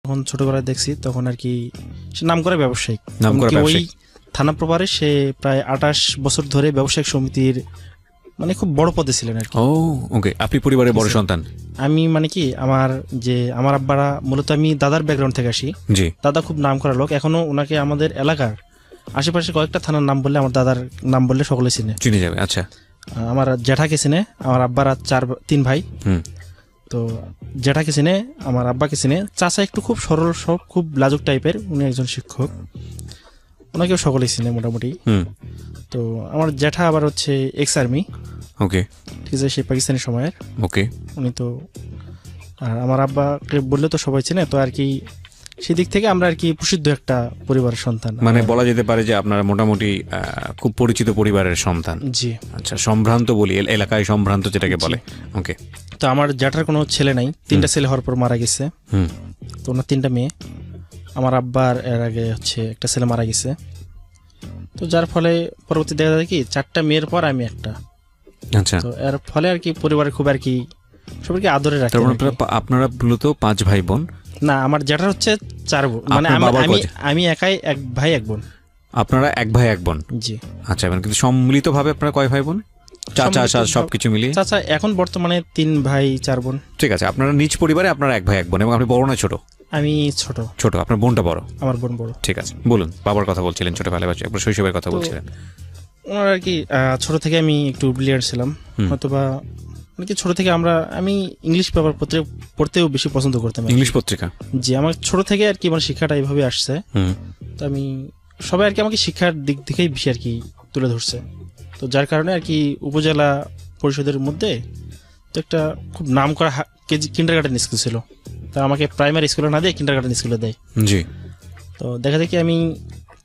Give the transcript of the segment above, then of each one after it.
যখন ছোটবেলায় দেখছি তখন আর কি সে নাম করে ব্যবসায়িক, ওই ব্যবসায়িক। থানা প্রভারে সে প্রায় 28 বছর ধরে ব্যবসায়িক সমিতির মানে খুব বড় পদে ছিলেন আর কি। ও ওকে, আপনি পরিবারের বড় সন্তান? আমি মানে কি আমার আব্বারা মূলত, আমি দাদার ব্যাকগ্রাউন্ড থেকে আসি। জি। দাদা খুব নাম করা লোক, এখনো ওনাকে আমাদের এলাকার আশেপাশে কয়েকটা থানার নাম বললে আমার দাদার নাম বললে সকলে চিনে যাবে। আচ্ছা। আমার জ্যাঠাকে চিনে, আমার আব্বারা 3 ভাই। তো জ্যাঠাকে চিনে, আমার আব্বাকে চিনে। চাচা একটু খুব সরল সব, খুব লাজুক টাইপের, উনি একজন শিক্ষক, ওনাকেও সকলেই চিনে মোটামুটি। তো আমার জ্যাঠা আবার হচ্ছে এক্স আর্মি। ওকে, ঠিক আছে, সেই পাকিস্তানি সময়ের। ওকে। উনি তো, আর আমার আব্বাকে বললে তো সবাই চেনে, তো আর কি সেদিক থেকে আমরা আর কি প্রসিদ্ধ একটা পরিবারের সন্তান, মানে বলা যেতে পারে যে আপনারা মোটামুটি খুব পরিচিত পরিবারের সন্তান। জি। আচ্ছা, সম্ভ্রান্ত বলি, এলাকায় সম্ভ্রান্ত যেটাকে বলে। ওকে। তো আমার জ্যাঠার কোনো ছেলে নাই, 3টা ছেলে হওয়ার পর মারা গেছে। তো ওনার 3টা মেয়ে। আমার আব্বার এর আগে হচ্ছে একটা ছেলে মারা গেছে। তো যার ফলে পরবর্তী দেখা যায় কি 4টা মেয়ের পর আমি একটা। আচ্ছা। তো এর ফলে আর কি পরিবারে খুব আর কি সবাইকে আদরে রাখে। আপনারা মূলত 5 ভাই বোন? না, আমার জ্যাঠার হচ্ছে 4 বোন, মানে আমি একাই 1 ভাই 1 বোন। আপনারা 1 ভাই 1 বোন? জি। আচ্ছা, মানে কিন্তু সম্মিলিত ভাবে আপনারা কয় ভাই বোন? চাচা সবকিছু মিলিয়ে? চাচা এখন বর্তমানে 3 ভাই 4 বোন। ঠিক আছে, আপনারা নিজ পরিবারে আপনারা 1 ভাই 1 বোন, এবং আপনি বড় না ছোট? আমি ছোট। আপনার বোনটা বড়? আমার বোন বড়। ঠিক আছে, বলুন। বাবার কথা বলছিলেন, ছোটবেলায় একবার শৈশবের কথা বলছিলেন। ওনার আর কি ছোট থেকে আমি একটু ব্রিলিয়ান্ট ছিলাম, হয়তোবা মানে ছোট থেকে আমি ইংলিশ পেপার পড়তেও বেশি পছন্দ করতাম। ইংলিশ পত্রিকা? জি, আমার ছোট থেকে আর কি মানে শিক্ষাটা এইভাবে আসছে। তো আমি সবাই আর কি আমাকে শিক্ষার দিক থেকেই বেশি আর কি তুলে ধরছে। তো যার কারণে আর কি উপজেলা পরিষদের মধ্যে তো একটা খুব নাম করা কিন্ডারগার্টেন স্কুল ছিল। তা আমাকে প্রাইমারি স্কুলে না দিয়ে কিন্ডারগার্টেন স্কুলে দেয়। জি। তো দেখা যায় কি আমি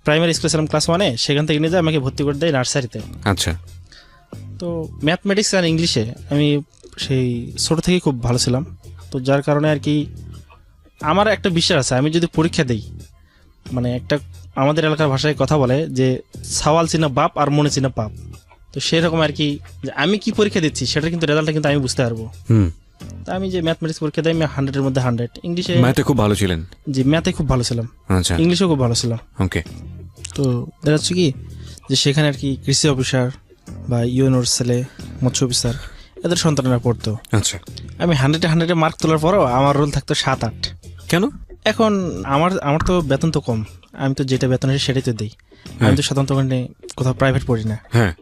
প্রাইমারি স্কুলে ছিলাম ক্লাস 1-এ, সেখান থেকে নিয়ে যায় আমাকে ভর্তি করে দেয় নার্সারিতে। আচ্ছা। তো ম্যাথমেটিক্স আর ইংলিশে আমি সেই ছোট থেকেই খুব ভালো ছিলাম। তো যার কারণে আর কি আমার একটা বিশ্বাস আছে, আমি যদি পরীক্ষা দিই, মানে একটা আমাদের এলাকার ভাষায় কথা বলে যে সওয়াল চিনা বাপ আর মনে চিনা পাপ। তো সেরকম আর কি আমি কি পরীক্ষা দিচ্ছি সেটা কিন্তু রেজাল্টটা কিন্তু আমি বুঝতে পারবো। তা আমি যে ম্যাথমেটিক্স পরীক্ষা দিই, আমি 100-এর মধ্যে 100। ইংলিশে ম্যাথে খুব ভালো ছিলেন? জি, ম্যাথে খুব ভালো ছিলাম। আচ্ছা। ইংলিশেও খুব ভালো ছিলাম। ওকে। তো দেখা যাচ্ছে কি যে সেখানে আর কি কৃষি অফিসার বা ইউনোর ছেলে, মৎস্য অফিসার, এদের সন্তানরা পড়তো। আচ্ছা। আমি 100-এ মার্ক তোলার পরও আমার রোল থাকতো 7-8। কেন? এখন আমার তো বেতন তো কম, আমি তো যেটা বেতন আছে সেটাই তো দিই। আমি তো সাধারণত ওখানে কোথাও প্রাইভেট পড়ি না। হ্যাঁ।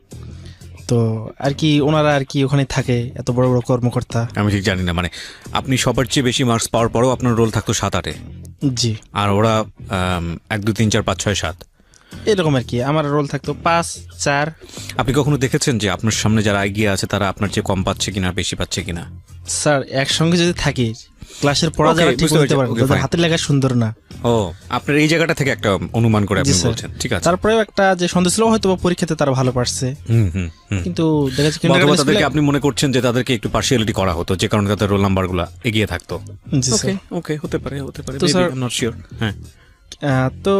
তো আর কি ওনারা আর কি ওখানে থাকে, এত বড় বড় কর্মকর্তা। আমি ঠিক জানি না, মানে আপনি সবার চেয়ে বেশি মার্কস পাওয়ার পরেও আপনার রোল থাকতো 7-8-এ? জি। আর ওরা 1 2 3 4 5 6 7 এরকম আর কি আমার রোল থাকতো 5 4। আপনি কখনো দেখেছেন যে আপনার সামনে যারা এগিয়ে আছে তারা আপনার চেয়ে কম পাচ্ছে কিনা, বেশি পাচ্ছে কিনা? স্যার, একসঙ্গে যদি থাকি ক্লাসের পড়া যারা ঠিক করতে পারে, তাদের হাতের লেখা সুন্দর না। ও, আপনার এই জায়গাটা থেকে একটা অনুমান করে আপনি বলছেন। ঠিক আছে। তারপরেও একটা যে সন্দেহ ছিল, হয়তো পরীক্ষাতে তারা ভালো পারছে, কিন্তু দেখা যাচ্ছে তাদেরকে আপনি মনে করছেন যে তাদেরকে একটু পার্সিয়ালিটি করা হতো, যে কারণে তাদের রোল নাম্বারগুলো এগিয়ে থাকতো। ওকে, হতে পারে। তো sir, I am not sure. হ্যাঁ। তো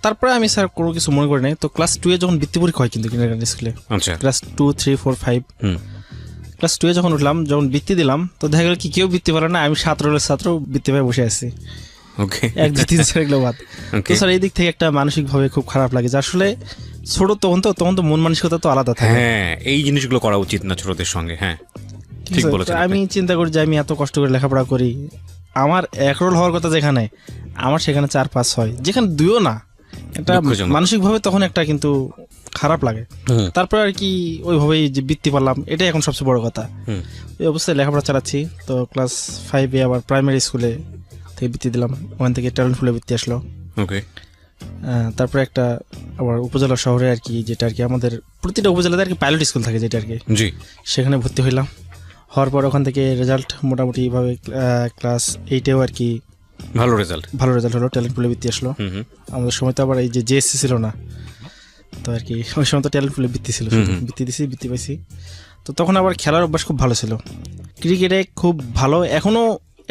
তারপরে আমি স্যার কোনো কিছু মনে করি নাই। তো ক্লাস 2-এ যখন বৃত্তি পরীক্ষা হয় কিন্তু কিন্ডারগার্টেন স্কুলে, আচ্ছা, ক্লাস 2 3 4 5, ক্লাস 2-এ যখন উঠলাম, যখন বৃত্তি দিলাম, তো দেখা গেল কি কেউ বৃত্তি পেল না, আমি 7 রোলের ছাত্র বৃত্তি পেয়ে বসে আছি। ওকে। 1 2 3 4 এগুলো বাদ। তো স্যার এই দিক থেকে একটা মানসিকভাবে খুব খারাপ লাগে যে আসলে ছোট তখন তো মন মানসিকতা তো আলাদা থাকে। হ্যাঁ, এই জিনিসগুলো করা উচিত না ছোটদের সঙ্গে। হ্যাঁ, ঠিক বলেছেন। আমি চিন্তা করি যে আমি এত কষ্ট করে লেখাপড়া করি, আমার 1 রোল হওয়ার কথা যেখানে, আমার সেখানে 4 5 6, যেখানে 2ও না। এটা মানসিকভাবে তখন একটা কিন্তু খারাপ লাগে। তারপর আর কি ওইভাবেই যে বৃত্তি পারলাম, এটাই এখন সবচেয়ে বড় কথা। এই অবস্থায় লেখাপড়া চালাচ্ছি। তো ক্লাস 5-এ আবার প্রাইমারি স্কুলে থেকে বৃত্তি দিলাম, ওখান থেকে ট্যালেন্ট পুলে বৃত্তি আসলো। ওকে। তারপরে একটা আবার উপজেলা শহরে আর কি, যেটা আর কি আমাদের প্রতিটা উপজেলাতে আর কি পাইলট স্কুল থাকে, যেটা আর কি, জি, সেখানে ভর্তি হইলাম। হওয়ার পর ওখান থেকে রেজাল্ট মোটামুটি ভাবে ক্লাস 8-এও আর কি ভালো রেজাল্ট হলো, ট্যালেন্ট পুলে বৃত্তি আসলো। আমাদের সময় তো আবার এই যে জেএসসি ছিল না, তো আর কি ওই সময় তো ট্যালেন্ট পুলে বৃত্তি ছিল, বৃত্তি পাইছি। তো তখন আবার খেলার অভ্যাস খুব ভালো ছিল, ক্রিকেটে খুব ভালো। এখনো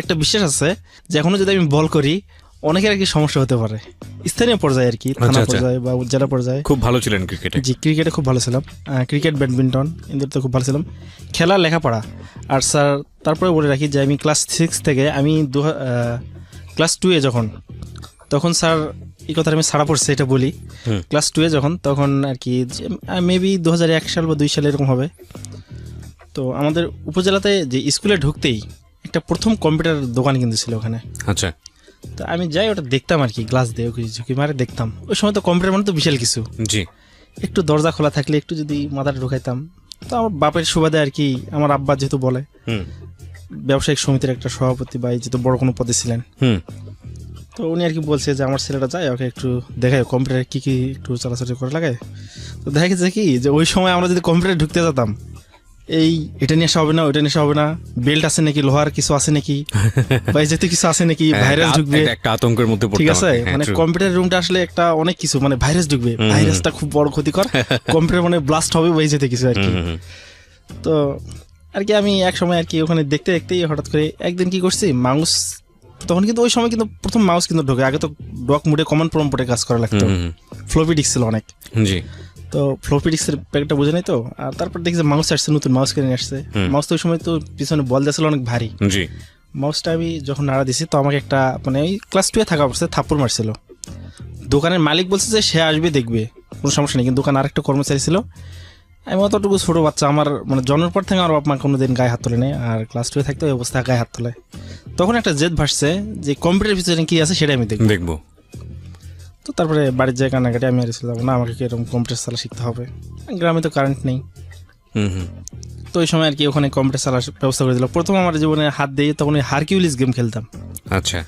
একটা বিশ্বাস আছে যে এখনো যদি আমি বল করি অনেকের আর কি সমস্যা হতে পারে, স্থানীয় পর্যায়ে আর কি, থানা পর্যায়ে বা জেলা পর্যায়ে। খুব ভালো ছিলেন ক্রিকেটে? জি, ক্রিকেটে খুব ভালো ছিলাম। ক্রিকেট, ব্যাডমিন্টন, এদের তো খুব ভালো ছিলাম। খেলা, লেখাপড়া। আর স্যার তারপরে বলে রাখি যে আমি ক্লাস 6 থেকে আমি ক্লাস 2 এ তখন স্যার এই কথা আমি ছাড়া পড়ছে এটা বলি। ক্লাস 2 এ তখন আর কি মেবি 2001 সাল বা 2 সাল এরকম হবে। তো আমাদের উপজেলাতে যে স্কুলে ঢুকতেই একটা প্রথম কম্পিউটার দোকান কিন্তু ছিল ওখানে। আচ্ছা। তো আমি যাই ওটা দেখতাম আর কি, গ্লাস দিয়ে ঝুঁকি মারে দেখতাম। ওই সময় তো কম্পিউটার মানে তো বিশাল কিছু, জি, একটু দরজা খোলা থাকলে একটু যদি মাথাটা ঢুকাইতাম। তো আমার বাপের সুবাদে আর কি, আমার আব্বা যেহেতু বলে ব্যবসায়িক সমিতির একটা সভাপতি বা যেহেতু বড় কোনো পদে ছিলেন, তো উনি আর কি বলছে যে আমার ছেলেটা যায় ওকে একটু দেখায় কম্পিউটারে কি কি একটু চালাচালি করে লাগে। তো দেখা গেছে কি যে ওই সময় আমরা যদি কম্পিউটারে ঢুকতে যেতাম, এই এটা নিয়ে আসা হবে না, ওইটা নিয়ে আসা হবে না, বেল্ট আছে নাকি, লোহার কিছু আছে নাকি, বা এই জাতীয় কিছু আছে নাকি, ভাইরাস ঢুকবে, একটা আতঙ্কের মধ্যে পড়তে হবে। ঠিক আছে, মানে কম্পিউটার রুমটা আসলে একটা অনেক কিছু, মানে ভাইরাস ঢুকবে, ভাইরাসটা খুব বড় ক্ষতিকর, কম্পিউটার মানে ব্লাস্ট হবে বা এই জাতীয় কিছু আর কি। তো আর কি আমি এক সময় আর কি ওখানে দেখতে দেখতেই হঠাৎ করে একদিন কি করছি, মাউস তখন কিন্তু ওই সময় কিন্তু প্রথম মাউস কিন্তু ঢোকে, আগে তো ডক মুডে কমন প্রম্পটে কাজ করা লাগতো, ফ্লপি ডিস্ক ছিল অনেক। জি। তো ফ্লপি ডিস্কের প্যাকেটটা বুঝে নাই তো, আর তারপর দেখি যে মাউস আসছে, নতুন মাউস কিনে আসছে। মাউস তো ওই সময় তো পিছনে বল দিয়েছিল অনেক ভারী। জি। মাউসটা আমি যখন নাড়া দিছি তো আমাকে একটা মানে ওই ক্লাস 2 এ থাকা অবস্থায় থাপ্পড় মারছিল। দোকানের মালিক বলছে যে সে আসবে দেখবে, কোনো সমস্যা নেই, কিন্তু দোকানে আরেকটা কর্মচারী ছিল। আমি অতটুকু ছোটো বাচ্চা, আমার মানে জন্মের পর থেকে আমার বাপ মা কোনোদিন গায়ে হাত তোলে নেই, আর ক্লাস 2 এ থাকতে ওই অবস্থায় গায়ে হাত তোলে। তখন একটা জেদ ভাসছে যে কম্পিউটার ভিতরে কি আছে সেটা আমি দেখবো। তো তারপরে বাড়ির জায়গা কান্নাকাটি, আমি আর যাবো না, আমাকে এরকম কম্পিউটার চালা শিখতে হবে, গ্রামে তো কারেন্ট নেই। তো ওই সময় আর কি ওখানে কম্পিউটার চালার ব্যবস্থা করে দিল। প্রথম আমার জীবনে হাত দিয়ে তখন ওই হারকিউলিস গেম খেলতাম। আচ্ছা।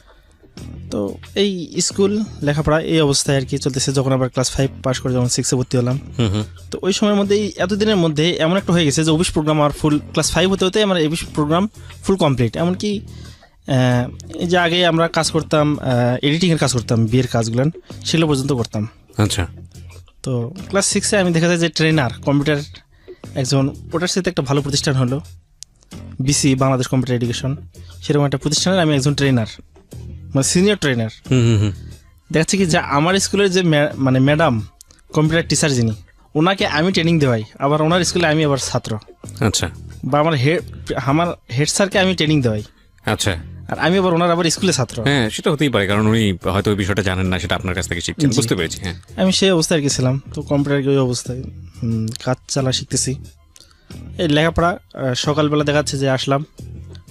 তো এই স্কুল লেখাপড়া এই অবস্থায় আর কি চলতেছে, যখন আবার ক্লাস 5 পাস করে যখন 6 এ ভর্তি হলাম, তো ওই সময়ের মধ্যে এতদিনের মধ্যে এমন একটা হয়ে গেছে যে অফিস প্রোগ্রাম আর ফুল, ক্লাস 5 হতে হতে আমার অফিস প্রোগ্রাম ফুল কমপ্লিট। এমনকি এই যে আগে আমরা কাজ করতাম, এডিটিংয়ের কাজ করতাম, বিয়ের কাজগুলো সেগুলো পর্যন্ত করতাম। আচ্ছা। তো ক্লাস 6 এ আমি দেখা যায় যে ট্রেনার কম্পিউটার একজন, ওটার সাথে একটা ভালো প্রতিষ্ঠান হলো বিসি, বাংলাদেশ কম্পিউটার এডুকেশন, সেরকম একটা প্রতিষ্ঠানের আমি একজন ট্রেনার, মানে সিনিয়র ট্রেনার। দেখাচ্ছে কি যে আমার স্কুলের যে মানে ম্যাডাম কম্পিউটার টিচার যিনি, ওনাকে আমি ট্রেনিং দেওয়াই, আবার ওনার স্কুলে আমি আবার ছাত্র। আচ্ছা। বা আমার হেড স্যারকে আমি ট্রেনিং দেওয়াই। আচ্ছা। আর আমি আবার ওনার আবার স্কুলে ছাত্র। হ্যাঁ, সেটা হতেই পারে, কারণ উনি হয়তো ওই বিষয়টা জানেন না, সেটা আপনার কাছ থেকে শিখছেন। বুঝতে পেরেছি। হ্যাঁ, আমি সেই অবস্থায় আর কি ছিলাম। তো কম্পিউটার ওই অবস্থায় কাজ চালা শিখতেছি, এই লেখাপড়া। সকালবেলা দেখাচ্ছে যে আসলাম,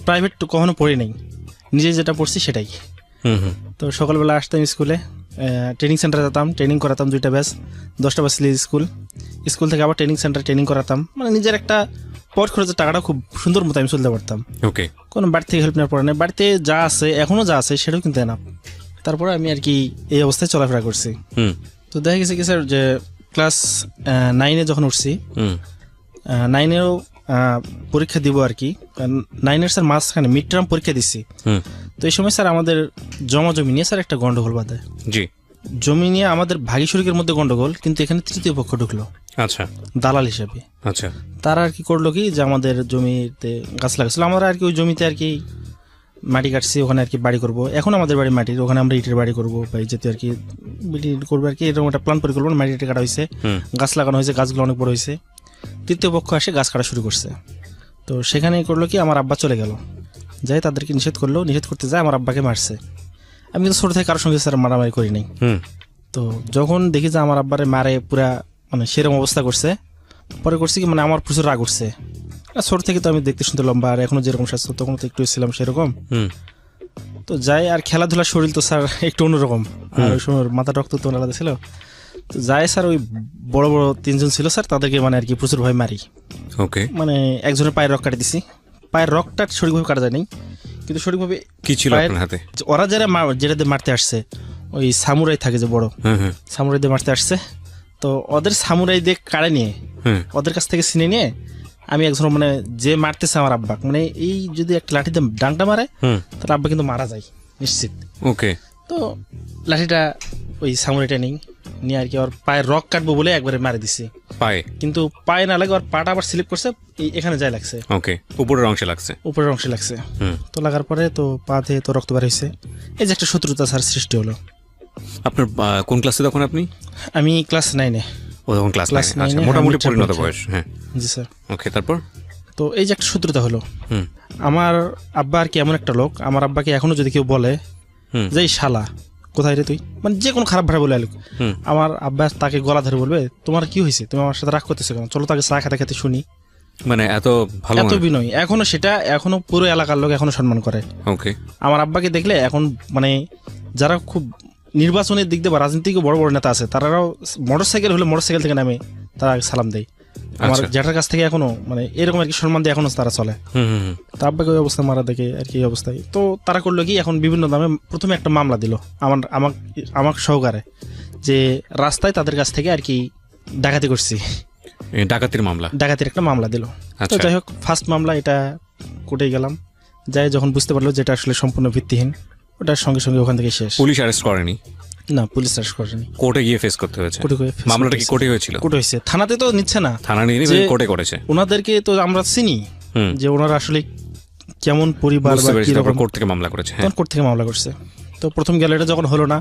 প্রাইভেট তো কখনো পড়ি নাই, নিজে যেটা পড়ছি সেটাই। তো সকালবেলা আসতাম স্কুলে, ট্রেনিং সেন্টারে যেতাম, ট্রেনিং করাতাম 2টা ব্যাচ, 10টা ব্যাচ স্কুল থেকে আবার ট্রেনিং সেন্টারে ট্রেনিং করাতাম। মানে নিজের একটা পর খরচের টাকাটা খুব সুন্দর মতো আমি চলতে পারতাম। ওকে। কোনো বাড়ি থেকে হেল্প নেওয়ার পরে নেই, বাড়িতে যা আছে এখনও যা আছে সেটাও কিন্তু না। তারপরে আমি আর কি এই অবস্থায় চলাফেরা করছি। তো দেখা গেছে কি স্যার যে ক্লাস 9 যখন উঠছি, 9 পরীক্ষা দিব আর কি, 9 স্যার মাঝখানে মিড টার্ম পরীক্ষা দিচ্ছি। তো এই সময় স্যার আমাদের জমি নিয়ে স্যার একটা গন্ডগোল বাঁধে। জি। জমি নিয়ে আমাদের ভাগী শরিকের মধ্যে গন্ডগোল, কিন্তু এখানে তৃতীয় পক্ষ ঢুকলো। আচ্ছা। দালাল হিসাবে। আচ্ছা। তারা আর কি করলো কি যে আমাদের জমিতে গাছ লাগাচ্ছিল, আমরা আর কি ওই জমিতে আর কি মাটি কাটছি, ওখানে আর কি বাড়ি করবো। এখন আমাদের বাড়ি মাটির, ওখানে আমরা ইটের বাড়ি করবো বা যেতে আর কি বিল্ডিং করবো আর কি, এরকম একটা প্ল্যান পরিকল্পনা। মাটিটা কাটা হয়েছে, গাছ লাগানো হয়েছে, গাছগুলো অনেক বড় হয়েছে। তৃতীয় পক্ষ আসে গাছ কাটা শুরু করছে। তো সেখানে করলো কি আমার আব্বা চলে গেল, যাই তাদেরকে নিষেধ করলো, নিষেধ করতে যায় আমার আব্বাকে মারছে। আমি কিন্তু ছোটো থেকে কারোর সঙ্গে স্যার মারামারি করি নাই। তো যখন দেখি যে আমার আব্বারে মারে পুরা মানে সেরকম অবস্থা করছে, পরে করছি কি মানে আমার প্রচুর রাগ উঠছে। ছোট থেকে তো আমি দেখতে শুনতে লম্বা, আর এখনো যেরকম স্বাস্থ্য তখন তো একটু ছিলাম সেরকম। তো যাই, আর খেলাধুলার শরীর তো স্যার একটু অন্যরকম, আর ওই সময় মাথা রক্ত তো আলাদা ছিল। তো যাই স্যার ওই বড় বড় 3 জন ছিল স্যার, তাদেরকে মানে আর কি প্রচুর ভয় মারি। ওকে। মানে একজনের পায়ের রক কাটে দিছি, পায়ের রকটা সঠিকভাবে কাটা যায় নাই, কিন্তু সঠিকভাবে কি ছিল আপনার হাতে? ওরা যেটা মারতে আসছে, ওই সামুরাই থাকে যে বড়, সামুরাই দিয়ে মারতে আসছে। তো ওদের সামুরাই দিয়ে কাড়ে নিয়ে ওদের কাছ থেকে ছিনে নিয়ে আমি একজন মানে যে মারতেছে আমার আব্বা, মানে এই যদি একটা লাঠিতে ডাংটা মারে তাহলে আব্বা কিন্তু মারা যায় নিশ্চিত। ওকে। তো লাঠিটা ওই সামুরাইটা নিয়ে আর কি ওর পায়ের রক কাটবো বলে একবারে মারে দিছি পায়ে, কিন্তু পায়ে না লাগে, ওর পাটা আবার স্লিপ করছে, এখানে যায় লাগছে। ওকে। উপরের অংশে লাগছে। তো লাগার পরে তো পাতে তো রক্ত বের হয়েছে। এই যে একটা শত্রুতা স্যার সৃষ্টি হলো। আপনার কোন ক্লাসে তখন আপনি? আমি ক্লাস 9-এ। ও তখন ক্লাস 9। আচ্ছা, মোটামুটি পরিণত বয়স। হ্যাঁ জি স্যার। ওকে। তারপর তো এই যে একটা শত্রুতা হলো। আমার আব্বা আর কি এমন একটা লোক, আমার আব্বাকে এখনো যদি কেউ বলে যে এই শালা কোথায় রে তুই, মানে যে কোনো খারাপ ভাড়া বলে আলুক, আমার আব্বা তাকে গলা ধরে বলবে তোমার কি হয়েছে, তুমি আমার সাথে রাগ করতেছো কেন, চলো তাকে চা খেতে খেতে শুনি। মানে এত ভালো, এত বিনয়, এখনো সেটা এখনো পুরো এলাকার লোক এখনো সম্মান করে। ওকে, আমার আব্বাকে দেখলে এখন মানে যারা খুব নির্বাচনের দিক দিয়ে বা রাজনীতিক বড় বড় নেতা আছে তারাও মোটরসাইকেল হলে মোটরসাইকেল থেকে নামে তারা সালাম দেয়। আমার জ্যাঠার কাছ থেকে এখনো মানে এরকম আর কি সম্মান দিয়ে এখনো তারা চলে। তার আব্বাকে ওই অবস্থা মারা দেখে আর কি এই অবস্থায়। তো তারা করলো কি এখন বিভিন্ন দামে প্রথমে একটা মামলা দিল আমার সহকারে, যে রাস্তায় তাদের কাছ থেকে আর কি ডাকাতি করছি, ডাকাতির একটা মামলা দিল। তো যাই হোক ফার্স্ট মামলা এটা কোর্টে গেলাম, যাই যখন বুঝতে পারলো যেটা আসলে সম্পূর্ণ ভিত্তিহীন, ওটার সঙ্গে সঙ্গে ওখান থেকে শেষ। পুলিশ অ্যারেস্ট করেনি? না, পুলিশ অ্যারেস্ট করেনি, কোর্টে গিয়ে ফেস করতে হয়েছে। মামলাটা কি কোর্টে হয়েছিল? কোর্টে হয়েছে, থানাতে তো নিচ্ছে না, থানা নিয়ে কোর্টে করেছে। ওনাদেরকে তো আমরা চিনি যে ওনারা আসলে কেমন পরিবার বা কি রকম, কোর্ট থেকে মামলা করেছে। হ্যাঁ, কোর্ট থেকে মামলা করছে। তো প্রথম গেল এটা যখন হলো না,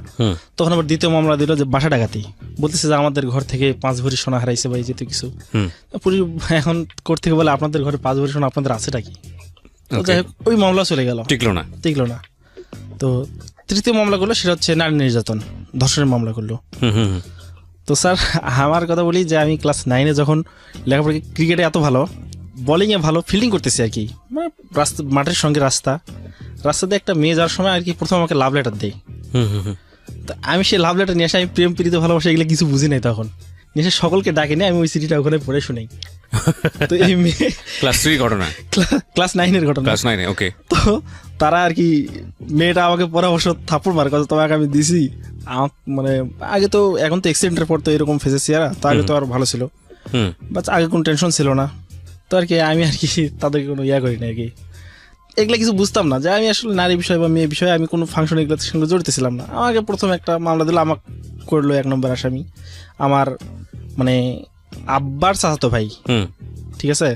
তখন আবার দ্বিতীয় মামলা দিল যে বাসা ডাকাতি, বলতেছে যে আমাদের ঘর থেকে 5 ভরি সোনা হারাইছে বা এই যেত কিছু। এখন কোর্ট থেকে বলে আপনাদের ঘরে 5 ভরি সোনা আপনাদের আছেটা কি? যাই হোক ওই মামলা চলে গেল, টিকলো না। তো তৃতীয় মামলা করলো, সেটা হচ্ছে নারী নির্যাতন, ধর্ষণের মামলা করলো। তো স্যার আমার কথা বলি যে আমি ক্লাস 9-এ যখন লেখাপড়া, ক্রিকেটে এত ভালো, বোলিংয়ে ভালো, ফিল্ডিং করতেছি আর কি, মানে রাস্তা মাঠের সঙ্গে রাস্তাতে একটা মেয়ে যাওয়ার সময় আর কি প্রথম আমাকে লাভ লেটার দেয়। তো আমি সেই লাভ লেটার নিয়ে আসে, আমি প্রেম প্রীতি ভালোবাসা এগুলো কিছু বুঝি নাই তখন, নিয়ে এসে সকলকে ডাকে নিয়ে আমি ওই সিটিটা ওখানে পড়ে শুনাই। তো এই মেয়ে ক্লাস 9-এর ঘটনা। ওকে। তো তারা আর কি মেয়েটা আমাকে পরামর্শ থাপ্পড় মার কথা তোমাকে আমি দিছি, আমার মানে আগে তো, এখন তো অ্যাক্সিডেন্টের পর তো এরকম ফেসেছি, তো আগে তো আর ভালো ছিল, বাট আগে কোনো টেনশন ছিল না। তো আর কি আমি আর কি তাদেরকে কোনো করি না আর কি, এগুলো কিছু বুঝতাম না যে আমি আসলে নারী বিষয় বা মেয়ে বিষয়ে আমি কোনো ফাংশন এগুলোর সঙ্গে জড়িত ছিলাম না। আমাকে প্রথম একটা মামলা দিল, আমাকে করলো 1 নম্বর আসামি আমার মানে আব্বার চাচাতো ভাই, ঠিক আছে,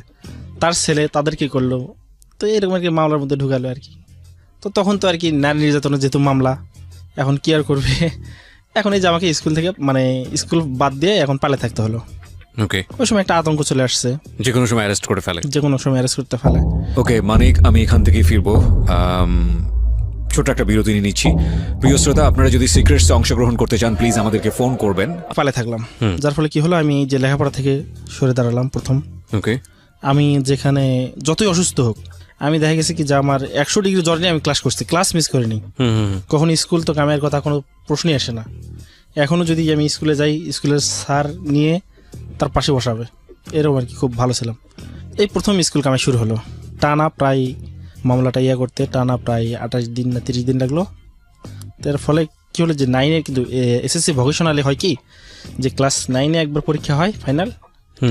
তার ছেলে, তাদের কি করলো। তো এরকম আর কি মামলার মধ্যে ঢুকালো আর কি। তো তখন তো আর কি নারী নির্যাতনের যেহেতু মামলা, এখন কি আর করবে, এখন এই যে আমাকে স্কুল থেকে মানে স্কুল বাদ দিয়ে এখন পালে থাকতে হলো। ওকে, ওই সময় একটা আতঙ্ক চলে আসছে, যে কোনো সময় অ্যারেস্ট করতে ফেলে। ওকে মানিক, আমি এখান থেকে ফিরবো, ছোট একটা বিরতি নিয়ে নিচ্ছি। প্রিয় শ্রোতা, আপনারা যদি সিক্রেটসে অংশগ্রহণ করতে চান প্লিজ আমাদেরকে ফোন করবেন। পালে থাকলাম, যার ফলে কি হলো, আমি যে লেখাপড়া থেকে সরে দাঁড়ালাম প্রথম। ওকে, আমি যেখানে যতই অসুস্থ হোক, আমি দেখা গেছে কি যে আমার 100 ডিগ্রি জ্বর নিয়ে আমি ক্লাস করছি, ক্লাস মিস করিনি কখনো। স্কুল তো কামের কথা কোনো প্রশ্নই আসে না। এখনো যদি আমি স্কুলে যাই, স্কুলের স্যার নিয়ে তার পাশে বসাবে, এরকম আর কি খুব ভালো ছিলাম। এই প্রথম স্কুল কামে শুরু হলো, টানা প্রায় মামলাটা করতে টানা প্রায় 28 দিন না 30 দিন লাগলো। তার ফলে কি হলো যে 9-এ কিন্তু এসএসসি ভোকেশনালে হয় কি যে ক্লাস 9-এ একবার পরীক্ষা হয় ফাইনাল,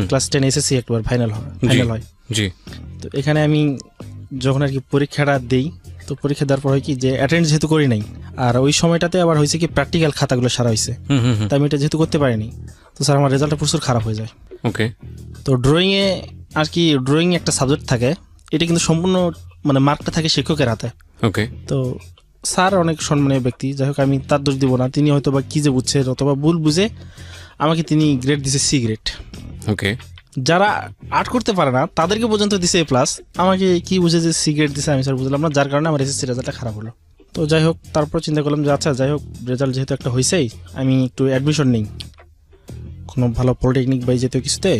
ক্লাস 10 এসএসসি একবার ফাইনাল হয়। জি। তো এখানে আমি যখন আর কি পরীক্ষাটা দেই, তো পরীক্ষা দেওয়ার পর হয় কি যে অ্যাটেন্ড যেহেতু করি নাই, আর ওই সময়টাতে আবার হয়েছে কি প্র্যাকটিক্যাল খাতাগুলো সারা হয়েছে, তাই আমি এটা যেহেতু করতে পারিনি, তো স্যার আমার রেজাল্টটা প্রচুর খারাপ হয়ে যায়। ওকে। তো ড্রয়িংয়ে আর কি, ড্রয়িং একটা সাবজেক্ট থাকে, এটা কিন্তু সম্পূর্ণ মানে মার্কটা থাকে শিক্ষকের হাতে। ওকে। তো স্যার অনেক সম্মানীয় ব্যক্তি, যাই হোক আমি তার দোষ দিব না, তিনি হয়তো বা কী যে বুঝছে অথবা ভুল বুঝে আমাকে তিনি গ্রেড দিছে C গ্রেড। ওকে। যারা আর্ট করতে পারে না তাদেরকে পর্যন্ত দিছে A+, আমাকে কি বুঝে যে C গ্রেড দিছে আমি স্যার বুঝলাম না, যার কারণে আমার এসএসসি রেজাল্টটা খারাপ হলো। তো যাই হোক তারপর চিন্তা করলাম যে আচ্ছা যাই হোক রেজাল্ট যেহেতু একটা হয়েছেই, আমি একটু অ্যাডমিশন নিই কোনো ভালো পলিটেকনিক বা এই জাতীয় কিছুতে।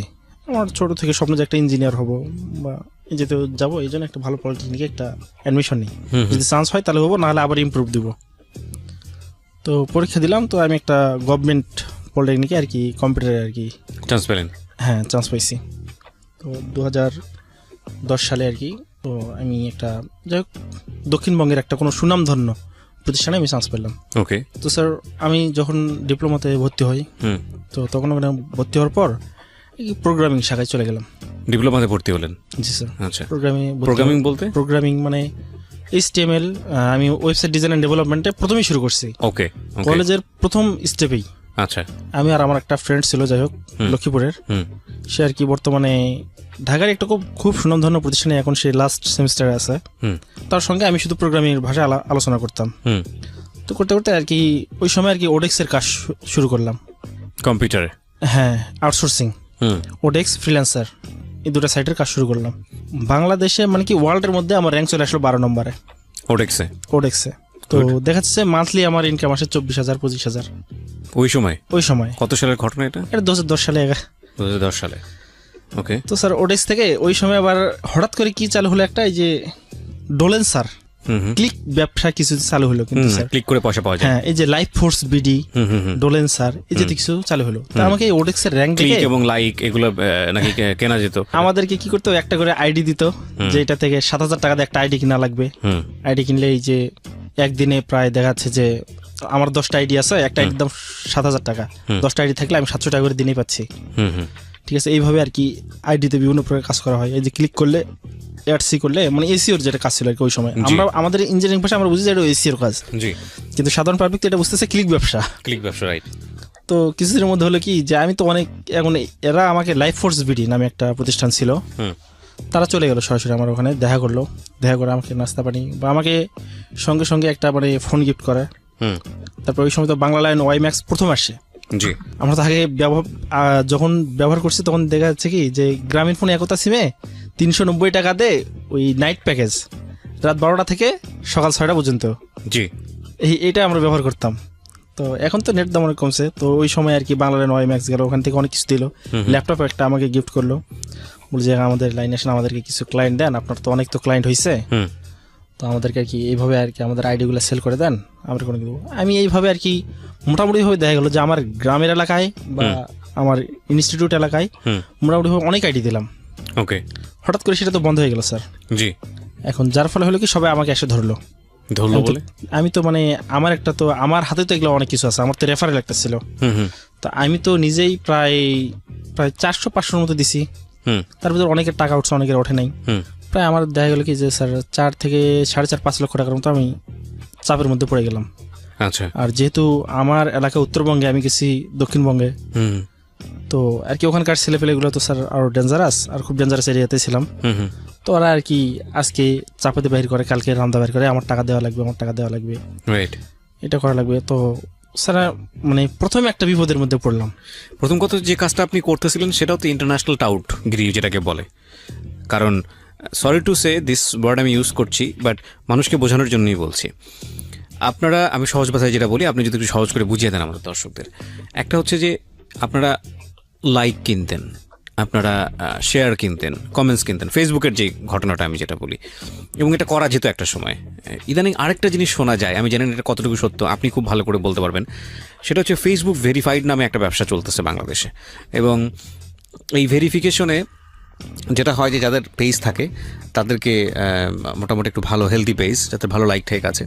আমার ছোটো থেকে স্বপ্ন যে একটা ইঞ্জিনিয়ার হবো বা এই যেতে যাবো, এই জন্য একটা ভালো পলিটেকনিকে একটা অ্যাডমিশন নিই, যদি চান্স হয় তাহলে হবো, নাহলে আবার ইমপ্রুভ দিব। তো পরীক্ষা দিলাম, তো আমি একটা গভর্নমেন্ট পলিটেকনিকে আর কি কম্পিউটারে আর কি চান্স পেলেন? হ্যাঁ, চান্স পাইছি। তো 2010 সালে আর কি। তো আমি একটা যাই হোক দক্ষিণবঙ্গের একটা কোনো সুনামধন্য প্রতিষ্ঠানে আমি চান্স পেলাম। ওকে। তো স্যার আমি যখন ডিপ্লোমাতে ভর্তি হই, তো তখন ওখানে ভর্তি হওয়ার পর প্রোগ্রামিং শাখায় চলে গেলাম। ডিপ্লোমাতে ভর্তি হলেন? জি স্যার। আচ্ছা, প্রোগ্রামিং বলতে? প্রোগ্রামিং মানে HTML, আমি ওয়েবসাইট ডিজাইন এন্ড ডেভেলপমেন্টে প্রথমেই শুরু করছি। ওকে। কলেজের প্রথম স্টেপেই। আচ্ছা। আমি আর আমার একটা ফ্রেন্ড ছিল, যাই হোক লক্ষ্মীপুরের, সে আর কি বর্তমানে ঢাকার একটা খুব সুনামধন্য প্রতিষ্ঠানে এখন সে লাস্ট সেমিস্টারে আছে। তার সঙ্গে আমি শুধু প্রোগ্রামিং ভাষায় আলোচনা করতাম। তো করতে করতে আর কি ওই সময় আর কি ওডেক্সের কাজ শুরু করলাম কম্পিউটারে। হ্যাঁ, আউটসোর্সিং, ওডেক্স, ফ্রিল্যান্সার, এই দুটো সাইটের কাজ শুরু করলাম। বাংলাদেশে মানে কি ওয়ার্ল্ডের মধ্যে আমার র্যাঙ্ক চলে আসলো 12 নম্বরে ওডেক্সে। তো দেখা যাচ্ছে মান্থলি আমার ইনকাম আসে 24,000-25,000 ওই সময়। কত সালের ঘটনা এটা? 2010 সালে। 2010 সালে। ওকে। তো স্যার ওডেক্স থেকে ওই সময় আবার হঠাৎ করে কি চালু হলো, একটা এই যে ডোলেন স্যার ক্লিক ব্যবসা কিছু চালু হলো, কিন্তু স্যার ক্লিক করে পয়সা পাওয়া যায়। হ্যাঁ, এই যে লাইফ ফোর্স বিডি, ডোলেন স্যার, এই যে কিছু চালু হলো। তা আমাকে এই ওডেক্স এর র্যাঙ্ক ক্লিক এবং লাইক এগুলো নাকি কেনা যেত। আমাদেরকে কি করতে, একটা করে আইডি দিত, যে এটা থেকে 7,000 টাকা দিয়ে একটা আইডি কিনা লাগবে। আইডি কিনলে এই যে একদিনে প্রায় দেখা যাচ্ছে যে আমার 10টা আইডি আছে, একটা আইডির দাম 7,000 টাকা। 10টা আইডি থাকলে আমি 700 টাকা করে দিনেই পাচ্ছি। ঠিক আছে, এইভাবে আর কি আইডিতে বিভিন্ন প্রকার কাজ করা হয়। এই যে ক্লিক করলে, এডসি করলে, মানে এসিওর যেটা কাজ ছিল আর কি ওই সময়। আমরা আমাদের ইঞ্জিনিয়ারিং ভাষা আমরা বুঝি যে এটা এসিওর কাজ, কিন্তু সাধারণ পাবলিক তো এটা বুঝতেছে ক্লিক ব্যবসা। রাইট। তো কিছুদিনের মধ্যে হলো কি, যে আমি তো অনেক এখন এরা আমাকে লাইফ ফোর্স বিডি নামে একটা প্রতিষ্ঠান ছিল, তারা চলে গেল সরাসরি আমার ওখানে, দেখা করে আমাকে নাস্তা পানি বা আমাকে সঙ্গে সঙ্গে একটা মানে ফোন গিফট করে। তারপর ওই সময় তো বাংলা লাইন ওয়াইম্যাক্স প্রথম আসছে। আমরা তো আগে যখন ব্যবহার করছি তখন দেখা যাচ্ছে কি যে গ্রামীণ ফোনে একতা সিমে 390 টাকা দে ওই নাইট প্যাকেজ, রাত 12টা থেকে সকাল 6টা পর্যন্ত। এইটা আমরা ব্যবহার করতাম। তো এখন তো নেট দাম অনেক কমছে। তো ওই সময় আর কি বাংলা লাইন ওয়াইম্যাক্স গেল, ওখান থেকে অনেক কিছু দিল। ল্যাপটপ একটা আমাকে গিফট করলো, বলছে আমাদের লাইনে আসেন, আমাদেরকে কিছু ক্লায়েন্ট দেন, আপনার তো অনেক তো ক্লায়েন্ট হয়েছে, তো আমাদেরকে আর কি এইভাবে আর কি আমাদের আইডিগুলো সেল করে দেন, আমরা কোনো কিছু। আমি এইভাবে আর কি মোটামুটিভাবে দেখা গেলো যে আমার গ্রামের এলাকায় বা আমার ইনস্টিটিউট এলাকায় মোটামুটিভাবে অনেক আইডি দিলাম। ওকে। হঠাৎ করে সেটা তো বন্ধ হয়ে গেল স্যার। এখন যার ফলে হলো কি সবাই আমাকে এসে ধরলো বলে, আমি তো মানে আমার হাতে তো এগুলো অনেক কিছু আছে, আমার তো রেফারেল একটা ছিল। তো আমি তো নিজেই প্রায় 400-500 মতো দিছি। তার ভিতরে অনেকের টাকা উঠছে, অনেকের ওঠে নাই। প্রায় আমার দেখা গেল কি যে স্যার 4 থেকে 4.5-5 লক্ষ টাকার মতো আমি চাপের মধ্যে পড়ে গেলাম। আচ্ছা। আর যেহেতু আমার এলাকা উত্তরবঙ্গে, আমি গেছি দক্ষিণবঙ্গে, তো আর কি ওখানকার ছেলেপেলেগুলো তো স্যার আরো ডেঞ্জারাস, আর খুব ডেঞ্জারাস এরিয়াতে ছিলাম। তো ওরা আর কি আজকে চাপাতে বাহির করে, কালকে রান্দা বাহির করে, আমার টাকা দেওয়া লাগবে, এটা করা লাগবে। তো স্যার মানে প্রথমে একটা বিপদের মধ্যে পড়লাম। প্রথম কথা, যে কাজটা আপনি করতেছিলেন সেটাও তো ইন্টারন্যাশনাল টাউট গিরি যেটাকে বলে। কারণ sorry to say this word আমি ইউজ করছি, বাট মানুষকে বোঝানোর জন্যই বলছি। আপনারা, আমি সহজ ভাষায় যেটা বলি, আপনি যদি একটু সহজ করে বুঝিয়ে দেন আমাদের দর্শকদের। একটা হচ্ছে যে আপনারা লাইক কিনতেন, আপনারা শেয়ার কিনতেন, কমেন্টস কিনতেন, ফেসবুকের যে ঘটনাটা আমি যেটা বলি, এবং এটা করা যেত একটা সময়। ইদানিং আরেকটা জিনিস শোনা যায়, আমি জানি না এটা কতটুকু সত্য, আপনি খুব ভালো করে বলতে পারবেন। সেটা হচ্ছে ফেসবুক ভেরিফাইড নামে একটা ব্যবসা চলতেছে বাংলাদেশে। এবং এই ভেরিফিকেশনে যেটা হয় যে যাদের পেজ থাকে তাদেরকে মোটামুটি একটু ভালো হেলদি পেজ, যাদের ভালো লাইক ঠেক আছে,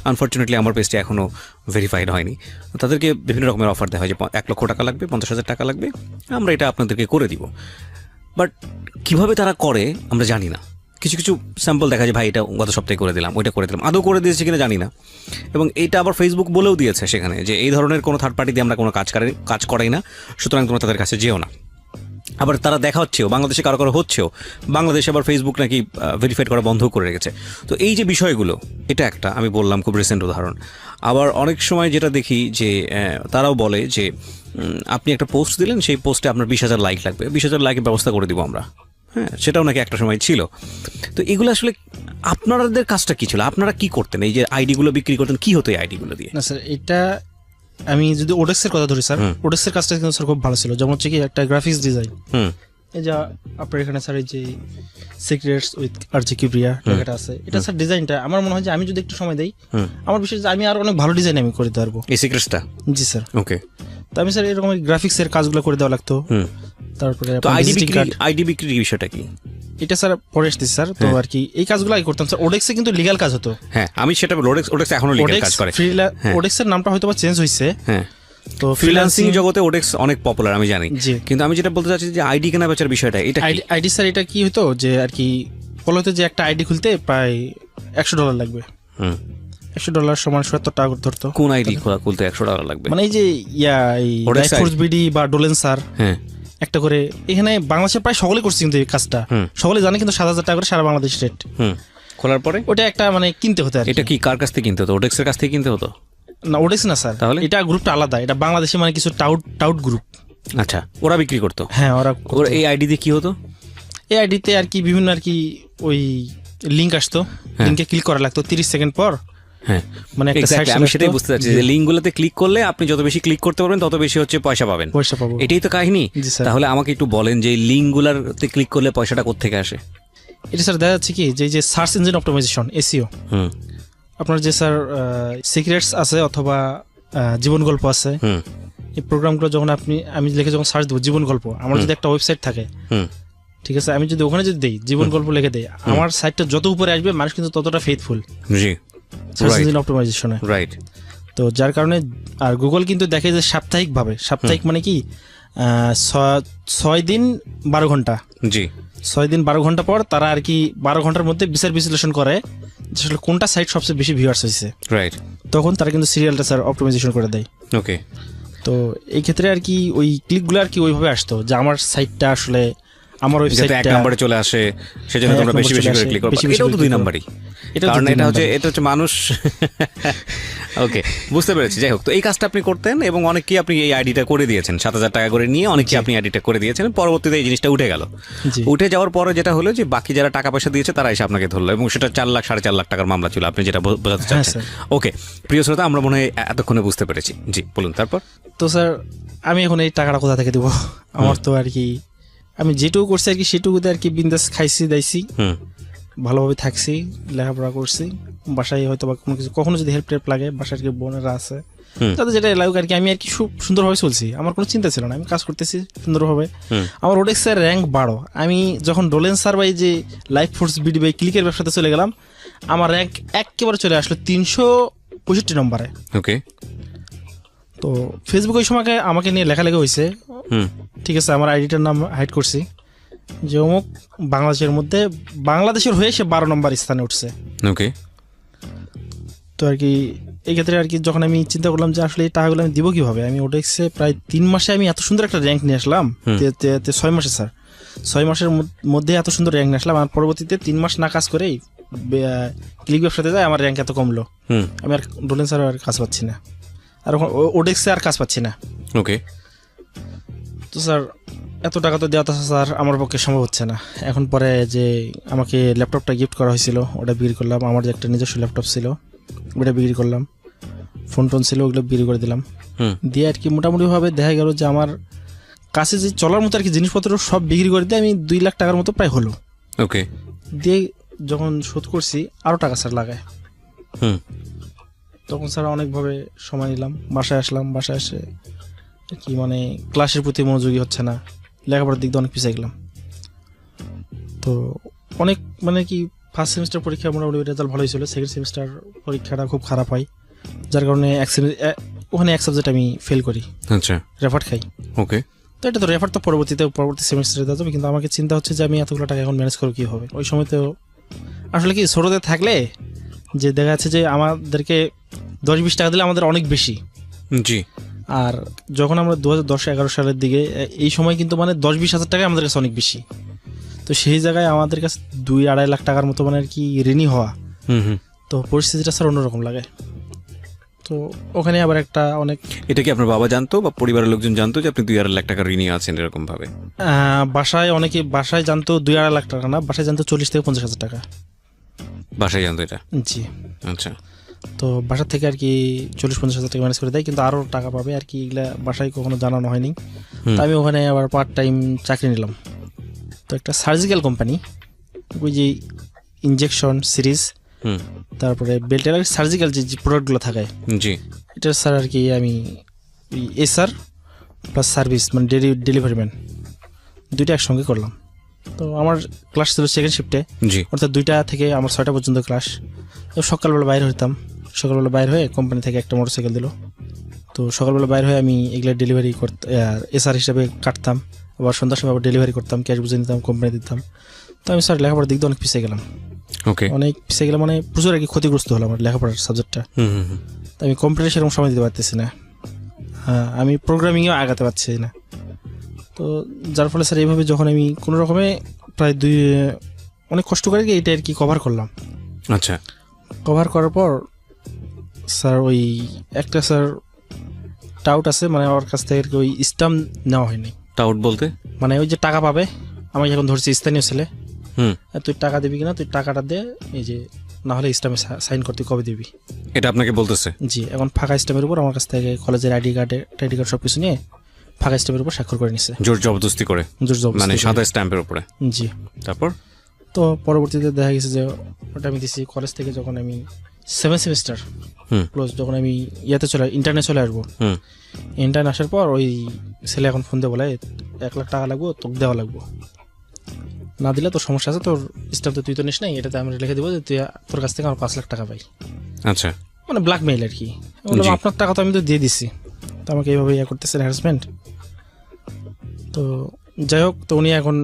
আনফর্চুনেটলি আমার পেজটি এখনও ভেরিফাইড হয়নি, তাদেরকে বিভিন্ন রকমের অফার দেওয়া হয় যে 1 লক্ষ টাকা লাগবে, 50,000 টাকা লাগবে, আমরা এটা আপনাদেরকে করে দিব। বাট কীভাবে তারা করে আমরা জানি না। কিছু কিছু স্যাম্পল দেখা যায়, ভাই এটা গত সপ্তাহে করে দিলাম, ওইটা করে দিলাম, আদৌ করে দিয়েছে কিনা জানি না। এবং এইটা আবার ফেসবুক বলেও দিয়েছে সেখানে যে এই ধরনের কোনো থার্ড পার্টি দিয়ে আমরা কোনো কাজ করাই না, সুতরাং তোমরা তাদের কাছে যেও না। আবার তারা দেখা হচ্ছেও, বাংলাদেশে কারো হচ্ছেও, বাংলাদেশে আবার ফেসবুক নাকি ভেরিফাইড করা বন্ধ করে রেখেছে। তো এই যে বিষয়গুলো, এটা একটা আমি বললাম খুব রিসেন্ট উদাহরণ। আবার অনেক সময় যেটা দেখি যে তারাও বলে যে আপনি একটা পোস্ট দিলেন, সেই পোস্টে আপনার 20,000 লাইক লাগবে, 20,000 লাইকের ব্যবস্থা করে দিব আমরা। হ্যাঁ, সেটাও নাকি একটা সময় ছিল। তো এগুলো আসলে আপনাদের কাজটা কী ছিল? আপনারা কি করতেন? এই যে আইডিগুলো বিক্রি করতেন, কি হতো এই আইডিগুলো দিয়ে? না স্যার, এটা আমি যদি ওডেক্সের কথা ধরি স্যার, ওডেক্সের কাজটা কিন্তু স্যার খুব ভালো ছিল। যেমন হচ্ছে কি একটা গ্রাফিক্স ডিজাইন, এই যে আপনার এখানে স্যার এই যে সিক্রেটস উইথ আরজি কিবরিয়া লেখাটা আছে, এটা স্যার ডিজাইনটা আমার মনে হয় যে আমি যদি একটু সময় দেই, আমার বিশেষ আমি আর অনেক ভালো ডিজাইন আমি করে দিতে পারবো। এই সিক্রেটসটা? জি স্যার। ওকে। তো আমি স্যার এরকম গ্রাফিক্সের কাজগুলো করে দেওয়া লাগতো। তারপরে আইডি বিক্রির বিষয়টা কি? এটা স্যার পরে আসতেছি স্যার। তো আর কি এই কাজগুলো আগে করতাম স্যার। ওডেক্সে কিন্তু লিগ্যাল কাজ হতো। হ্যাঁ, আমি সেটা ওডেক্স এখনো লিগ্যাল কাজ করে। ওডেক্সের নামটা হয়তো বা চেঞ্জ হয়েছে। হ্যাঁ, তো ফ্রিল্যান্সিং জগতে ওডেক্স অনেক পপুলার আমি জানি, কিন্তু আমি যেটা বলতে চাচ্ছি যে আইডি কেনা বেচার বিষয়টা, এটা আইডি স্যার এটা কি হতো যে আর কি বলতো যে একটা আইডি খুলতে প্রায় $100 লাগবে। $100 সমান 70 টাকা ধরতো। কোন আইডি খুলতে $100 লাগবে? মানে এই যে লাইফ ফোর্স বিডি বা ডোলেন স্যার, হ্যাঁ, একটা করে এখানে বাংলাদেশে প্রায় সকলে করছে কিন্তু এই কাজটা, সকলে জানে, কিন্তু 7,000 টাকা করে সারা বাংলাদেশ রেট। খোলার পরে ওটা একটা মানে কিনতে হতো। এটা কি কার কাছ থেকে কিনতে হতো? ওডেক্সের কাছ থেকে কিনতে হতো? না, ওডেক্স না স্যার, তাহলে এটা গ্রুপটা আলাদা। এটা বাংলাদেশে মানে কিছু টাউট গ্রুপ। আচ্ছা, ওরা বিক্রি করতো? হ্যাঁ, ওরা। এই আইডি দিয়ে কি হতো? এই আইডিতে আর কি বিভিন্ন আর কি ওই লিঙ্ক আসতো, লিঙ্কে ক্লিক করা লাগতো, 30 সেকেন্ড পর হ্যাঁ মানে একটা সাইট আমি সেটাই বুঝতে চাচ্ছি যে লিঙ্কগুলোতে ক্লিক করলে আপনি যত বেশি ক্লিক করতে পারবেন তত বেশি হচ্ছে পয়সা পাবেন। এটাই তো কাহিনী। তাহলে আমাকে একটু বলেন যে লিঙ্কগুলোতে ক্লিক করলে পয়সাটা কোত্থেকে আসে? এটা স্যার দেখা যাচ্ছে কি যে সার্চ ইঞ্জিন অপটিমাইজেশন এসইও, আপনার যে স্যার সিক্রেটস আছে অথবা জীবন গল্প আছে, এই প্রোগ্রামগুলো যখন আমি লিখে যখন সার্চ দেবো জীবন গল্প, আমার যদি একটা ওয়েবসাইট থাকে, ঠিক আছে, আমি যদি ওখানে যদি দেই জীবন গল্প লিখে দেই, আমার সাইটটা যত উপরে আসবে মানুষ কিন্তু ততটা ফেথফুল সার্চ ইঞ্জিন অপটিমাইজেশনে। রাইট। তো যার কারণে আর গুগল কিন্তু দেখে যে সাপ্তাহিক মানে কি 6 দিন 12 ঘন্টা, জি 6 দিন 12 ঘন্টা পর তারা আর কি 12 ঘন্টার মধ্যে বিচার বিশ্লেষণ করে যে আসলে কোনটা সাইট সবচেয়ে বেশি ভিউয়ার্স হয়েছে। রাইট। তখন তারা কিন্তু সিরিয়ালটা স্যার অপটিমাইজেশন করে দেয়। ওকে। তো এই ক্ষেত্রে আর কি ওই ক্লিকগুলো আর কি ওইভাবে আসতো যে আমার সাইটটা আসলে আমার ওয়েবসাইটটা 1 নম্বরে চলে আসে, সেজন্য তোমরা বেশি বেশি করে ক্লিক করবে। এটাও তো 2 নম্বরই, কারণ এটা হচ্ছে মানুষ। ওকে, বুঝতে পেরেছি। যাই হোক, তো এই কাজটা আপনি করতেন এবং অনেককেই আপনি এই আইডিটা করে দিয়েছেন, 7,000 টাকা করে নিয়ে অনেককেই আপনি আইডিটা করে দিয়েছেন। পরবর্তীতে এই জিনিসটা উঠে গেল। উঠে যাওয়ার পরে যেটা হলো যে বাকি যারা টাকা পয়সা দিয়েছে তারা এসে আপনাকে ধরলো এবং সেটা 4 লাখ 4.5 লাখ টাকার মামলা ছিল, আপনি যেটা বোঝাতে চাচ্ছেন। ওকে প্রিয় শ্রোতা, আমরা মনে হয় এতক্ষণে বুঝতে পেরেছি। জি বলুন তারপর। তো স্যার আমি এখন এই টাকাটা কোথা থেকে দেবো? আমার তো আর কি আমি যেটুকু করছি আর কি সেটুকুতে আর কি বিন্দাস খাইছি দাইছি, ভালোভাবে থাকছি, লেখাপড়া করছি। বাসায় হয়তো বা কোনো কিছু কখনো যদি হেল্প লাগে, বাসায় কি বোনেরা আছে তাদের যেটা লাগুক আর কি, আমি আর কি খুব সুন্দরভাবে চলছি। আমার কোনো চিন্তা ছিল না, আমি কাজ করতেছি সুন্দরভাবে। আমার ওডেক্সের র্যাঙ্ক 12। আমি যখন ডোলেন্সার বাই যে লাইফ ফোর্স বিডি বাই ক্লিকের ব্যবসাতে চলে গেলাম, আমার র্যাঙ্ক একেবারে চলে আসলো 365 নম্বরে। ওকে। তো ফেসবুক ওই সময় আমাকে নিয়ে লেখালেখি হয়েছে, ঠিক আছে, আমার আইডিটার নাম হাইড করছি যে অমুক বাংলাদেশের হয়ে সে 12 নম্বর স্থানে উঠছে। ওকে। তো আর কি এই ক্ষেত্রে আর কি যখন আমি চিন্তা করলাম যে আসলে এই টাকাগুলো আমি দিব কিভাবে, আমি ওডেক্সে প্রায় 3 মাসে আমি এত সুন্দর একটা র্যাঙ্ক নিয়ে আসলাম। 6 মাসে স্যার, 6 মাসের মধ্যে এত সুন্দর র্যাঙ্ক নিয়ে আসলাম। আর পরবর্তীতে 3 মাস না কাজ করেই ক্লিক ব্যবসাতে যায় আমার র্যাঙ্ক এত কমলো, আমি আর ডোলেন্সার আর কাজ পাচ্ছি না, আর ওডেক্সে আর কাজ পাচ্ছি না। ওকে। তো স্যার এত টাকা তো দেওয়া স্যার আমার পক্ষে সম্ভব হচ্ছে না। এখন পরে যে আমাকে ল্যাপটপটা গিফট করা হয়েছিল ওটা বিক্রি করলাম, আমার যে একটা নিজস্ব ল্যাপটপ ছিল ওটা বিক্রি করলাম, ফোন টোন ছিল ওগুলো বিক্রি করে দিলাম। দিয়ে আর কি মোটামুটিভাবে দেখা গেল যে আমার কাছে যে চলার মতো আর কি জিনিসপত্র সব বিক্রি করে দিয়ে আমি 2 লাখ টাকার মতো প্রায় হলো। ওকে। দিয়ে যখন শোধ করছি আরও টাকা স্যার লাগায়, তখন স্যার অনেকভাবে সময় নিলাম, বাসায় আসলাম। বাসায় এসে কি মানে ক্লাসের প্রতি মনোযোগী হচ্ছে না, লেখাপড়ার দিক দিয়ে অনেক পিছিয়ে গেলাম। তো অনেক মানে কি ফার্স্ট সেমিস্টার পরীক্ষা মোটামুটি রেজাল্ট ভালো হয়েছিল, সেকেন্ড সেমিস্টার পরীক্ষাটা খুব খারাপ হয়, যার কারণে ওখানে এক সাবজেক্ট আমি ফেল করি। আচ্ছা। রেফার খাই। ওকে। তো এটা তো রেফার তো পরবর্তী সেমিস্টারে দেওয়া যাবে, কিন্তু আমাকে চিন্তা হচ্ছে যে আমি এতগুলো টাকা এখন ম্যানেজ করবো কীভাবে। ওই সময় তো আসলে কি ছোটোতে থাকলে যে দেখা যাচ্ছে যে আমাদেরকে 10-20 টাকা দিলে আমাদের অনেক বেশি। জি। আর যখন আমরা 2010-11 সালের দিকে এই সময় কিন্তু মানে 10-20 হাজার টাকা আমাদের কাছে অনেক বেশি। তো সেই জায়গায় আমাদের কাছে 2-2.5 লাখ টাকার মতো মানে আর কি ঋণী হওয়া, তো পরিস্থিতিটা স্যার অন্যরকম লাগে। তো ওখানে আবার একটা অনেক, এটা কি আপনার বাবা জানতো বা পরিবারের লোকজন জানতো যে আপনি 2.5 লাখ টাকা ঋণী আছেন এরকম ভাবে? বাসায় জানতো 2.5 লাখ টাকা না, বাসায় জানতো 40-50 হাজার টাকা। বাসায় জানতো এটা? জি। আচ্ছা। তো বাসা থেকে আর কি 40-50 হাজার টাকা ম্যানেজ করে দেয়, কিন্তু আরও টাকা পাবে আর কি, এগুলা বাসায় কখনো জানানো হয়নি। তো আমি ওখানে আবার পার্ট টাইম চাকরি নিলাম। তো একটা সার্জিক্যাল কোম্পানি, ওই যে ইনজেকশন সিরিজ, তারপরে বেল্টের সার্জিক্যাল যে প্রোডাক্টগুলো থাকে, জি, এটা স্যার আর কি আমি এসআর প্লাস সার্ভিস মানে ডেলিভারি ম্যান দুইটা একসঙ্গে করলাম। তো আমার ক্লাস ছিল সেকেন্ড শিফটে, অর্থাৎ 2টা থেকে আমার 6টা পর্যন্ত ক্লাস। তো সকালবেলা বাইরে হইতাম, সকালবেলা বাইরে হয়ে কোম্পানি থেকে একটা মোটরসাইকেল দিল, তো সকালবেলা বাইরে হয়ে আমি এগুলো ডেলিভারি করতাম, এসআর হিসাবে কাটতাম, আবার সন্ধ্যার সময় আবার ডেলিভারি করতাম, ক্যাশ বুঝে নিতাম, কোম্পানি দিতাম। তো আমি স্যার লেখাপড়ার দিক দিয়ে অনেক পিছিয়ে গেলাম। অনেক পিছিয়ে গেলাম মানে প্রচুর আর কি ক্ষতিগ্রস্ত হলাম আমার লেখাপড়ার সাবজেক্টটা। তো আমি কম্পিউটারে সেরকম সময় দিতে পারতেছি না, আমি প্রোগ্রামিংয়েও আগাতে পারছি না। তো যার ফলে স্যার এইভাবে যখন আমি কোনো রকমে প্রায় অনেক কষ্ট করে এটা আর কি কভার করলাম। আচ্ছা। কভার করার পর স্যার ওই একটা স্যার টাউট আছে, মানে আমার কাছ থেকে ওই স্টাম্প নেওয়া হয়নি। টাউট বলতে মানে ওই যে টাকা পাবে, আমি এখন ধরছি স্থানীয় ছেলে, তুই টাকা দিবি কিনা, তুই টাকাটা দে, এই যে না হলে স্ট্যাম্পে সাইন করতে কবে দিবি। এটা আপনাকে বলতেছে? জি, এখন ফাঁকা স্ট্যাম্পের উপর আমার কাছ থেকে কলেজের আইডি কার্ড সব কিছু নিয়ে ফাঁকা স্ট্যাম্পের উপর স্বাক্ষর করে নিছে, জোর জবরদস্তি করে, মানে সাদা স্ট্যাম্পের উপরে। জি। তারপর তো পরবর্তীতে দেখা গেছে যে ওটা আমি দিছি কলেজ থেকে, যখন আমি 7 সেমিস্টার ক্লোজ, যখন আমি ইন্টার্নে চলে আসবো, ইন্টার্ন আসার পর ওই ছেলে এখন ফোন দিয়ে বলে 1 লাখ টাকা লাগবো, তোকে দেওয়া লাগবো, না দিলে তোর সমস্যা আছে, তোর স্ট্যাম্প তো তুই তো নিস নাই, এটাতে আমি লিখে দেবো যে তুই তোর কাছ থেকে আমার 5 লাখ টাকা পাই। আচ্ছা, মানে ব্ল্যাকমেইল আর কি। বললাম আপনার টাকা তো আমি তো দিয়ে দিছি, তো আমাকে এইভাবে করতেছেন হ্যারাসমেন্ট। তো যাই হোক, তো উনি এখন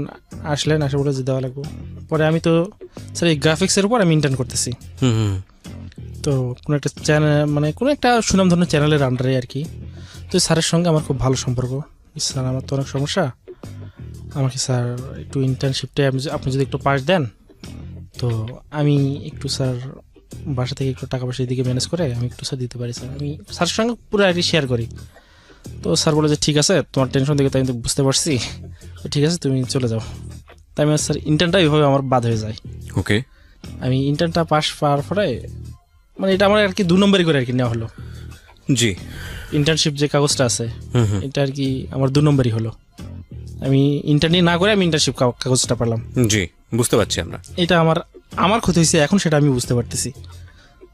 আসলেন, আসে বলে যে দেওয়া লাগবো। পরে আমি তো স্যার এই গ্রাফিক্সের উপর আমি ইন্টার্ন করতেছি, তো কোনো একটা চ্যানেল, মানে কোনো একটা সুনাম ধরনের চ্যানেলের আন্ডারে আর কি। তো স্যারের সঙ্গে আমার খুব ভালো সম্পর্ক। স্যার আমার তো অনেক সমস্যা, আমাকে স্যার একটু ইন্টার্নশিপটা আপনি যদি একটু পাস দেন, তো আমি একটু স্যার বাসা থেকে একটু টাকা পয়সা এদিকে ম্যানেজ করে আমি একটু স্যার দিতে পারি স্যার। আমি স্যারের সঙ্গে পুরো আর কি শেয়ার করি। তো স্যার বলে যে ঠিক আছে, তোমার টেনশন দেখে তাই আমি তো বুঝতে পারছি, তো ঠিক আছে তুমি চলে যাও। তাই আমি স্যার ইন্টার্নটা এইভাবে আমার বাদ হয়ে যায়। ওকে, আমি ইন্টার্নটা পাস পাওয়ার পরে, মানে এটা আমার আর কি 2 নম্বরই করে আর কি নেওয়া হলো। জি, ইন্টার্নশিপ যে কাগজটা আছে এটা আর কি আমার 2 নম্বরই হলো। আমি ইন্টার্নি না করে আমি ইন্টার্নশিপ কাগজটা পেলাম। জি, বুঝতে পারছি আমরা। এটা আমার ক্ষতি হয়েছে এখন, সেটা আমি বুঝতে পারতেছি।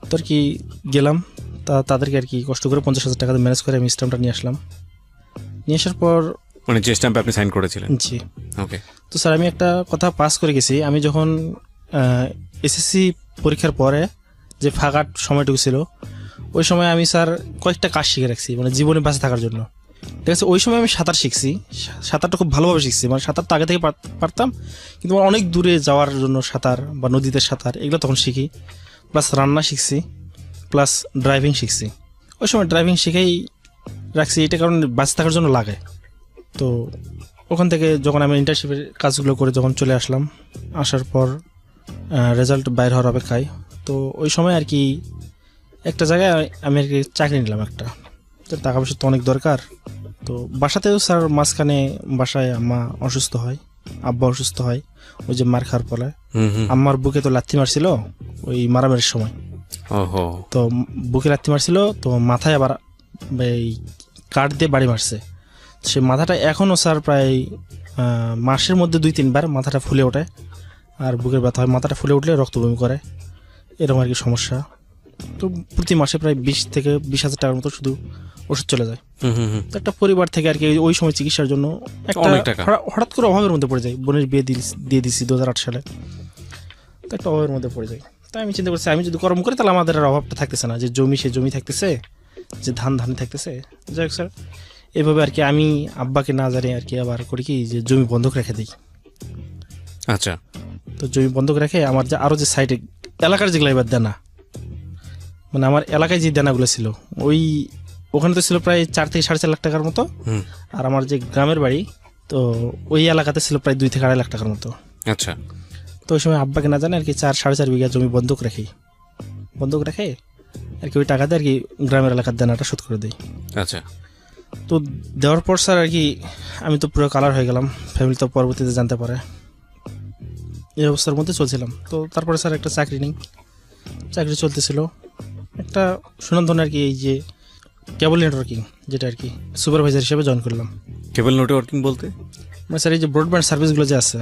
তো আর কি গেলাম, তাদেরকে আর কি কষ্ট করে 50,000 টাকা ম্যানেজ করে আমি স্ট্যাম্পটা নিয়ে আসলাম। নিয়ে আসার পর, মানে যে স্ট্যাম্পে আপনি সাইন করেছিলেন? জি। ওকে। তো স্যার আমি একটা কথা পাস করে গেছি। আমি যখন এসএসসি পরীক্ষার পরে যে ফাঁকা সময়টুকু ছিল, ওই সময় আমি স্যার কয়েকটা কাজ শিখে রাখছি, মানে জীবনে বাঁচে থাকার জন্য। ঠিক আছে, ওই সময় আমি সাঁতার শিখছি, সাঁতারটা খুব ভালোভাবে শিখছি। মানে সাঁতার তো আগে থেকে পারতাম, কিন্তু অনেক দূরে যাওয়ার জন্য সাঁতার বা নদীতে সাঁতার এগুলো তখন শিখি। প্লাস রান্না শিখছি, প্লাস ড্রাইভিং শিখছি। ওই সময় ড্রাইভিং শিখেই রাখছি, এটা কারণ বাঁচে থাকার জন্য লাগে। তো ওখান থেকে যখন আমি ইন্টার্নশিপের কাজগুলো করে যখন চলে আসলাম, আসার পর রেজাল্ট বাইর হওয়ার অপেক্ষায়, তো ওই সময় আর কি একটা জায়গায় আমি আর কি চাকরি নিলাম একটা। তো টাকা পয়সা তো অনেক দরকার। তো বাসাতেও স্যার মাঝখানে বাসায় আম্মা অসুস্থ হয়, আব্বা অসুস্থ হয়, ওই যে মার খাওয়ার ফলে। আম্মার বুকে তো লাথি মারছিল ওই মারামারির সময়। তো বুকে লাথি মারছিল, তো মাথায় আবার এই কাঠ দিয়ে বাড়ি মারছে। সে মাথাটা এখনও স্যার প্রায় মাসের মধ্যে 2-3 বার মাথাটা ফুলে ওঠে, আর বুকের ব্যথা হয়। মাথাটা ফুলে উঠলে রক্ত বমি করে, এরকম আর কি সমস্যা। তো প্রতি মাসে প্রায় 20,000 টাকার মতো শুধু ওষুধ চলে যায়। তো একটা পরিবার থেকে আর কি ওই সময় চিকিৎসার জন্য হঠাৎ করে অভাবের মধ্যে পড়ে যায়। বোনের বিয়ে দিয়ে দিছি 2008 সালে, তো একটা অভাবের মধ্যে পড়ে যায়। তাই আমি চিন্তা করছি, আমি যদি কর্ম করি তাহলে আমাদের আর অভাবটা থাকতেছে না, যে জমি থাকতেছে, যে ধান থাকতেছে। যাই হোক স্যার, এভাবে আর কি আমি আব্বাকে না জানি আর কি আবার করি কি, যে জমি বন্ধক রেখে দিই। আচ্ছা। তো জমি বন্ধক রেখে আমার যে আরও যে সাইডে এলাকার যেগুলো এবার দেনা, মানে আমার এলাকায় যে দেনাগুলো ছিল, ওখানে তো ছিল প্রায় 4 থেকে 4.5 লাখ টাকার মতো। আর আমার যে গ্রামের বাড়ি, তো ওই এলাকাতে ছিল প্রায় 2 থেকে 2.5 লাখ টাকার মতো। আচ্ছা। তো ওই সময় আব্বাকে না জানে আর কি 4-4.5 বিঘা জমি বন্ধক রেখে আর কি ওই টাকাতে আর কি গ্রামের এলাকার দেনাটা শোধ করে দিই। আচ্ছা। তো দেওয়ার পর স্যার আর কি আমি তো পুরো কালার হয়ে গেলাম, ফ্যামিলি তো পরবর্তীতে জানতে পারে। এই অবস্থার মধ্যে চলছিলাম। তো তারপরে স্যার একটা চাকরি চলতেছিল, একটা সুনাম ধরনের আর কি, এই যে কেবল নেটওয়ার্কিং, যেটা আর কি সুপারভাইজার হিসেবে জয়েন করলাম। কেবল নেটওয়ার্কিং বলতে মানে স্যার এই যে ব্রডব্যান্ড সার্ভিসগুলো যে আছে,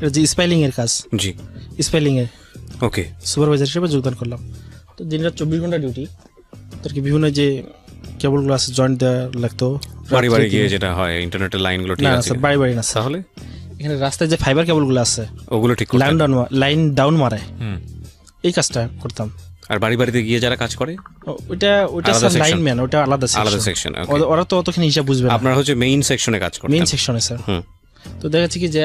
এটা যে স্পাইলিং এর কাজ। জি, স্পাইলিং এ ওকে সুপারভাইজার হিসেবে যোগদান করলাম। তো দিনরাত 24 ঘন্টা ডিউটি। তো আর কি বিভিন্ন যে কেবলগুলো আছে জয়েন্ট দেওয়া লাগতো, বাড়ি বাড়ি গিয়ে যেটা হয় ইন্টারনেটের লাইনগুলো ঠিক আছে? বাড়ি না, তাহলে এখানে রাস্তায় যে ফাইবার কেবলগুলো আছে ওগুলো ঠিক লাইন ডাউন মারে, এই কাজটা করতাম। আর বাড়ি বাড়িতে গিয়ে যারা কাজ করে ওটা লাইনম্যান, ওটা আলাদা সেকশন। ওরা তো অতখানি হিসাব বুঝবে না। আপনারা হচ্ছে মেইন সেকশনে কাজ করেন? মেইন সেকশনে স্যার। তো দেখা যাচ্ছে কি যে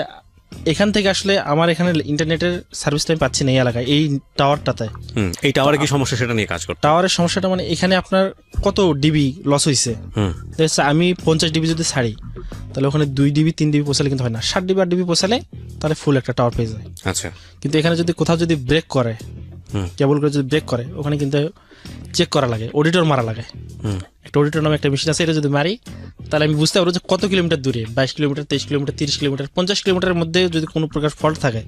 এখান থেকে আসলে আমার এখানে ইন্টারনেটের সার্ভিসটা আমি পাচ্ছি না এই এলাকায়, এই টাওয়ারটাতে। এই টাওয়ারে কি সমস্যা সেটা নিয়ে কাজ করতে? টাওয়ারের সমস্যাটা মানে এখানে আপনার কত ডিবি লস হয়েছে, আমি 50 ডিবি যদি ছাড়ি, তাহলে ওখানে 2 ডিবি 3 ডিবি পৌঁছালে কিন্তু হয় না, 60 ডিবি 8 ডিবি পৌঁছালে তাহলে ফুল একটা টাওয়ার পেয়ে যায়। আচ্ছা। কিন্তু এখানে যদি কোথাও যদি ব্রেক করে, কেবলগুলো যদি ব্রেক করে, ওখানে কিন্তু চেক করা লাগে, অডিটর মারা লাগে। একটা অডিটর নামে একটা মেশিন আছে, এটা যদি মারি তাহলে আমি বুঝতে পারবো যে কত কিলোমিটার দূরে, 22 কিলোমিটার, 23 কিলোমিটার, 30 কিলোমিটার, 50 কিলোমিটারের মধ্যে যদি কোনো প্রকার ফল্ট থাকে,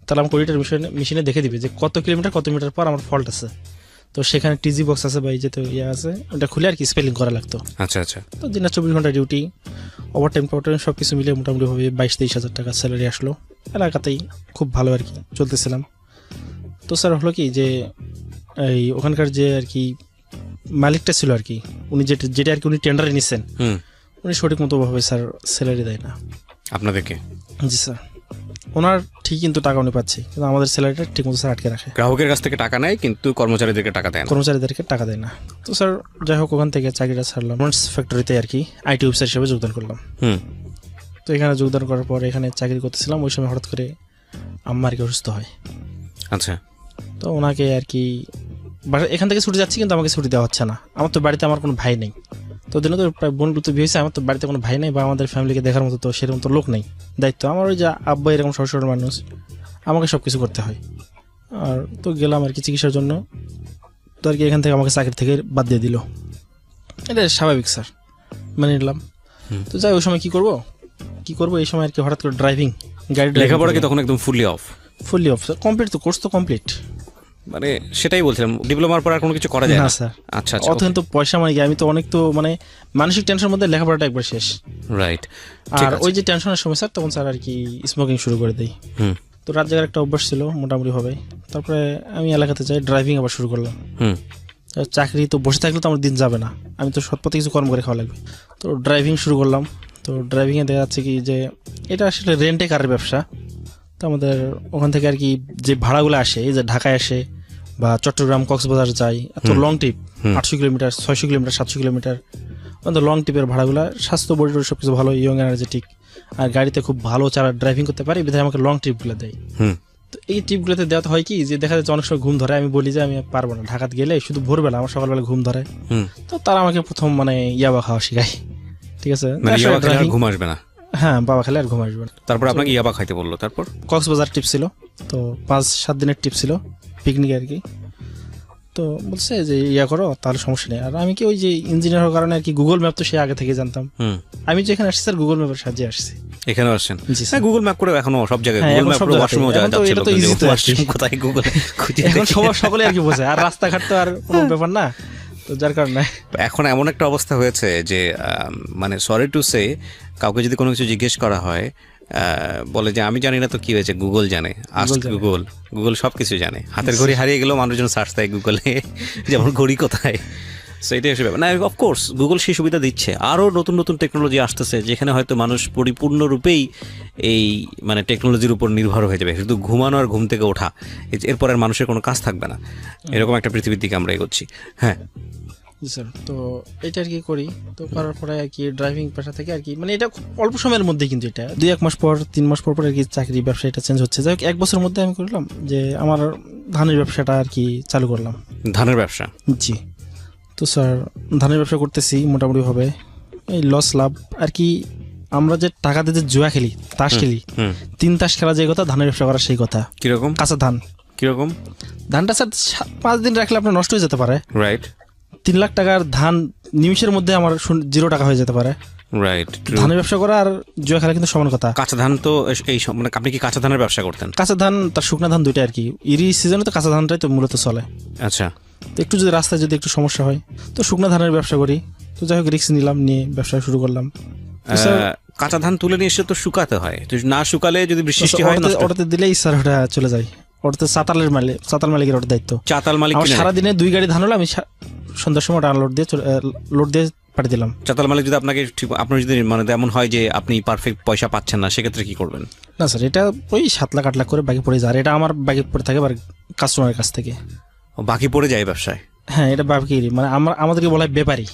তাহলে আমার কোডিটার মেশিনে দেখে দিবে যে কত কিলোমিটার পর আমার ফল্ট আছে। তো সেখানে টিজি বক্স আছে বা এই যে তো ইয়ে আছে, ওটা খুলে আর কি স্পেলিং করা লাগতো। আচ্ছা আচ্ছা। তো দিনের 24 ঘন্টা ডিউটি, ওভারটাইম সব কিছু মিলিয়ে মোটামুটিভাবে 22-23 হাজার টাকা স্যালারি আসলো। এলাকাতেই খুব ভালো আর কি চলতেছিলাম। তো স্যার হলো কি যে এই ওখানকার যে আর কি মালিকটা ছিল আর কি, উনি যেটা আর কি উনি টেন্ডারে নিচ্ছেন, উনি সঠিক মতোভাবে স্যার স্যালারি দেয় না আপনাদেরকে। জি স্যার, ওনার ঠিক কিন্তু টাকা উনি পাচ্ছে, কিন্তু আমাদের স্যালারিটা ঠিক মতো স্যার আটকে রাখে। গ্রাহকের কাছ থেকে টাকা নেয় কিন্তু কর্মচারীদেরকে টাকা দেয় না। কর্মচারীদেরকে টাকা দেয় না। তো স্যার যাই হোক, ওখান থেকে চাকরিটা ছাড়লাম, ফ্যাক্টরিতে আর কি আইটি অফিসার হিসেবে যোগদান করলাম। তো এখানে যোগদান করার পর এখানে চাকরি করতেছিলাম, ওই সময় হঠাৎ করে আম্মা আর কি অসুস্থ হয়। আচ্ছা। তো ওনাকে আর কি এখান থেকে ছুটি যাচ্ছি, কিন্তু আমাকে ছুটি দেওয়া হচ্ছে না। আমার তো বাড়িতে আমার কোনো ভাই নেই, তো দিনে তো প্রায় বোনগুলো তো বিয়ে হয়েছে, আমার তো বাড়িতে কোনো ভাই নেই বা আমাদের ফ্যামিলিকে দেখার মতো তো সেরকম তো লোক নেই। দায়িত্ব আমার ওই যে আব্বা এরকম সরসর মানুষ, আমাকে সব কিছু করতে হয়। আর তো গেলাম আর কি চিকিৎসার জন্য, তো আর কি এখান থেকে আমাকে চাকরি থেকে বাদ দিয়ে দিল। এটা স্বাভাবিক স্যার, মেনে নিলাম। তো যাই ওই সময় কী করবো এই সময় আর কি হঠাৎ করে ড্রাইভিং, গাড়ি লেখাপড়া কি তখন একদম ফুললি অফ স্যার? কমপ্লিট তো, কোর্স তো কমপ্লিট। মানে সেটাই বলছিলাম, ডিপ্লোমার পর আর কোনো কিছু করা যায় না স্যার। আচ্ছা আচ্ছা। অত কিন্তু পয়সা মানে কি, আমি তো অনেক তো মানে মানসিক টেনশনের মধ্যে লেখাপড়াটা একবার শেষ। রাইট। আর ওই যে টেনশনের সময় স্যার, তখন স্যার আর কি স্মোকিং শুরু করে দেই। তো রাত জায়গার একটা অভ্যাস ছিল মোটামুটি হবে। তারপরে আমি এলাকাতে যাই, ড্রাইভিং আবার শুরু করলাম। চাকরি তো বসে থাকলে তো আমার দিন যাবে না, আমি তো সৎপথে কিছু কর্ম করে খাওয়া লাগবে। তো ড্রাইভিং শুরু করলাম। তো ড্রাইভিংয়ে দেখা যাচ্ছে কি যে এটা আসলে রেন্টে কারের ব্যবসা। তো আমাদের ওখান থেকে আর কি যে ভাড়াগুলো আসে, এই যে ঢাকায় আসে বা চট্টগ্রাম কক্সবাজার যাই, এত long trip, 800 kilometre 600 kilometre 700 kilometre, আমাদের লং ট্রিপের ভাড়াগুলো, স্বাস্থ্য বডি সব কিছু ভালো, ইয়ং এনার্জেটিক, আর গাড়িতে খুব ভালো চালা ড্রাইভিং করতে পারি, বিধায় আমাকে লং ট্রিপগুলো দেয়। তো এই ট্রিপগুলোতে দেওয়া হয় কি যে দেখা যাচ্ছে অনেক সময় ঘুম ধরে, আমি বলি যে আমি পারবো না, ঢাকাতে গেলে শুধু ভোরবেলা, আমার সকালবেলা ঘুম ধরে। তো তারা আমাকে প্রথম মানে ইয়াবা খাওয়া শিখায়, ঠিক আছে? ঘুম আসবে না। হ্যাঁ, বাবা খেলে আর ঘুম আসবে না। তারপর আপনাকে ইয়াবা খাইতে বললো। তারপর কক্সবাজার ট্রিপ ছিল, তো 5-7 দিনের ট্রিপ ছিল, পিকনিক আর কি। তো বলছে যে ইয়া করো, তাহলে সমস্যা নেই। আর আমি কি ওই যে ইঞ্জিনিয়ার হওয়ার কারণে আর কি গুগল ম্যাপ তো সে আগে থেকে জানতাম। আমি যে এখানে আসছি স্যার গুগল ম্যাপের সাহায্যে আসছি। এখানে আসছেন? হ্যাঁ, গুগল ম্যাপ করে এখনো সব জায়গায় গুগল ম্যাপ করে ওয়াশরুমেও যাওয়া যাচ্ছে। এটা তো ইজি তো, কোথায় গুগল খুঁজে এখন সকলে আর কি বোঝে, আর রাস্তাঘাট তো আর কোনো ব্যাপার না, তো যার কারণে এখন এমন একটা অবস্থা হয়েছে যে মানে সরি টু সে, কাউকে যদি কোনো কিছু জিজ্ঞেস করা হয় বলে যে আমি জানি না তো কি হয়েছে, গুগল জানে, আস্ক গুগল, গুগল সব কিছু জানে। হাতের ঘড়ি হারিয়ে গেলেও মানুষজন সার্চ দেয় গুগলে, যেমন ঘড়ি কোথায়। সো এটাই আসলে ব্যাপার না। অফকোর্স গুগল সেই সুবিধা দিচ্ছে, আরও নতুন নতুন টেকনোলজি আসতেছে, যেখানে হয়তো মানুষ পরিপূর্ণরূপেই এই মানে টেকনোলজির উপর নির্ভর হয়ে যাবে, শুধু ঘুমানো আর ঘুম থেকে ওঠা, এরপর আর মানুষের কোনো কাজ থাকবে না। এরকম একটা পৃথিবীর দিকে আমরা এগোচ্ছি। হ্যাঁ জি স্যার। তো এটা আর কি করি, তো করার পরে আর কি ড্রাইভিং পেশা থেকে আর কি মানে এটা খুব অল্প সময়ের মধ্যে, কিন্তু এটা 2-1 মাস পর 3 মাস পর আর কি চাকরি ব্যবসা এটা চেঞ্জ হচ্ছে। যাই হোক 1 বছরের মধ্যে আমি করলাম যে আমার ধানের ব্যবসাটা আর কি চালু করলাম। ধানের ব্যবসা? জি। তো স্যার ধানের ব্যবসা করতেছি মোটামুটি হবে, এই লস লাভ আর কি। আমরা যে টাকা দিয়ে জুয়া খেলি, তাস খেলি, 3 তাস খেলা যে কথা, ধানের ব্যবসা করা সেই কথা। কিরকম? কাঁচা ধান। কিরকম? ধানটা স্যার 5 দিন রাখলে আপনার নষ্ট হয়ে যেতে পারে। রাইট। 3 লাখ টাকার ধান নিমিষের মধ্যে আমার 0 টাকা হয়ে যেতে পারে। রাইট। ধানের ব্যবসা করা আর জুয়া খেলা কিন্তু সমান কথা। কাঁচা ধান তো এই মানে আপনি কি কাঁচা ধানের ব্যবসা করতেন? কাঁচা ধান তার শুকনা ধান দুইটা আর কি, ইরি সিজনে তো কাঁচা ধানটাই তো মূলত চলে। আচ্ছা। তো একটু যদি রাস্তায় যদি একটু সমস্যা হয় তো শুকনা ধানের ব্যবসা করি। তো যাই হোক রিস্ক নিলাম, নিয়ে ব্যবসা শুরু করলাম। কাঁচা ধান তুলে নিয়ে এসে তো শুকাতে হয়, না শুকালে যদি বৃষ্টি হয় ওটাতে দিলেই স্যার ওটা চলে যায়, ওটাতে চাতাল মালিকের ওটা দায়িত্ব। চাতাল মালিক সারাদিনে 2 গাড়ি ধান হলো, আমি সন্ধ্যার সময় ওটা লোড দিয়ে পাঠিয়ে দিলাম। চাতাল মালিক যদি আপনাকে ঠিক, আপনার যদি মানে এমন হয় যে আপনি পারফেক্ট পয়সা পাচ্ছেন না, সেক্ষেত্রে কি করবেন? না স্যার, এটা ওই 7 লাখ 8 লাখ করে বাকি পড়ে যায়, এটা আমার বাকি পড়ে থাকে কাস্টমারের কাছ থেকে। বাকি পড়ে যায় ব্যবসায়? হ্যাঁ, এটা বাকি মানে আমাদেরকে বলা হয় ব্যাপারী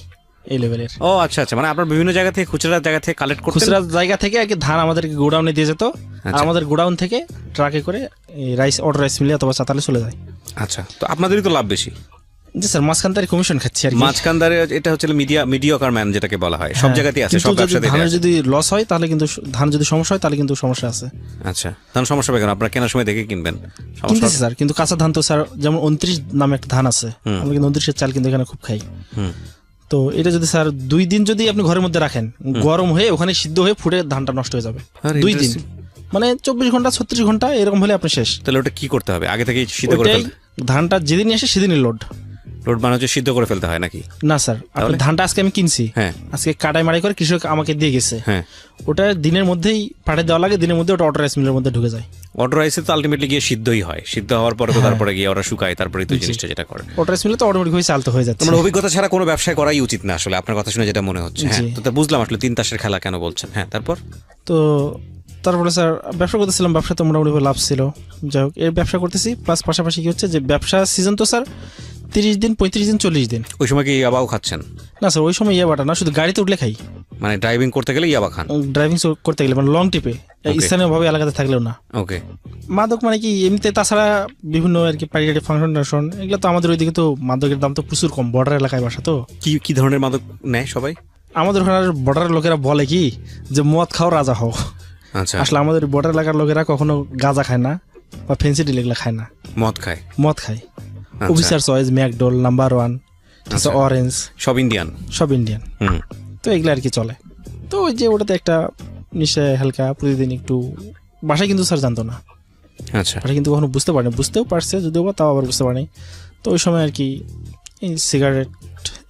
এই লেভেলের। ও আচ্ছা আচ্ছা, মানে আপনার বিভিন্ন জায়গা থেকে খুচরা জায়গা থেকে কালেক্ট করতেন? খুচরা জায়গা থেকে আর কি ধান আমাদেরকে গোডাউনে দিয়ে যেত, আর আমাদের গোডাউন থেকে ট্রাকে করে অটো রাইস মিলে অথবা চাতালে চলে যায়। আচ্ছা, তো আপনাদেরই তো লাভ বেশি। জি স্যার, মাঝখানদারি কমিশন খাচ্ছি আর কি। মাঝখানদারে এটা হচ্ছে মিডিয়াকার ম্যান যেটাকে বলা হয়, সব জায়গাতেই আছে, সব ব্যবসাতেই আছে। ধানের যদি লস হয় তাহলে কিন্তু, ধান যদি সমস্যা হয় তাহলে কিন্তু সমস্যা আছে। আচ্ছা, ধান সমস্যা হবে কেন? আপনারা কেনার সময় দেখে কিনবেন? কিনতেছি স্যার, কিন্তু কাঁচা ধান তো স্যার, যেমন 29 নামে একটা ধান আছে, আমরা কিন্তু 29-এর চাল কিন্তু এখানে খুব খাই। তো এটা যদি স্যার 2 দিন যদি আপনি ঘরের মধ্যে রাখেন, গরম হয়ে ওখানে সিদ্ধ হয়ে ফুটে ধানটা নষ্ট হয়ে যাবে 2 দিন। মানে 24 ঘন্টা 36 ঘন্টা এরকম হলে আপনি শেষ। তাহলে ওটা কি করতে হবে? আগে থেকে সিদ্ধ করে ফেলতে? ধানটা যেদিনই আসে সেদিনই লোড মানে হচ্ছে সিদ্ধ করে ফেলতে হয় নাকি? না স্যার, আপনার ধানটা আজকে আমি কিনছি, হ্যাঁ, আজকে কাটাই মাড়াই করে কৃষক আমাকে দিয়ে গেছে, হ্যাঁ, ওটা দিনের মধ্যেই পাঠিয়ে দেওয়া লাগে, দিনের মধ্যে ওটা অটো রাইস মিলের মধ্যে ঢুকে যায়। অটো রাইসে তো আলটিমেটলি গিয়ে সিদ্ধই হয়, সিদ্ধ হওয়ার পরে তো তারপরে গিয়ে ওরা শুকায়, তারপরে তো জিনিসটা যেটা করে অটো রাইস মিলে তো অটোমেটিক হয়ে চালতে হয়ে যাচ্ছে। মানে অভিজ্ঞতা ছাড়া কোনো ব্যবসায় করাই উচিত না আসলে, আপনার কথা শুনে যেটা মনে হচ্ছে। হ্যাঁ, তো বুঝলাম আসলে 3 তাসের খেলা কেন বলছেন। হ্যাঁ, তারপরে স্যার ব্যবসা করতেছিলাম, ব্যবসা তো মোটামুটি লাভ ছিল। যাই হোক, এই ব্যবসা করতেছি প্লাস পাশাপাশি কি হচ্ছে যে ব্যবসা সিজন তো স্যার 30 দিন 35 দিন 40 দিন। ওই সময় কি ইয়াবাও খাচ্ছেন? না স্যার, ওই সময় ইয়াবাটা না, শুধু গাড়িতে উঠলে খাই। মানে ড্রাইভিং করতে গেলে ইয়াবা খান? ড্রাইভিং করতে গেলে মানে লং ট্রিপে, স্থানীয়ভাবে এলাকাতে থাকলেও না। ওকে। মাদক মানে কি এমনিতে, তাছাড়া বিভিন্ন আর কি পার্টি ফাংশন টাংশন এগুলো তো আমাদের ওইদিকে তো মাদকের দাম তো প্রচুর কম, বর্ডার এলাকায় বাসা তো। কি ধরনের মাদক নেয় সবাই? আমাদের ওখানে বর্ডারের লোকেরা বলে কি যে মদ খাও রাজা হও। আচ্ছা। আসলে আমাদের বর্ডার এলাকার লোকেরা কখনো গাঁজা খায় না বা ফেন্সি ডিল এগুলো খায় না, মদ খায়। Officer choice, McDowell, number 1, orange, সব ইন্ডিয়ান। তো এগুলো আর কি চলে। তো ওই যে ওটাতে একটা নিশা হালকা প্রতিদিন একটু, বাসায় কিন্তু স্যার জানতো না। আচ্ছা। বাসায় কিন্তু কখনো বুঝতে পারেনি, বুঝতেও পারছে যদিও বা, তাও আবার বুঝতে পারেনি। তো ওই সময় আর কি এই সিগারেট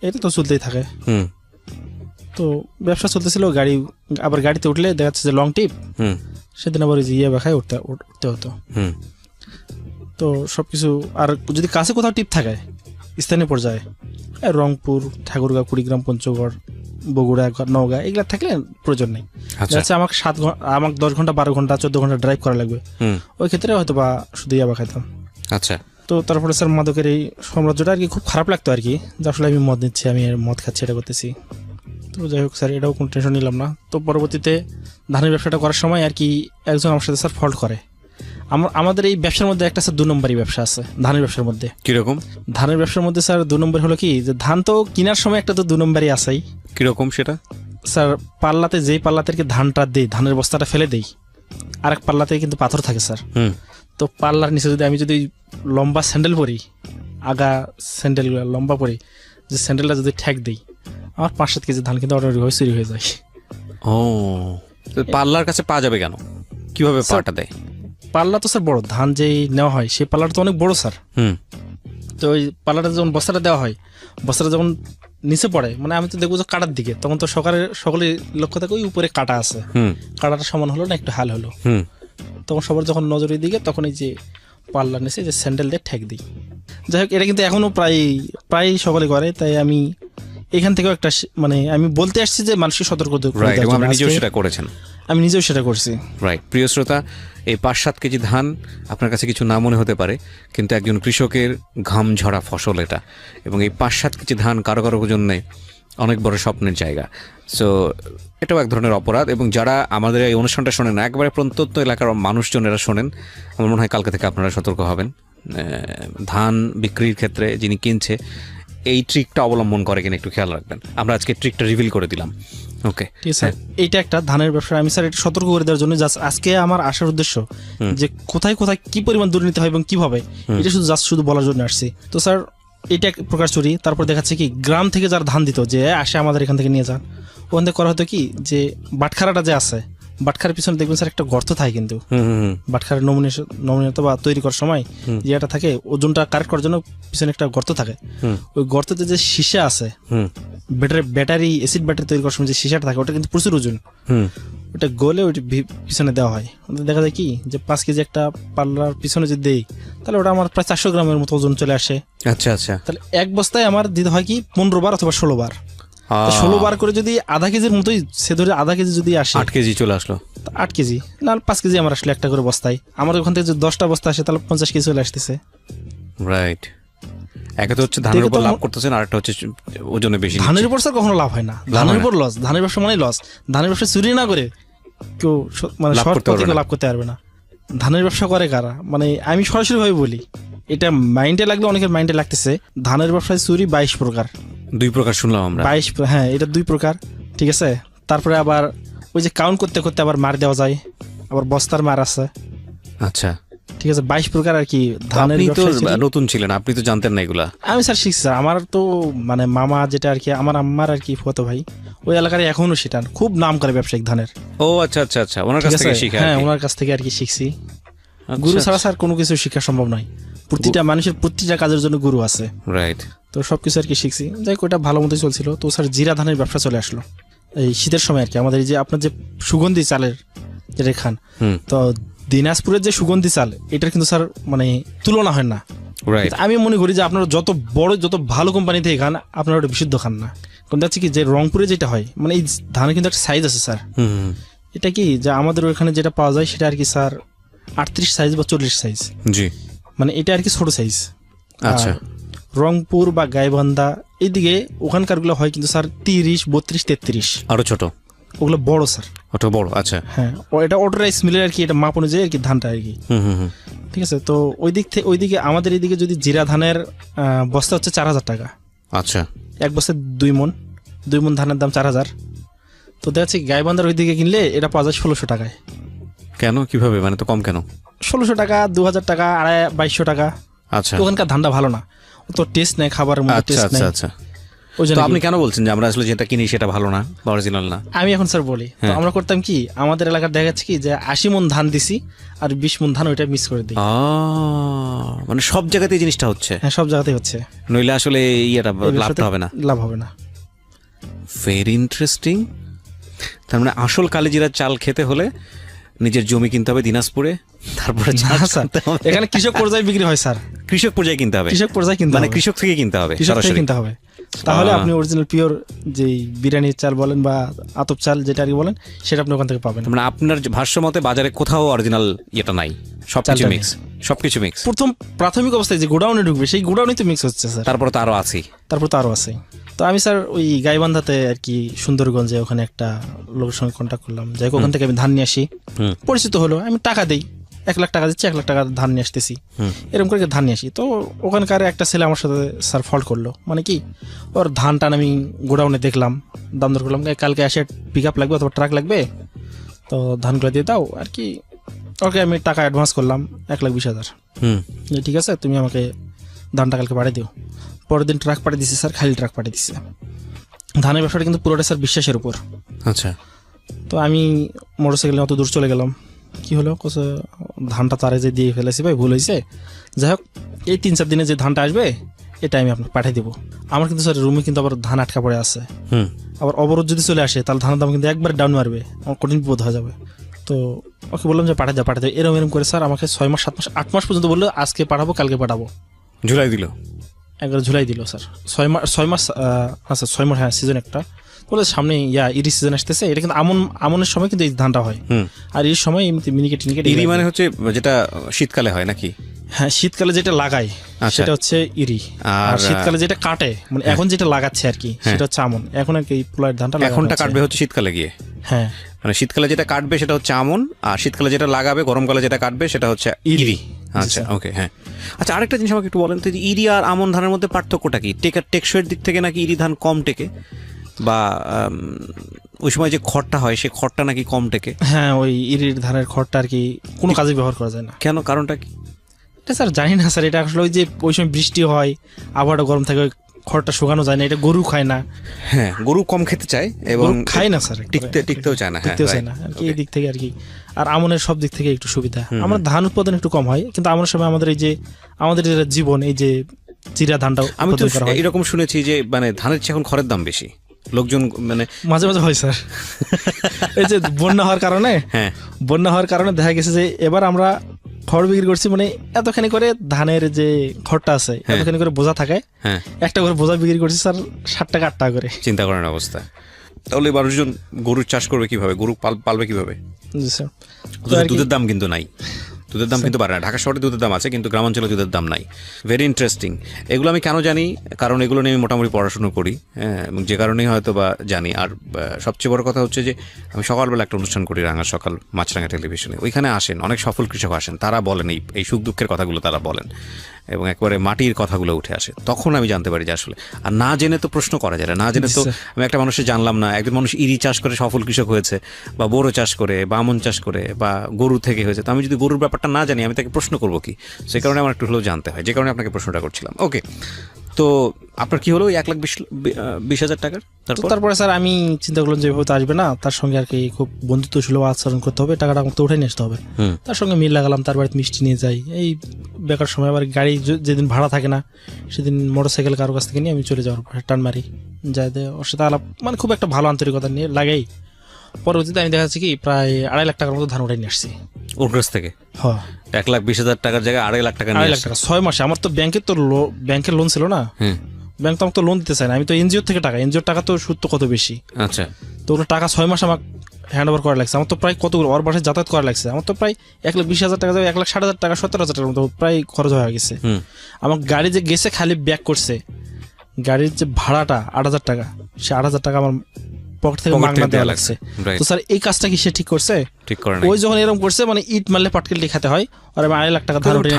এটা তো চলতেই থাকে। তো ব্যবসা চলতেছিল, আবার গাড়িতে উঠলে দেখা যাচ্ছে যে লং ট্রিপ, সেদিন আবার ওই যে ইয়ে বাখায় উঠতে হতো। তো সবকিছু, আর যদি কাছে কোথাও টিপ থাকে স্থানীয় পর্যায়ে, রংপুর, ঠাকুরগাঁও, কুড়িগ্রাম, পঞ্চগড়, বগুড়া, নওগাঁ এগুলা থাকলে প্রয়োজন নেই। আমাকে 10 ঘন্টা 12 ঘন্টা 14 ঘন্টা ড্রাইভ করা লাগবে, ওই ক্ষেত্রে হয়তো বা শুধু ইয়াবা খাইতাম। আচ্ছা। তো তারপরে স্যার মাদকের এই সাম্রাজ্যটা আর কি খুব খারাপ লাগতো আর কি, যে আসলে আমি মদ নিচ্ছি, আমি মদ খাচ্ছি, এটা করতেছি। তো যাই হোক স্যার, এটাও কোনো টেনশন নিলাম না। তো পরবর্তীতে ধানের ব্যবসাটা করার সময় আর কি একজন আমার সাথে স্যার ফল্ট করে। আমাদের এই ব্যবসার মধ্যে একটা স্যার 2 নম্বরই ব্যবসা আছে ধানের ব্যবসার মধ্যে। কিরকম? ধানের ব্যবসার মধ্যে স্যার 2 নম্বর হলো কি, যে ধান তো কেনার সময় একটা তো 2 নম্বরই আছেই। কিরকম সেটা? স্যার পাল্লাতে, যেই পাল্লাতে ধানটা দেই, ধানের বস্তাটা ফেলে দেই, আরেক পাল্লাতে কিন্তু পাথর থাকে স্যার। তো পাল্লার নিচে যদি আমি যদি লম্বা স্যান্ডেল পরি, আগা স্যান্ডেলগুলো লম্বা পরি, যে স্যান্ডেলটা যদি ঠেক দিই, আমার 5-7 কেজি ধান কিন্তু অটোমেটিকভাবে চুরি হয়ে যায়। ও, পাল্লার কাছে পাওয়া যাবে কেন? কিভাবে পাটা দেয়? পাল্লা তো স্যার বড়, ধান যেই নেওয়া হয় সেই পাল্লাটা তো অনেক বড় স্যার। তো ওই পাল্লাটা যখন বস্তাটা দেওয়া হয়, বস্তাটা যখন নিচে পড়ে, মানে আমি তো দেখবো যে কাটার দিকে, তখন তো সকলে লক্ষ্য থাকে ওই উপরে কাটা আছে, কাটাটা সমান হলো না একটু হাল হলো, তখন সবার যখন নজরের দিকে, তখন এই যে পাল্লার নিচে যে স্যান্ডেল দিয়ে ঠেক দিই। যাই হোক, এটা কিন্তু এখনো প্রায় সকলে করে, তাই আমি এখান থেকেও একটা মানে আমি বলতে আসছি যে মানুষকে সতর্ক করেছেন। আমি নিজেও সেটা করছি। রাইট। প্রিয় শ্রোতা, এই 5-7 কেজি ধান আপনার কাছে কিছু না মনে হতে পারে, কিন্তু একজন কৃষকের ঘাম ঝরা ফসল এটা, এবং এই 5-7 কেজি ধান কারো কারো জন্য অনেক বড় স্বপ্নের জায়গা। সো এটাও এক ধরনের অপরাধ, এবং যারা আমাদের এই অনুষ্ঠানটা শোনেন, একবারে প্রত্যন্ত এলাকার মানুষজনেরা শোনেন, আমার মনে হয় কালকে থেকে আপনারা সতর্ক হবেন। ধান বিক্রির ক্ষেত্রে যিনি কিনছে এই ট্রিকটা অবলম্বন করে কিনা একটু খেয়াল রাখবেন। আমরা আজকে ট্রিকটা রিভিল করে দিলাম। ওকে, ঠিক স্যার। এইটা একটা ধানের ব্যবসা, আমি স্যার এটা সতর্ক করে দেওয়ার জন্য আজকে আমার আসার উদ্দেশ্য যে কোথায় কোথায় কি পরিমাণ দুর্নীতি হয় এবং কিভাবে, এটা শুধু বলার জন্য আসছি। তো স্যার, এটা এক প্রকার চুরি। তারপর দেখাচ্ছে কি, গ্রাম থেকে যারা ধান দিত, যে আসে আমাদের এখান থেকে নিয়ে যান, ওখান থেকে করা হতো কি, যে বাটখারাটা যে আছে, বাটখারের পিছনে দেখবেন স্যার একটা গর্ত থাকে, কিন্তু বাটখারের নমনীয়তা বা তৈরি করার সময় যেটা থাকে, ওজনটা কারেক্ট করার জন্য পিছনে একটা গর্ত থাকে। ওই গর্ততে যে সীসা আছে, ব্যাটারি অ্যাসিড ব্যাটারি তৈরি করার সময় যে সীসাটা থাকে, ওটা কিন্তু প্রচুর ওজন, ওটা গলে ওইটা পিছনে দেওয়া হয়। দেখা যায় কি, যে 5 কেজি একটা পাল্লার পিছনে যদি দেই, তাহলে ওটা আমার প্রায় 400 গ্রামের মতো ওজন চলে আসে। আচ্ছা আচ্ছা। তাহলে এক বস্তায় আমার দিতে হয় কি 15 বার অথবা 16 বার। 16 বার করে যদি আধা কেজির মতোই সে ধরে, আধা কেজি যদি আসে, 8 কেজি চলে আসলো। 8 কেজি না 5 কেজি আমার আসলে একটা করে বস্তায়, আমার ওখান থেকে যদি 10টা বস্তা আসে, তাহলে 50 কেজি চলে আসতেছে। রাইট। একটা তো হচ্ছে ধানের উপর লাভ করতেছেন, আর একটা হচ্ছে ওজনে বেশি। ধানের উপর স্যার কখনো লাভ হয় না, ধানের উপর লস। ধানের ব্যবসা মানে লস। ধানের ব্যবসা চুরি না করে কেউ মানে লাভ করতে পারবে না। ধানের ব্যবসা করে কারা, মানে আমি সরাসরি ভাবে বলি, এটা মাইন্ডে লাগলে অনেকের মাইন্ডে লাগতেছে, ধানের ব্যবসায় চুরি 22 প্রকার। 2 প্রকার শুনলাম আমরা। 22, হ্যাঁ, এটা 2 প্রকার, ঠিক আছে। তারপরে আবার ওই যে কাউন্ট করতে করতে আবার মার দেওয়া যায়, আবার বস্তার মার আছে। আচ্ছা। ঠিক আছে 22 প্রকার আর কি ধানের আপনি তো ব্যবসা ছিল। নতুন ছিলেন, আপনি তো জানতেন না এগুলা। আমি স্যার শিখছি স্যার, আমার তো মানে মামা যেটা আর কি আমার আম্মার আর কি ফুয়াতো ভাই ওই এলাকার এখনো সেটা খুব নাম করে ব্যবসায়িক ধানের। ও আচ্ছা আচ্ছা আচ্ছা, ওনার কাছ ঠিক আছে? থেকে শিখে হ্যাঁ ওনার কাছ থেকে আর কি শিখছি। গুরু ছাড়া স্যার কোনো কিছু শেখা সম্ভব নয়, প্রতিটা মানুষের প্রতিটা কাজের জন্য গুরু আছে। রাইট। তো সবকিছু আর কি শিখছি, যাই হোক ওটা ভালো মতোই চলছিল। তো স্যার জিরা ধানের ব্যবসা চলে আসলো এই শীতের সময় আর কি। আমাদের এই যে আপনার যে সুগন্ধি চালের যেটা খান, তো দিনাজপুরের যে সুগন্ধি চাল এটার কিন্তু স্যার মানে তুলনা হয় না। রাইট। আমি মনে করি যে আপনারা যত বড় যত ভালো কোম্পানি থেকে খান আপনারা ওটা বিশুদ্ধ খান না। কারণ হচ্ছে কি যে রংপুরে যেটা হয় মানে এই ধানের কিন্তু একটা সাইজ আছে স্যার। এটা কি যে আমাদের ওখানে যেটা পাওয়া যায় সেটা আর কি স্যার 38 সাইজ বা 40 সাইজ। জি। মানে এটা আর কি ছোট সাইজ। আচ্ছা। রংপুর বা গাইবান্ধা এইদিকে ওখানকার গুলো হয় কিন্তু স্যার 30, 32, 33। আরো ছোট ওগুলো বড় স্যার। ওটা বড়। আচ্ছা। হ্যাঁ এটা অটো রাইস মিলের আর কি এটা মাপ অনুযায়ী আর কি ধানটা আর কি। ঠিক আছে। তো ওইদিকে আমাদের এইদিকে যদি জিরা ধানের বস্তা হচ্ছে 4000 টাকা। আচ্ছা। এক বস্তা 2 মন ধানের দাম 4000। তো দেখা যাচ্ছে গাইবান্ধার ওইদিকে কিনলে এটা পাওয়া যায় 1600 টাকায়। কেন কিভাবে, মানে তো কম কেন? 1600 টাকা, 2000 টাকা, 2200 টাকা। আচ্ছা। ওখানকার ধানটা ভালো না, তো টেস্ট নেই, খাবারের মধ্যে আচ্ছা টেস্ট নেই। আচ্ছা আচ্ছা। ওই জন্য তো আপনি কেন বলছেন যে আমরা আসলে যেটা কিনি সেটা ভালো না বা অরিজিনাল না? আমি এখন স্যার বলি, তো আমরা করতাম কি আমাদের এলাকার দেখা যাচ্ছে কি যে 80 মন ধান দিছি আর 20 মন ধান ওইটা মিক্স করে দিই। মানে সব জায়গাতেই জিনিসটা হচ্ছে। হ্যাঁ সব জায়গাতেই হচ্ছে, নইলে আসলে ইয়েটা লাভটা হবে না। লাভ হবে না। Very interesting. তার মানে আসল কালিজিরা চাল খেতে হলে নিজের জমি কিনতে হবে দিনাজপুরে, তারপরে এখানে কৃষক পর্যায়ে বিক্রি হয় স্যার। কৃষক পর্যায়ে কিনতে হবে, কৃষক পর্যায়ে কিনতে মানে হবে, কৃষক থেকে কিনতে হবে, কৃষক থেকে কিনতে হবে। তাহলে আপনি অরিজিনাল পিওর যে বিরিয়ানির চাল বলেন বা আতপ চাল যেটা আর কি বলেন সেটা আপনি ওখান থেকে পাবেন। মানে আপনার ভাষ্য মতে বাজারে কোথাও অরিজিনাল ইয়েটা নাই, সবকিছু মিক্স, সবকিছু মিক্স। প্রথম প্রাথমিক অবস্থায় যে গোডাউনে ঢুকবে সেই গোডাউনে তো মিক্স হচ্ছে স্যার। তারপর তো আরো আছে, তারপর তো আরো আছে। তো আমি স্যার ওই গাইবান্ধাতে আর কি সুন্দরগঞ্জে ওখানে একটা লোকের সঙ্গে কন্ট্যাক্ট করলাম, যাই হোক ওখান থেকে আমি ধান নিয়ে আসি, পরিচিত হলো, আমি টাকা দিই, 1 লাখ টাকা দিচ্ছি, 1 লাখ টাকা ধান নিয়ে আসতেছি, এরকম করে ধান নিয়ে আসি। তো ওখানকার একটা ছেলে আমার সাথে স্যার ফল্ট করলো, মানে কি ওর ধান টান আমি গোডাউনে দেখলাম, দাম দর করলাম, কালকে আসে পিক আপ লাগবে অথবা ট্রাক লাগবে, তো ধানগুলো দিয়ে দাও আর কি। ওকে আমি টাকা অ্যাডভান্স করলাম 1,20,000। ঠিক আছে তুমি আমাকে ধানটা কালকে পাঠিয়ে দিও। পরের দিন ট্রাক পাঠিয়ে দিচ্ছে স্যার, খালি ট্রাক পাঠিয়ে দিচ্ছে। ধানের ব্যবসাটা কিন্তু পুরোটা স্যার বিশ্বাসের উপর। আচ্ছা। তো আমি মোটরসাইকেল নিয়ে অত দূর চলে গেলাম, কি হলো কোসে ধানটা তারে যে দিয়ে ফেলেছি ভাই ভুল হয়েছে, যাই হোক এই 3-4 দিনে যে ধানটা আসবে এটা আমি আপনাকে পাঠিয়ে দেবো। আমার কিন্তু স্যার রুমে কিন্তু আবার ধান আটকা পড়ে আছে, আবার অবরোধ যদি চলে আসে তাহলে ধানের দাম কিন্তু একবার ডাউন মারবে, আমার কঠিন বিপদ হয়ে যাবে। তো ওকে বললাম যে পাঠিয়ে দাও। এরম করে স্যার আমাকে 6 মাস 7 মাস 8 মাস পর্যন্ত বললো আজকে পাঠাবো কালকে পাঠাবো, ঝুলাই দিল, একবার ঝুলাই দিল স্যার। 6 মাস আচ্ছা 6 মাস, হ্যাঁ সিজন একটা বলে সামনে ইরি সিজন আসতেছে, এটা কিন্তু আমনের সময় কিন্তু এই ধানটা হয়, আর এই সময় এমনি মিনিকেট ইরি মানে হচ্ছে যেটা শীতকালে হয় নাকি? হ্যাঁ শীতকালে যেটা লাগাই সেটা হচ্ছে ইরি, আর শীতকালে যেটা কাটে মানে এখন যেটা লাগাচ্ছে আর কি সেটা হচ্ছে আমন। এখন আর কি পোলার ধানটা এখনটা কাটবে হচ্ছে শীতকালে গিয়ে। হ্যাঁ মানে শীতকালে যেটা কাটবে সেটা হচ্ছে আমন, আর শীতকালে যেটা লাগাবে গরমকালে যেটা কাটবে সেটা হচ্ছে ইরি। আচ্ছা ওকে। হ্যাঁ আচ্ছা, আরেকটা জিনিস আমাকে একটু বলেন তো, ইরি আর আমন ধানের মধ্যে পার্থক্যটা কি? টেকসইয়ের দিক থেকে নাকি ইরি ধান কম টেকে, বা ওই সময় যে খড়টা হয় সেই খড়টা নাকি কম টেকে? হ্যাঁ ওই ইরির ধানের খড়টা আর কি কোনো কাজে ব্যবহার করা যায় না। কেন, কারণটা কি? এটা স্যার জানি না স্যার, এটা আসলে ওই যে ওই সময় বৃষ্টি হয় আবহাওয়াটা গরম থাকে, খড়টা শুকানো যায় না, এটা গরু খায় না। হ্যাঁ গরু কম খেতে চায় এবং খায় না স্যার, টিকতেও চায় না। টিকতেও চায় না আর কি, এই দিক থেকে আর কি। আর আমনের সব দিক থেকে একটু সুবিধা, আমরা ধান উৎপাদন একটু কম হয়, কিন্তু আমনের সময় আমাদের এই যে আমাদের জীবন এই যে চিরা ধানটা আমি তো এরকম শুনেছি যে মানে ধানের চেয়ে এখন খড়ের দাম বেশি, লোকজন মানে মাঝে মাঝে হয় স্যার। এই যে বন্যা হওয়ার কারণে, হ্যাঁ বন্যা হওয়ার কারণে দেখা গেছে যে এবার আমরা খড় বিক্রি করছি, মানে এতখানি করে ধানের যে খড়টা আছে এতখানি করে বোঝা থাকে, একটা করে বোঝা বিক্রি করছি স্যার 7 টাকা 8 টাকা করে। চিন্তা করেন অবস্থা। তাহলে মানুষজন গরুর চাষ করবে কিভাবে, গরু পালবে কিভাবে? জি স্যার। দুধের দাম কিন্তু নাই, দুধের দাম কিন্তু বাড়ে না। ঢাকা শহরে দুধের দাম আছে কিন্তু গ্রামাঞ্চলে দুধের দাম নাই। Very interesting. এগুলো আমি কেন জানি, কারণ এগুলো নিয়ে আমি মোটামুটি পড়াশুনো করি, হ্যাঁ, এবং যে কারণেই হয়তো বা জানি। আর সবচেয়ে বড় কথা হচ্ছে যে আমি সকালবেলা একটা অনুষ্ঠান করি রাঙা সকাল মাছরাঙা টেলিভিশনে, ওইখানে আসেন অনেক সফল কৃষক আসেন, তারা বলেন এই সুখ দুঃখের কথাগুলো তারা বলেন এবং একবারে মাটির কথাগুলো উঠে আসে। তখন আমি জানতে পারি যে আসলে, আর না জেনে তো প্রশ্ন করা যায় না জেনে তো আমি একটা মানুষের জানলাম না, একজন মানুষ ইরি চাষ করে সফল কৃষক হয়েছে, বা বোরো চাষ করে, বা আমন চাষ করে, বা গরু থেকে হয়েছে, তো আমি যদি গরুর ব্যাপারটা ব্যাপারটা না জানি আমি তাকে প্রশ্ন করবো কি, সেই কারণে আমার একটু হলেও জানতে হয়, যে কারণে আপনাকে প্রশ্নটা করছিলাম। ওকে, তো আপনার কি হলো 1,20,000 টাকার? তারপরে স্যার আমি চিন্তা করলাম যে এভাবে তো আসবে না, তার সঙ্গে আর কি খুব বন্ধুত্ব সুলভ আচরণ করতে হবে, টাকাটা আমাকে তো উঠে নিয়ে আসতে হবে। তার সঙ্গে মিল লাগালাম, তার বাড়িতে মিষ্টি নিয়ে যাই, এই বেকার সময় আবার গাড়ি যেদিন ভাড়া থাকে না সেদিন মোটরসাইকেল কারোর কাছ থেকে নিয়ে আমি চলে যাওয়ার টান মারি, যাই ওর সাথে আলাপ, মানে খুব একটা ভালো আন্তরিকতা নিয়ে লাগেই। পরবর্তীতে আমি দেখা যাচ্ছে কি প্রায় 2.5 লাখ টাকার মতো ধান উঠে নিয়ে আসছি ওর কাছ থেকে। হ্যাঁ, 1,20,000 টাকার জায়গায় 2.5 লাখ টাকা। 2.5 লাখ টাকা 6 মাসে। আমার তো ব্যাংকের লোন ছিল না, ব্যাংক তো আমাকে তো লোন দিতে চায় না, আমি তো এনজিওর থেকে টাকা, এনজিওর টাকা তো সুদ তো কত বেশি। আচ্ছা, তো ওগুলো টাকা 6 মাস আমাকে হ্যান্ড ওভার করা লাগছে। আমার তো প্রায় কতগুলো ওর বাসায় যাতায়াত করা লাগছে, আমার তো প্রায় 1,20,000 টাকা যাবে, 1,60,000 টাকা 17,000 টাকার মতো প্রায় খরচ হয়ে গেছে। আমার গাড়ি যে গেছে খালি ব্যাক করছে, গাড়ির যে ভাড়াটা 8,000 টাকা, সে 8,000 টাকা আমার পকেট থেকে মাগনা দেওয়া লাগছে। তো স্যার এই কাজটা কি সে ঠিক করছে? ঠিক করে না। ওই যখন এরকম করছে, মানে ইট মারলে পাটকেল খাতে হয়, আর আমি 2.5 লাখ টাকা ধার উঠে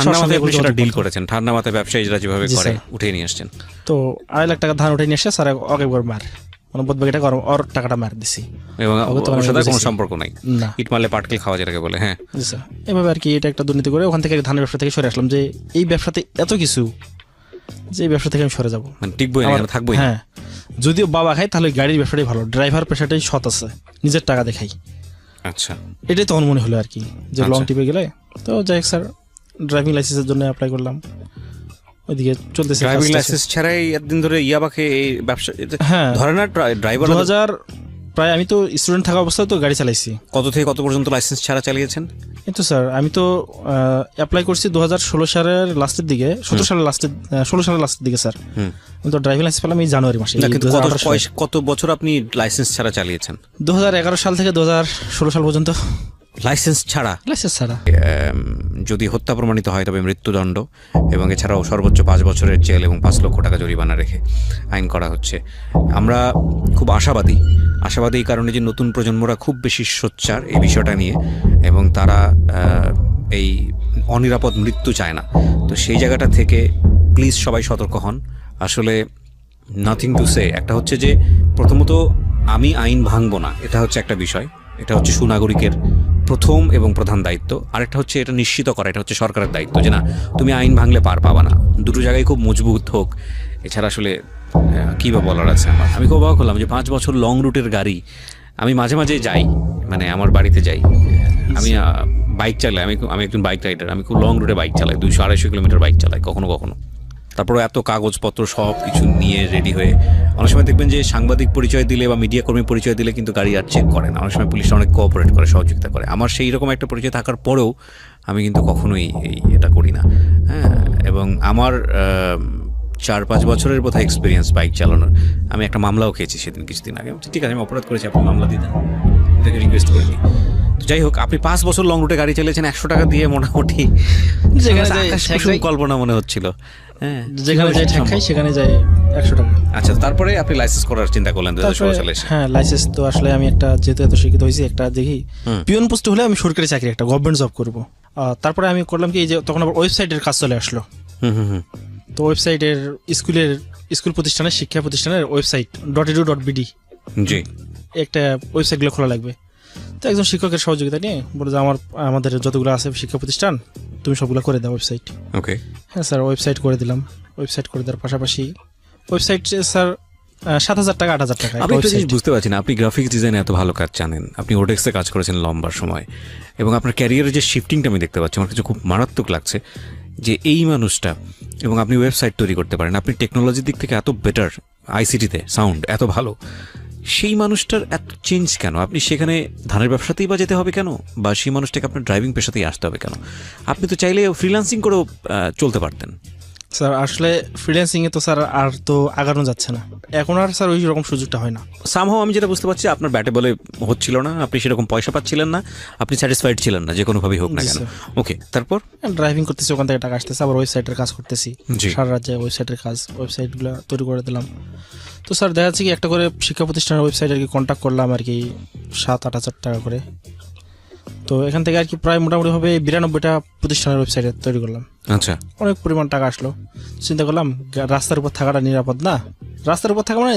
ডিল করেছেন, ঠান্ডা মাথায় ব্যবসায়ীরা যেভাবে করে উঠে নিয়ে আসছেন। তো 2.5 লাখ টাকা ধার উঠে নিয়ে এসে স্যার ওকে মার, মানে বদবাকিটা ওর টাকাটা মার দিছি, এবং ওর সাথে কোনো সম্পর্ক নাই, ইট মারলে পাটকেল খাওয়া যেটাকে বলে। হ্যাঁ, এভাবে আর কি এটা একটা দুর্নীতি করে ওখান থেকে ধানের ব্যবসা থেকে সরে আসলাম, যে এই ব্যবসাতে এত কিছু, যে ব্যবসা থেকে আমি সরে যাবো, টিকবই না, থাকবোই। হ্যাঁ, যদিও বাবা খাই তাহলে গাড়ির ব্যবসাটাই ভালো, ড্রাইভার পেশাটাই সৎ আছে, নিজের টাকা দেখাই। আচ্ছা, এটাই তখন মনে হলো আর কি, যে লং ট্রিপে গেলে। তো যাই হোক স্যার, ড্রাইভিং লাইসেন্সের জন্য অ্যাপ্লাই করলাম, ওইদিকে চলতেছে। ড্রাইভিং লাইসেন্স ছাড়াই এতদিন ধরে ইয়াবাকে এই ব্যবসা, হ্যাঁ ধরে না ড্রাইভার 2000 প্রায়, আমি তো স্টুডেন্ট থাকা অবস্থায় তো গাড়ি চালাইছি। কত থেকে কত পর্যন্ত লাইসেন্স ছাড়া চালিয়েছেন? এই তো স্যার আমি তো অ্যাপ্লাই করছি 2016 সালের লাস্টের দিকে, 16 সালের লাস্টের দিকে স্যার। আমি তো ড্রাইভিং লাইসেন্স পেলাম এই জানুয়ারি মাসে। কত বছর আপনি লাইসেন্স ছাড়া চালিয়েছেন? 2011 সাল থেকে 2016 সাল পর্যন্ত লাইসেন্স ছাড়া। যদি হত্যা প্রমাণিত হয় তবে মৃত্যুদণ্ড, এবং এছাড়াও সর্বোচ্চ 5 বছরের জেল এবং 5 লক্ষ টাকা জরিমানা রেখে আইন করা হচ্ছে। আমরা খুব আশাবাদী এই কারণে যে নতুন প্রজন্মরা খুব বেশি সোচ্চার এই বিষয়টা নিয়ে, এবং তারা এই অনিরাপদ মৃত্যু চায় না। তো সেই জায়গাটা থেকে প্লিজ সবাই সতর্ক হন। আসলে নাথিং টু সে, একটা হচ্ছে যে প্রথমত আমি আইন ভাঙবো না, এটা হচ্ছে একটা বিষয়, এটা হচ্ছে সুনাগরিকের প্রথম এবং প্রধান দায়িত্ব। আরেকটা হচ্ছে এটা নিশ্চিত করা, এটা হচ্ছে সরকারের দায়িত্ব, যে না তুমি আইন ভাঙলে পার পাবা না। দুটো জায়গায় খুব মজবুত হোক। এছাড়া আসলে কী বা বলার আছে আমার। আমি খুব অবাক হলাম যে 5 বছর লং রুটের গাড়ি, আমি মাঝে মাঝে যাই, মানে আমার বাড়িতে যাই, আমি বাইক চালাই, আমি একজন বাইক রাইডার, আমি খুব লং রুটে বাইক চালাই, 200-250 কিলোমিটার বাইক চালাই কখনো কখনো। তারপরে এত কাগজপত্র সব কিছু নিয়ে রেডি হয়ে, অনেক সময় দেখবেন যে সাংবাদিক পরিচয় দিলে বা মিডিয়া কর্মী পরিচয় দিলে কিন্তু গাড়ি আর চেক করে না, অনেক সময় পুলিশ অনেক কোঅপারেট করে, সহযোগিতা করে। আমার সেই রকম একটা পরিচয় থাকার পরেও আমি কিন্তু কখনোই এটা করি না। হ্যাঁ, এবং আমার 4-5 বছরের বোধহয় এক্সপিরিয়েন্স বাইক চালানোর। আমি একটা মামলাও খেয়েছি সেদিন, কিছুদিন আগে। ঠিক আছে, আমি অপরাধ করেছি, আপনি মামলা দিতেন, এটাকে রিকোয়েস্ট করিনি। তো যাই হোক, আপনি 5 বছর লং রুটে গাড়ি চালিয়েছেন 100 টাকা দিয়ে, মোটামুটি কল্পনা মনে হচ্ছিল। হ্যাঁ, যেখানে যাই ঠেকাই সেখানে যাই 100 টাকা। আচ্ছা, তারপরে আপনি লাইসেন্স করার চিন্তা করলেন 2016 সালে? হ্যাঁ, লাইসেন্স তো আসলে আমি একটা, যেহেতু এত শিক্ষিত হয়েছি, একটা দেখি পিয়ন পোস্ট হলে আমি সরকারি চাকরি, একটা গভর্নমেন্ট জব করবো। তারপরে আমি করলাম কি, যে তখন আবার ওয়েবসাইটের কাজ চলে আসলো। তো ওয়েবসাইটের স্কুল প্রতিষ্ঠানের, শিক্ষা প্রতিষ্ঠানের ওয়েবসাইট .edu.bd জি একটা ওয়েবসাইটগুলো খোলা লাগবে। তো একজন শিক্ষকের সহযোগিতা নিয়ে বলে যে আমাদের যতগুলো আছে শিক্ষা প্রতিষ্ঠান, তুমি সবগুলো করে দাও ওয়েবসাইট। ওকে, হ্যাঁ স্যার, ওয়েবসাইট করে দিলাম। ওয়েবসাইট করে দেওয়ার পাশাপাশি ওয়েবসাইট স্যার 7,000 টাকা 8,000 টাকা। আমি একটা জিনিস বুঝতে পারছি না, আপনি গ্রাফিক্স ডিজাইনে এত ভালো কাজ জানেন, আপনি ওডেক্সে কাজ করেছেন লম্বা সময়, এবং আপনার ক্যারিয়ারের যে শিফটিংটা আমি দেখতে পাচ্ছি, আমার কিছু খুব মারাত্মক লাগছে যে এই মানুষটা, এবং আপনি ওয়েবসাইট তৈরি করতে পারেন, আপনি টেকনোলজির দিক থেকে এত বেটার, আইসিটিতে সাউন্ড এত ভালো, সেই মানুষটার এত চেঞ্জ কেন? আপনি সেখানে ধানের ব্যবসাতেই বা যেতে হবে কেন? বা সেই মানুষটাকে আপনার ড্রাইভিং পেশাতেই আসতে হবে কেন? আপনি তো চাইলে ফ্রিল্যান্সিং করেও চলতে পারতেন। স্যার আসলে ফ্রিল্যান্সিংয়ে তো স্যার আর তো আগানো যাচ্ছে না এখন, আর স্যার ওই রকম সুযোগটা হয় না। সামহাও আমি যেটা বুঝতে পারছি, আপনার ব্যাটে বলে হচ্ছিল না, আপনি সেরকম পয়সা পাচ্ছিলেন না, আপনি স্যাটিসফাইড ছিলেন না, যে কোনোভাবেই হোক না কেন। ওকে, তারপর ড্রাইভিং করতেছি, ওখান থেকে টাকা আসতেছে, আবার ওয়েবসাইটের কাজ করতেছি, সারা রাজ্যে ওয়েবসাইটের কাজ, ওয়েবসাইটগুলো তৈরি করে দিলাম। তো স্যার দেখা যাচ্ছে কি, একটা করে শিক্ষা প্রতিষ্ঠানের ওয়েবসাইট আর কি কন্ট্যাক্ট করলাম আর কি 7-8 হাজার টাকা করে। তো এখান থেকে আর কি প্রায় মোটামুটিভাবে 92টা প্রতিষ্ঠানের ওয়েবসাইট তৈরি করলাম। আচ্ছা, অনেক পরিমাণ টাকা আসলো। চিন্তা করলাম রাস্তার উপর থাকাটা নিরাপদ না, রাস্তার উপর থাকা মানে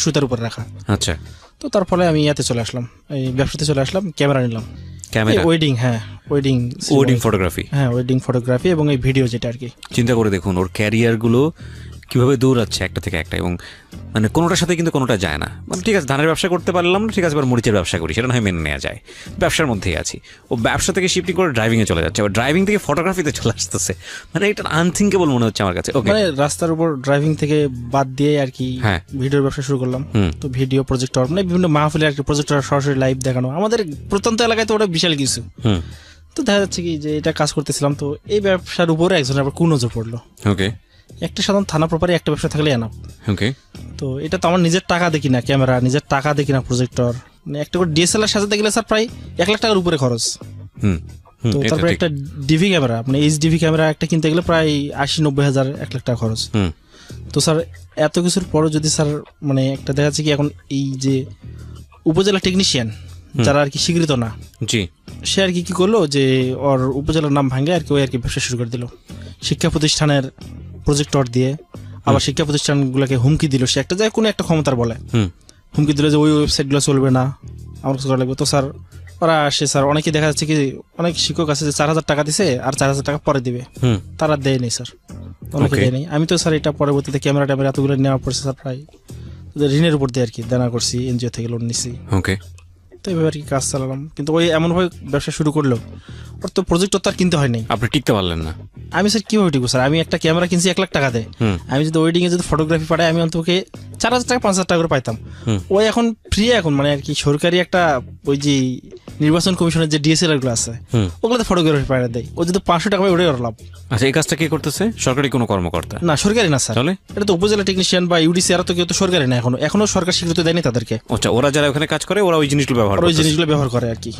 সুতার উপর রাখা। আচ্ছা, তো তার ফলে আমি ইয়াতে চলে আসলাম, এই ব্যবসাতে চলে আসলাম, ক্যামেরা নিলাম। ক্যামেরা, ওয়েডিং, হ্যাঁ ওয়েডিং ফটোগ্রাফি, হ্যাঁ ওয়েডিং ফটোগ্রাফি এবং এই ভিডিও যেটা আর কি। চিন্তা করে দেখুন ওর ক্যারিয়ারগুলো কীভাবে দৌড়াচ্ছে একটা থেকে একটা, এবং মানে কোনোটার সাথে কিন্তু কোনোটা যায় না। মানে ঠিক আছে ধানের ব্যবসা করতে পারলাম না, ঠিক আছে এবার মরিচের ব্যবসা করি, সেটা নয় মেনে নেওয়া যায়, ব্যবসার মধ্যেই আছি। ও ব্যবসা থেকে শিফটিং করে ড্রাইভিংয়ে চলে যাচ্ছে, আবার ড্রাইভিং থেকে ফটোগ্রাফিতে চলে আসতেছে, মানে এটা আনথিঙ্কেবল মনে হচ্ছে আমার কাছে। ওকে, মানে রাস্তার উপর ড্রাইভিং থেকে বাদ দিয়ে আর কি হ্যাঁ ভিডিওর ব্যবসা শুরু করলাম। তো ভিডিও প্রজেক্টর, মানে বিভিন্ন মাহফিলে আর কি প্রজেক্টর সরাসরি লাইভ দেখানো, আমাদের প্রত্যন্ত এলাকায় তো ওটা বিশাল কিছু। তো দেখা যাচ্ছে কি যে এটা কাজ করতেছিলাম, তো এই ব্যবসার উপরে একজনের আবার কুনজর পড়লো। ওকে, একটা সাধারণ থানা প্রপারে একটা ব্যবসা থাকলে এনাফ। ওকে, তো এটা তো আমার নিজের টাকা দেখি না, ক্যামেরা নিজের টাকা দেখি না, প্রজেক্টর মানে একটা করে ডিএসএলআর সাজাতে গেলে স্যার প্রায় 1 লাখ টাকার উপরে খরচ। তো তারপরে একটা ডিভি ক্যামেরা, মানে এইচডিভি ক্যামেরা একটা কিনতে গেলে প্রায় 80-90 হাজার 1 লাখ টাকা খরচ। তো স্যার এত কিছুর পরও যদি স্যার মানে একটা দেখা যাচ্ছে কি এখন এই যে উপজেলা টেকনিশিয়ান যারা আর কি স্বীকৃত না, জি, সে আর কি করলো যে ওর উপজেলার নাম ভাঙে আর কি ওই আর কি ব্যবসা শুরু করে দিল শিক্ষা প্রতিষ্ঠানের প্রজেক্টর দিয়ে। আবার শিক্ষা প্রতিষ্ঠানগুলোকে হুমকি দিল, সে একটা যায় কোনো একটা ক্ষমতার বলে হুমকি দিল যে ওই ওয়েবসাইটগুলো চলবে না, আমার কাছে করা লাগবে। তো স্যার ওরা আসে, স্যার অনেকে দেখা যাচ্ছে কি অনেক শিক্ষক আছে যে 4,000 টাকা দিছে আর 4,000 টাকা পরে দিবে, তারা দেয় নেই স্যার, অনেকে দেয় নেই। আমি তো স্যার এটা পরবর্তীতে ক্যামেরা ট্যামেরা এতগুলো নেওয়া পড়ছে স্যার, প্রায় ঋণের উপর দিয়ে আর কি দেনা করছি, এনজিও থেকে লোন নিছি। ওকে, তো এইভাবে আর কি কাজ চালালাম। কিন্তু ওই এমনভাবে ব্যবসা শুরু করলো, ওর তো প্রজেক্টর তো আর কিনতে হয় নাই। আপনি টিকতে পারলেন না। আমি স্যার কিভাবে টিকবো স্যার, আমি একটা ক্যামেরা কিনছি 1 লাখ টাকা দেয়, আমি যদি ওয়েডিং এ যদি ফটোগ্রাফি পাঠাই আমি অন্তকে 4,000 টাকা 5,000 টাকা করে পাইতাম। ওই এখন ফ্রি, এখন মানে আর কি সরকারি একটা ওই যে নির্বাচন কমিশনের যে ডিএসএলআর গুলো আছে ওগুলোতে ফটোগ্রাফি পাঠিয়ে দেয়, ও যদি 500 টাকা পায় ওটাই ওর লাভ। আচ্ছা, এই কাজটা কে করতেছে? সরকারি কোনো কর্মকর্তা? না, সরকারি না স্যার, তাহলে এটা তো উপজেলা টেকনিশিয়ান বা ইউডিসি, আর তো কেউ তো সরকারি না, এখনো সরকার স্বীকৃতি দেয়নি তাদেরকে। আচ্ছা, ওরা যারা ওখানে কাজ করে ওরা ওই জিনিসগুলো ব্যবহার করে আর কি।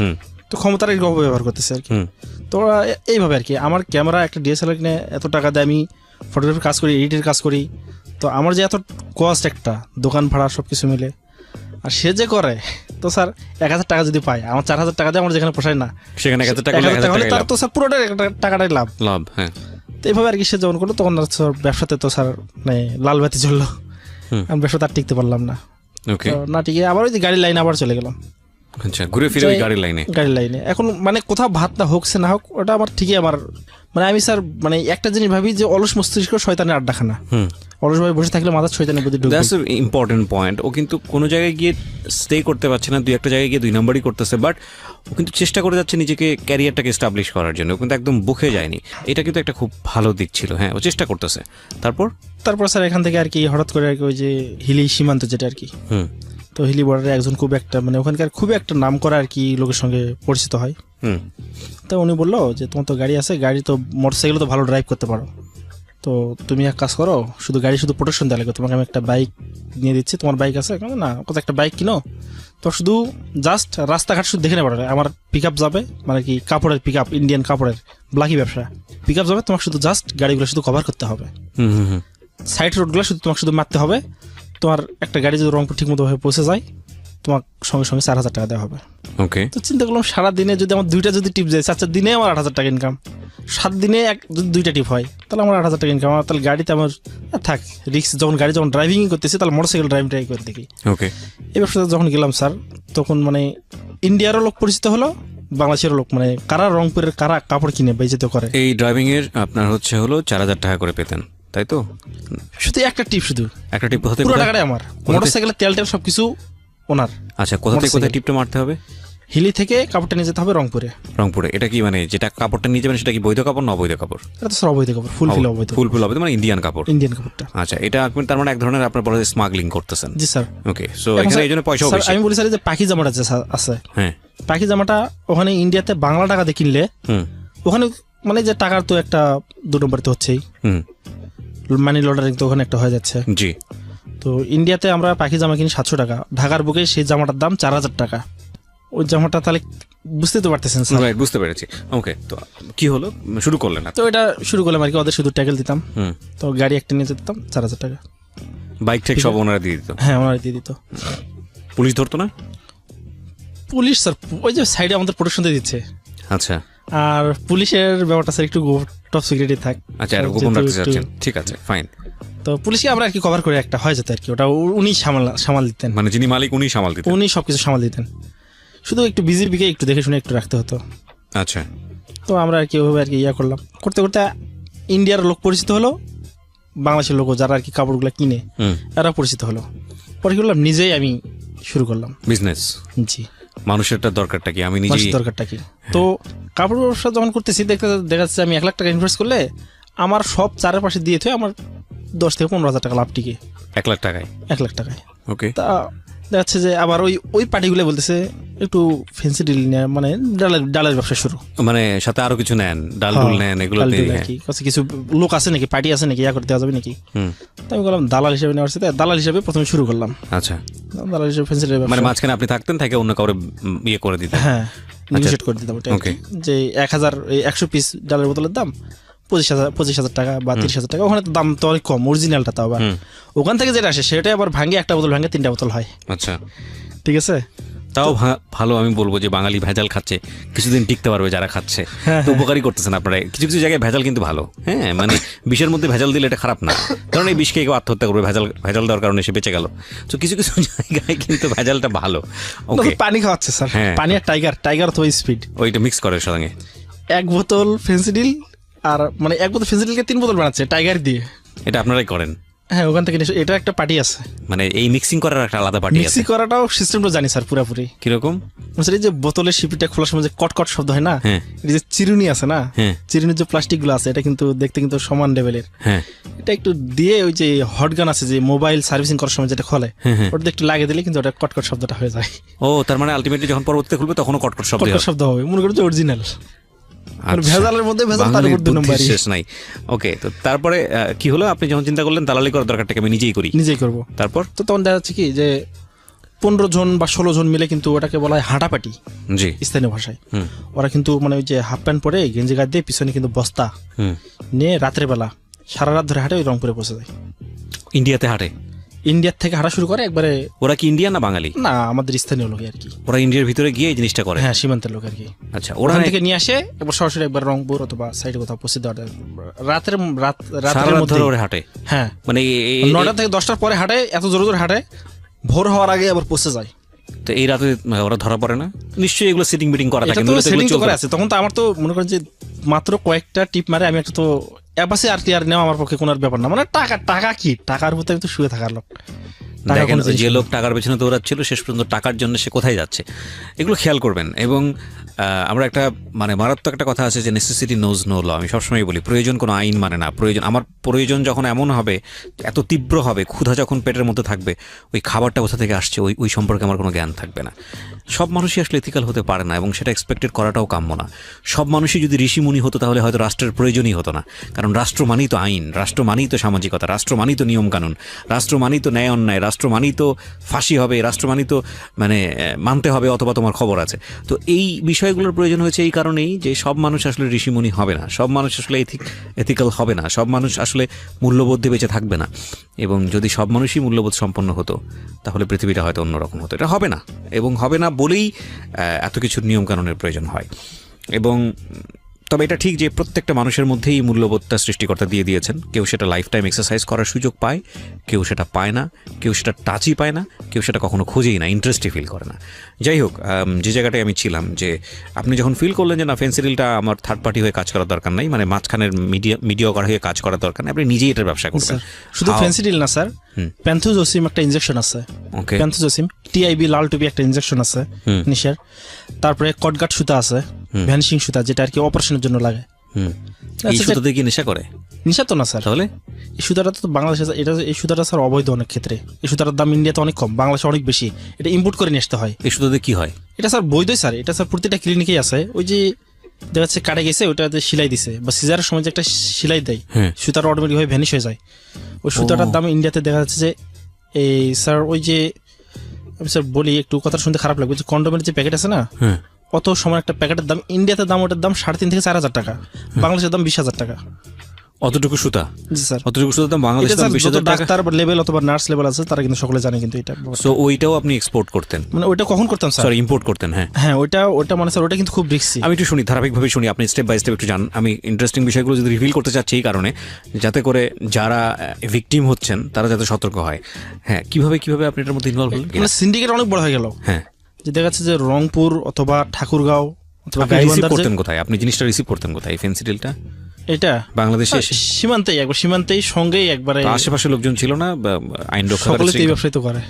তো ক্ষমতার ব্যবহার করতেছে আর কি। তো ওরা এইভাবে আর কি আমার ক্যামেরা একটা ডিএসএলআর কিনে এত টাকা দেয়, আমি ফটোগ্রাফির কাজ করি, এডিটের কাজ করি, তো আমার যে এত কস্ট একটা দোকান ভাড়া সব কিছু মিলে, আর সে যে করে, তো স্যার 1,000 টাকা যদি পায়, আমার 4,000 টাকা দিয়ে আমার যেখানে পোষায় না সেখানে 1,000 টাকা হলে তার তো স্যার পুরোটাই টাকাটাই লাভ। হ্যাঁ, তো এইভাবে আর কি সে যখন করলো তখন ব্যবসাতে তো স্যার মানে লাল বাতি চললো, আমি ব্যবসাতে আর টিকতে পারলাম না। না টিকে আবার ওই যে গাড়ির লাইনে আবার চলে গেলাম। আচ্ছা, ঘুরে ফিরে ওই গাড়ির লাইনে এখন মানে কোথাও ভাত না হোক সে না হোক, ওটা আমার ঠিকই আমার মানে আমি স্যার মানে একটা জিনিস ভাবি যে অলস মস্তিষ্ক শয়তানের আড্ডাখানা, অলসভাবে বসে থাকলে মাথার শয়তানের বুদ্ধি ঢুকবে। That's important point. ও কিন্তু কোনো জায়গায় গিয়ে স্টে করতে পারছে না, 2-1টা জায়গায় গিয়ে 2 নম্বরই করতেছে, বাট ও কিন্তু চেষ্টা করে যাচ্ছে নিজেকে ক্যারিয়ারটাকে এস্টাবলিশ করার জন্য, ও কিন্তু একদম বুকে যায়নি। এটা কিন্তু একটা খুব ভালো দিক ছিল। হ্যাঁ, ও চেষ্টা করতেছে। তারপর স্যার এখান থেকে আর কি হঠাৎ করে আর কি ওই যে হিলি সীমান্ত যেটা আর কি, তো হিলি বর্ডারে একজন খুব একটা মানে ওখানকার খুবই একটা নাম করা আর কি লোকের সঙ্গে পরিচিত হয়। তো উনি বললো যে তোমার তো গাড়ি আছে, গাড়ি তো মোটরসাইকেল তো ভালো ড্রাইভ করতে পারো, তো তুমি এক কাজ করো, শুধু প্রোটেকশন দেওয়া লাগবে, তোমাকে আমি একটা বাইক নিয়ে দিচ্ছি, তোমার বাইক আছে না, কোথাও একটা বাইক কিনো, তো শুধু জাস্ট রাস্তাঘাট শুধু দেখে নেবে, আমার পিক আপ যাবে, মানে কি কাপড়ের পিক আপ, ইন্ডিয়ান কাপড়ের ব্লাকি ব্যবসা, পিক আপ যাবে, তোমাকে শুধু জাস্ট গাড়িগুলো শুধু কভার করতে হবে, সাইড রোডগুলো শুধু তোমাকে শুধু মারতে হবে, তোমার একটা গাড়ি যদি রংপুর ঠিক মতো ভাবে পৌঁছে যায় তোমার সঙ্গে সঙ্গে 4,000 টাকা দেওয়া হবে। ওকে, তো চিন্তা করলাম সারাদিনে যদি আমার 2টা যদি টিপ যায়, 4 দিনে আমার 8,000 টাকা ইনকাম, 7 দিনে যদি 2টা টিপ হয় তাহলে আমার 8,000 টাকা ইনকাম। তাহলে গাড়িতে আমার থাক রিক্স, যখন গাড়ি যখন ড্রাইভিং করতেছি তাহলে মোটরসাইকেল ড্রাইভিং ট্রাই করে দেখি। ওকে, এই ব্যবসাতে যখন গেলাম স্যার তখন মানে ইন্ডিয়ারও লোক পরিচিত হলো, বাংলাদেশের লোক, মানে কারা রংপুরের কারা কাপড় কিনে বেচতে করে। এই ড্রাইভিং এর আপনার হলো 4,000 টাকা করে পেতেন, তাই তো? শুধু একটা টিপ হতে পুরো টাকাটাই আমার, মোটরসাইকেলের তেল সবকিছু ওনার। আচ্ছা, কোথা থেকে কোথায় টিপটা মারতে হবে? হিলি থেকে কাপড়টা নিয়ে যেতে হবে রংপুরে। এটা কি মানে যেটা কাপড়টা নিয়ে যাবেন সেটা কি বৈধ কাপড় না অবৈধ কাপড়? এটা তো সব অবৈধ কাপড়, ফুলফিল অবৈধ, মানে ইন্ডিয়ান কাপড়টা। আচ্ছা, এটা আপনি তার মানে এক ধরনের আপনার বলে স্মাগলিং করতেছেন? জি স্যার। ওকে, সো এখানে এইজন্য পয়সাও বেশি। আমি বলি স্যার যে পাখি জামাটা আছে, হ্যাঁ, পাখি জামাটা ওখানে ইন্ডিয়াতে বাংলা টাকা দিয়ে কিনলে ওখানে মানে যে টাকার তো একটা 2 নম্বর তো হচ্ছেই, মানি লন্ডারিং তো ওখানে একটা হয়ে যাচ্ছে। জি। তো ইন্ডিয়াতে আমরা পাখি জামা কিনি 700 টাকা, ঢাকার বুকে সেই জামাটার দাম 4,000 টাকা। ওই জামাটা তাহলে বুঝতে তো পারতেছেন স্যার? রাইট, বুঝতে পেরেছি। ওকে, তো কি হলো, শুরু করলেন? তো এটা শুরু করলাম আর কি, ওদের শুধু ট্যাকেল দিতাম, তো গাড়ি একটা নিয়ে যেতাম 4,000 টাকা, বাইক ঠিক সব ওনারা দিয়ে দিত? হ্যাঁ, ওনারা দিয়ে দিত। পুলিশ ধরতো না? পুলিশ স্যার ওই যে সাইডে আমাদের প্রোটেকশন দিয়ে দিচ্ছে। আচ্ছা, আর পুলিশের ব্যাপারটা স্যার একটু টপ সিক্রেটই থাক। আচ্ছা, গোপন রাখতে চাচ্ছেন, ঠিক আছে, ফাইন। তো পুলিশকে আমরা আর কি কভার করে একটা হয়ে যেত আর কি, ওটা উনি সামাল দিতেন, মানে যিনি মালিক উনি সামাল দিতেন, উনি সবকিছু সামাল দিতেন। শুধু একটু বিজির দিকে একটু দেখে শুনে একটু রাখতে হতো। আচ্ছা, তো আমরা আর কি ওইভাবে আর কি ইয়া করলাম, করতে করতে ইন্ডিয়ার লোক পরিচিত হলো, বাংলাদেশের লোক যারা আর কি কাপড়গুলো কিনে এরা পরিচিত হলো। পরে কি করলাম, নিজেই আমি শুরু করলাম বিজনেস। জি, মানুষেরটা দরকারটা কি, আমি নিজেই দরকারটা কি। তো কাপড় ব্যবসা যখন করতেছি দেখা যাচ্ছে আমি 1 লাখ টাকা ইনভেস্ট করলে আমার সব চারপাশে দিয়ে থেকে আমার 10 থেকে 15,000 টাকা লাভ টিকে। 1 লাখ টাকায়? 1 লাখ টাকায়। ওকে। তা দেখা যাচ্ছে যে আবার ওই পার্টিগুলো বলতেছে একটু ফেন্সি ডিল নেয়, মানে ডালের ব্যবসা শুরু, মানে সাথে আরো কিছু নেন, ডাল ডুল নেন, এগুলো কিছু লোক আছে নাকি, পার্টি আছে নাকি, ইয়া করতে দেওয়া যাবে নাকি। তো আমি বললাম দালাল হিসেবে নেওয়ার সাথে দালাল হিসেবে প্রথমে শুরু করলাম। আচ্ছা, দালাল হিসেবে ফেন্সি ডিল, মানে মাঝখানে আপনি থাকতেন, থেকে অন্য কাউরে ইয়ে করে দিতেন? হ্যাঁ, নেগোশিয়েট করে দিতাম ওটা। যে 100 পিস ডালের বোতলের দাম 25,000 টাকা বা 30,000 টাকা, ওখানে তো দাম তো অনেক কম, অরিজিনালটা। তো আবার ওখান থেকে যেটা আসে সেটাই আবার ভাঙে, একটা বোতল ভাঙে 3টা বোতল হয়। আচ্ছা, ঠিক আছে, তাও ভালো। আমি বলবো যে বাঙালি ভেজাল খাচ্ছে, কিছুদিন টিকতে পারবে যারা খাচ্ছে, তো উপকারী করতেছেন আপনারা। কিছু কিছু জায়গায় ভেজাল কিন্তু ভালো, হ্যাঁ, মানে বিষের মধ্যে ভেজাল দিলে এটা খারাপ না, কারণ এই বিষ খেয়ে কেউ আত্মহত্যা করবে, ভেজাল দেওয়ার কারণে সে বেঁচে গেল। তো কিছু কিছু জায়গায় কিন্তু ভেজালটা ভালো। ওকে, পানি খাওয়াচ্ছে স্যার, পানি আর টাইগার তো স্পিড, ওইটা মিক্স করে সঙ্গে 1 বোতল ফেন্সিডিল, আর মানে 1 বোতল ফেন্সিডিলকে 3 বোতল বানাচ্ছে টাইগার দিয়ে। এটা আপনারাই করেন? হ্যাঁ, ওখান থেকে এটা একটা পার্টি আছে, মানে এই মিক্সিং করার একটা আলাদা পার্টি আছে। মিক্সিং করাটাও সিস্টেমটা জানি স্যার পুরোপুরি। কিরকম? স্যার এই যে বোতলের শিপিটা খোলার সময় যে কটকট শব্দ হয় না, এই যে চিরুনি আছে না, চিরুনির যে প্লাস্টিক গুলো আছে, এটা কিন্তু দেখতে কিন্তু সমান লেভেলের। এটা একটু দিয়ে ওই যে হট গান আছে যে মোবাইল সার্ভিসিং করার সময় যেটা খোলে, ওটা একটু লাগিয়ে দিলে কিন্তু ওটা কটকট শব্দটা হয়ে যায়। ও, তার মানে আলটিমেটলি যখন পরবর্তীতে খুলবে তখনও কটকট শব্দ হবে, মনে করো যে অরিজিনাল। ভেজালের মধ্যে ভেজাল, তার উপর 2 নম্বরই শেষ নাই। ওকে, তো তারপরে কি হলো? আপনি যখন চিন্তা করলেন দালালি করার দরকারটাকে আমি নিজেই করবো, তারপর তো তখন দেখা যাচ্ছে কি যে 15 জন বা 16 জন মিলে কিন্তু ওটাকে বলা হয় হাঁটা পাটি, জি, স্থানীয় ভাষায়। ওরা কিন্তু মানে ওই যে হাফ প্যান্ট পরে গেঞ্জি গায়ে দিয়ে পিছনে কিন্তু বস্তা নিয়ে রাতের বেলা সারা রাত ধরে হাঁটে ওই রংপুরে পৌঁছে যায়। ইন্ডিয়াতে হাঁটে? ইন্ডিয়ার থেকে হাঁটা শুরু করে একবারে। ওরা কি ইন্ডিয়ান না বাঙালি? না, আমাদের স্থানীয় লোক আর কি। ওরা ইন্ডিয়ার ভিতরে গিয়ে এই জিনিসটা করে? হ্যাঁ, সীমান্তের লোক আর কি। আচ্ছা, ওরা থেকে নিয়ে আসে এবার সরাসরি একবার রংপুর অথবা সাইডে কোথাও পৌঁছে দেওয়া রাতের মধ্যে ওরা হাঁটে। হ্যাঁ, মানে 9টা থেকে 10টার পরে হাঁটে, এত জোরে জোরে হাঁটে, ভোর হওয়ার আগে আবার পৌঁছে যায়। তো এই রাতে ওরা ধরা পড়ে না? নিশ্চয়ই এগুলো সেটিং মিটিং করা থাকে, তখন তো আমার তো মনে করেন যে মাত্র কয়েকটা টিপ মারে আমি একটা তো অ্যাপাসে আর কি আর নেওয়া আমার পক্ষে কোনো ব্যাপার না। মানে টাকা কি, টাকার উপর আমি তো শুয়ে থাকার লোক। দেখেন, যে লোক টাকার পেছনে দৌড়াচ্ছিল শেষ পর্যন্ত টাকার জন্য সে কোথায় যাচ্ছে, এগুলো খেয়াল করবেন। এবং আমরা একটা মানে মারাত্মক একটা কথা আছে যে নেসেসিটি নোজ নো ল। আমি সবসময় বলি প্রয়োজন কোনো আইন মানে না। আমার প্রয়োজন যখন এমন হবে, এত তীব্র হবে, ক্ষুধা যখন পেটের মধ্যে থাকবে, ওই খাবারটা কোথা থেকে আসছে ওই সম্পর্কে আমার কোনো জ্ঞান থাকবে না। সব মানুষই আসলে এথিক্যাল হতে পারে না, এবং সেটা এক্সপেক্টেড করাটাও কাম্য না। সব মানুষই যদি ঋষিমুনি হতো তাহলে হয়তো রাষ্ট্রের প্রয়োজনই হতো না, কারণ রাষ্ট্র মানেই তো আইন, রাষ্ট্র মানেই তো সামাজিকতা, রাষ্ট্র মানেই তো নিয়মকানুন, রাষ্ট্র মানেই তো ন্যায় অন্যায়, রাষ্ট্র মানেই তো ফাঁসি হবে, রাষ্ট্র মানেই তো মানে মানতে হবে অথবা তোমার খবর আছে। তো এই বিষয়গুলোর প্রয়োজন হয়েছে এই কারণেই যে সব মানুষ আসলে ঋষিমুনি হবে না, সব মানুষ আসলে এথিক্যাল হবে না, সব মানুষ আসলে মূল্যবোধে বেঁচে থাকবে না। এবং যদি সব মানুষই মূল্যবোধ সম্পন্ন হতো তাহলে পৃথিবীটা হয়তো অন্যরকম হতো। এটা হবে না, এবং হবে না বলেই এত কিছুর নিয়মকানুনের প্রয়োজন হয়। এবং তবে এটা ঠিক যে প্রত্যেকটা মানুষের মধ্যেই মূল্যবোধটা সৃষ্টিকর্তা দিয়ে দিয়েছেন। কেউ সেটা লাইফ টাইম এক্সারসাইজ করার সুযোগ পায়, কেউ সেটা পায় না, কেউ সেটা টাচই পায় না, কেউ সেটা কখনো খোঁজেই না, ইন্টারেস্টই ফিল করে না। যাই হোক, যে জায়গাটায় আমি ছিলাম, যে আপনি যখন ফিল করলেন যে না, ফেন্সিডিলটা আমার থার্ড পার্টি হয়ে কাজ করার দরকার নাই, মানে মাঝখানের মিডিয়া হয়ে কাজ করার দরকার নেই, আপনি নিজেই এটার ব্যবসা করবেন। শুধু ফেন্সিডিল না স্যার, প্যান্থোজোসিম একটা ইনজেকশন আছে, প্যান্থোজোসিম টিআইবি লাল টুপি একটা ইনজেকশন আছে নিশার। তারপরে কটগাট সুতা আছে, ভ্যানিশিং সুতা, যেটা আর কি অপারেশনের জন্য লাগে। এই সুতাতে কি নেশা করে? নেশা তো না স্যার। তাহলে এই সুতাটা তো বাংলাদেশে এই সুতাটা স্যার অবৈধ অনেক ক্ষেত্রে। এই সুতাটার দাম ইন্ডিয়াতে অনেক কম, বাংলাদেশে অনেক বেশি। এটা ইম্পোর্ট করে নিয়ে আসতে হয়। এই সুতাতে কি হয়? এটা স্যার বৈধই স্যার। এটা স্যার প্রতিটা ক্লিনিকেই আছে। ওই যে দেখা যাচ্ছে কাটে গেছে, ওটাতে সেলাই দিছে, বা সিজারের সময় যে একটা সেলাই দেয়, সুতাটা অটোমেটিক হয়ে ভ্যানিশ হয়ে যায়। ওই সুতাটার দাম ইন্ডিয়াতে দেখা যাচ্ছে যে এই স্যার ওই যে আমি স্যার বলি, একটু কথা শুনতে খারাপ লাগবে, যে কন্ডোমের যে প্যাকেট আছে না, অত সময় একটা প্যাকেটের দাম ইন্ডিয়াতে দাম, ওটার দাম 3,500 থেকে 4,000 টাকা, বাংলাদেশের দাম 20,000 টাকা। অতটুকু সুতা? জি স্যার, অতটুকু সুতা দাম বাংলাদেশের দাম 20,000 টাকা। ডাক্তার লেভেল অথবা নার্স লেভেল আছে, তারা কিন্তু সকলে জানে কিন্তু এটা। সো ওইটাও আপনি এক্সপোর্ট করতেন? মানে ওইটা কখন করতাম স্যার? সরি, ইম্পোর্ট করতেন। হ্যাঁ হ্যাঁ, ওইটা মানে স্যার ওটা কিন্তু খুব রিস্কি। আমি একটু শুনি, ধারাবাহিকভাবে শুনি, আপনি স্টেপ বাই স্টেপ একটু জান। আমি ইন্টারেস্টিং বিষয়গুলো যদি রিভিল করতে চাচ্ছি এই কারণে, যাতে করে যারা ভিকটিম হচ্ছেন তারা যাতে সতর্ক হয়। হ্যাঁ, কিভাবে আপনি এটার মধ্যে ইনভলভ হলেন? মানে সিন্ডিকেট অনেক বড় হয়ে গেল। হ্যাঁ, যে দেখা যাচ্ছে যে রংপুর অথবা ঠাকুরগাঁও অথবা আপনি রিসিভ গাইবান্ধার করতেন কোথায়, আপনি জিনিসটা রিসিভ করতেন কোথায় এই ফেন্সি ডিলটা? এটা বাংলাদেশে সীমান্তেই সঙ্গেই একবারে আশেপাশে লোকজন ছিল না আইন রক্ষা সকলে তো এই ব্যবসায় তো করে।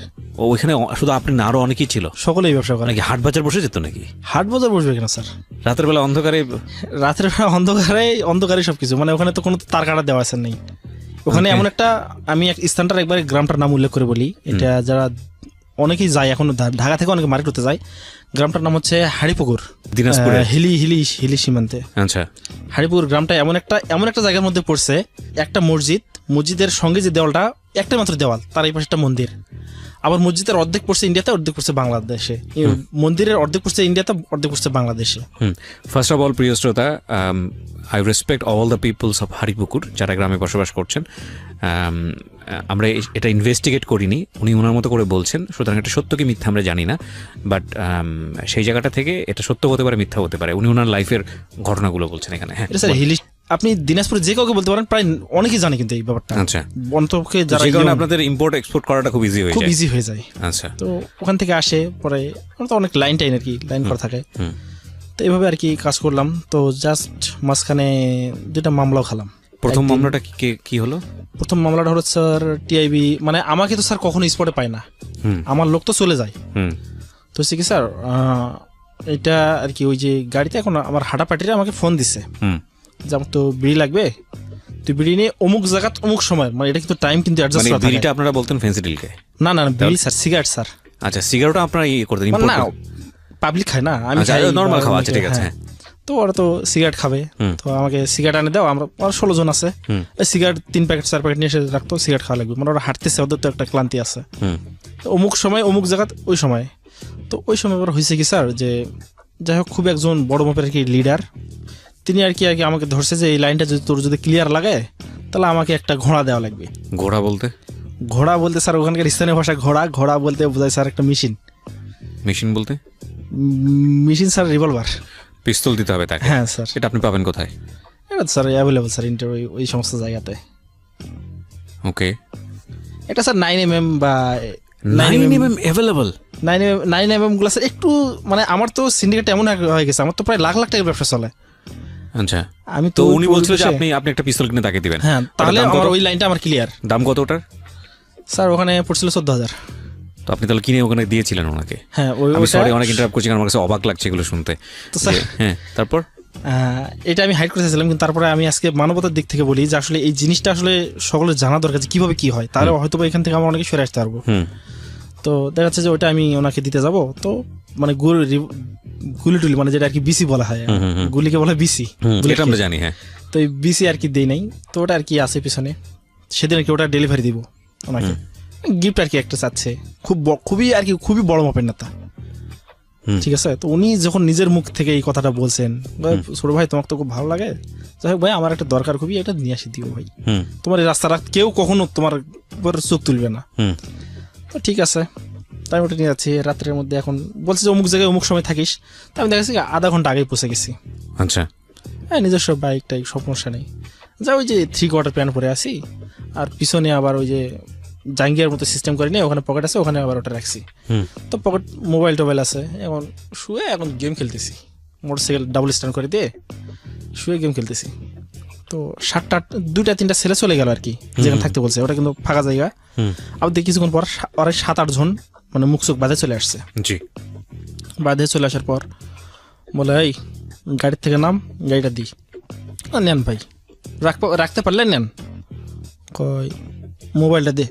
ওইখানে শুধু আপনি না আরো অনেকেই ছিল? সকলেই ব্যবসা করে। নাকি হাট বাজার বসে যেত নাকি? হাট বাজার বসবে কেন স্যার, রাতের বেলা অন্ধকারে? রাতের বেলা অন্ধকারে সবকিছু, মানে ওখানে তো কোনো তার কাটা দেওয়া আছে নেই। ওখানে এমন একটা, আমি এক স্থানটার একবার গ্রামটার নাম উল্লেখ করে বলি, এটা যারা অনেকেই যায় এখন ঢাকা থেকে অনেকে মার্কেট করতে যায়, গ্রামটার নাম হচ্ছে হাড়িপুকুর, দিনাজপুরে হিলি সীমান্তে। আচ্ছা, হাড়িপুর গ্রামটা এমন একটা জায়গার মধ্যে পড়ছে, একটা মসজিদের সঙ্গে যে দেওয়ালটা, একটা মাত্র দেওয়াল, তার এই পাশে একটা মন্দির। আবার মসজিদের অর্ধেক পড়ছে ইন্ডিয়াতে, অর্ধেক পড়ছে বাংলাদেশে। মন্দিরের অর্ধেক পড়ছে ইন্ডিয়াতে, অর্ধেক পড়ছে বাংলাদেশে। ফার্স্ট অফ অল প্রিয় শ্রোতা, I respect all the peoples of Haripukur যারা গ্রামে বসবাস করছেন। আমরা এটা ইনভেস্টিগেট করিনি, উনি ওনার মতো করে বলছেন, সুতরাং এটা সত্য কি মিথ্যা আমরা জানি না, বাট সেই জায়গাটা থেকে এটা সত্য হতে পারে, মিথ্যা হতে পারে। উনি ওনার লাইফের ঘটনাগুলো বলছেন এখানে। হ্যাঁ স্যার, আপনি দিনাজপুরে যে কাউকে বলতে পারেন, প্রায় অনেকেই জানে কিন্তু এই ব্যাপারটা। আচ্ছা, অন্তপক্ষে যারা আপনাদের ইম্পোর্ট এক্সপোর্ট করাটা খুব ইজি হয়ে যায়। আচ্ছা, তো ওখান থেকে আসে পরে তো অনেক লাইন আর কি লাইন করা থাকে, তো এইভাবে আর কি কাজ করলাম। তো জাস্ট মাঝখানে দুটা মামলাও খালাম। প্রথম মামলাটা কি হলো? প্রথম মামলাটা হলো স্যার টিআইবি, মানে আমাকে তো স্যার কখনো স্পটে পায় না, আমার লোক তো চলে যায়। তো হচ্ছে কি স্যার, এটা আর কি ওই যে গাড়িতে এখন আমার হাঁটা পাটিরা আমাকে ফোন দিছে যে আমার তো বিড়ি লাগবে, তুই বিড়ি নিয়ে অমুক জায়গা অমুক সময়, মানে এটা কিন্তু টাইম কিন্তু অ্যাডজাস্ট করা থাকে। বিড়িটা আপনারা বলতেন ফেন্সিডিলকে? না বিড়ি স্যার, সিগারেট স্যার। আচ্ছা, সিগারেটও আপনারা করতেন? না, পাবলিক খায় না, আমি খাই নরমাল খাওয়া। আচ্ছা, ঠিক আছে। তো ওরা তো সিগারেট খাবে, তো আমাকে সিগারেট আনে দাও। আমরা 16 জন আছে, সিগারেট 3 প্যাকেট 4 প্যাকেট নিয়ে এসে রাখতো, সিগারেট খাওয়া লাগবে, মানে ওরা হাঁটতেছে, ওদের তো একটা ক্লান্তি আছে। অমুক সময় অমুক জায়গা ওই সময়, তো ওই সময় আবার হয়েছে কি স্যার, যে যাই হোক খুব একজন বড় মাপের আর কি লিডার, তিনি আর কি আমাকে ধরছে যে এই লাইনটা যদি তোর যদি ক্লিয়ার লাগে তাহলে আমাকে একটা ঘোড়া দেওয়া লাগবে। ঘোড়া বলতে স্যার ওখানকার স্থানীয় ভাষা ঘোড়া বলতে বোঝায় স্যার একটা মেশিন বলতে মেশিন স্যার রিভলভার, পিস্তল দিতে হবে তাকে? হ্যাঁ স্যার। এটা আপনি পাবেন কোথায়? এটা স্যার অ্যাভেলেবল স্যার ওই সমস্ত জায়গাতে। ওকে, এটা স্যার 9mm বা 9mm অ্যাভেলেবল? 9mm গুলো স্যার একটু, মানে আমার তো সিন্ডিকেট এমন হয়ে গেছে, আমার তো প্রায় লাখ টাকার ব্যবসা চলে। আচ্ছা, আমি তো উনি বলছিল যে আপনি একটা পিস্তল কিনে তাকে দিবেন? হ্যাঁ, তাহলে আমার ওই লাইনটা আমার ক্লিয়ার। দাম কত ওটার? স্যার ওখানে পড়ছিল 14,000। তো আপনি তাহলে কিনে ওখানে দিয়েছিলেন ওনাকে? হ্যাঁ, সরি অনেক ইন্টারাপ্ট করছি, আমার কাছে অবাক লাগছে এগুলো শুনতে। তো স্যার, হ্যাঁ, তারপর এটা আমি হাইড করতেছিলাম, কিন্তু তারপরে আমি আজকে মানবতার দিক থেকে বলি যে আসলে এই জিনিসটা আসলে সকলের জানা দরকার যে কিভাবে কি হয়, তাহলে হয়তো এখান থেকে আমরা অনেকে সরে আসতে পারবো। তো দেখা যাচ্ছে যে ওইটা আমি ওনাকে দিতে যাব, তো মানে গুলি টুলি, মানে যেটা আর কি বিসি বলা হয়, গুলিকে বলা বিসি, আমরা জানি। হ্যাঁ, তো এই বিসি আর কি দেই নাই, তো ওটা আর কি আছে পিছনে, সেদিন আর কি ওটা ডেলিভারি দিব ওনাকে, গিফট আর কি একটা চাচ্ছে, খুবই বড় মাপের নেতা। ঠিক আছে, তো উনি যখন নিজের মুখ থেকে এই কথাটা বলছেন, ছোট ভাই তোমাকে তো খুব ভালো লাগে, যাই হোক ভাই আমার একটা দরকার, খুবই এটা নিয়ে আসি দিও ভাই, তোমার এই রাস্তাটা কেউ কখনো তোমার চোখ তুলবে না। তো ঠিক আছে, তাই ওটা নিয়ে যাচ্ছি রাত্রের মধ্যে। এখন বলছে যে অমুক জায়গায় অমুক সময় থাকিস, তা আমি দেখেছি আধা ঘন্টা আগেই পৌঁছে গেছি। আচ্ছা, হ্যাঁ, নিজস্ব বাইকটাই সমস্যা নেই, যা ওই যে 3/4 প্যান্ট পরে আসি, আর পিছনে আবার ওই যে জাঙ্গিয়ার মতো সিস্টেম করে নিয়ে ওখানে পকেট আছে, ওখানে আবার ওটা রাখছি। তো পকেট মোবাইল আছে, এখন শুয়ে এখন গেম খেলতেছি, মোটরসাইকেল ডাবল স্ট্যান্ড করে দিয়ে শুয়ে গেম খেলতেছি। তো 2টা-3টা ছেলে চলে গেল আর কি, যেখানে থাকতে বলছে, ওটা কিন্তু ফাঁকা জায়গা। আবার দেখি কিছুক্ষণ পর ওরা 7-8 জন মানে মুখ চোখ বাঁধে চলে আসছে। বাঁধে চলে আসার পর বলে এই গাড়ির থেকে নাম, গাড়িটা দিই, নেন ভাই, রাখতে পারলেন নেন, কই মোবাইলটা দে।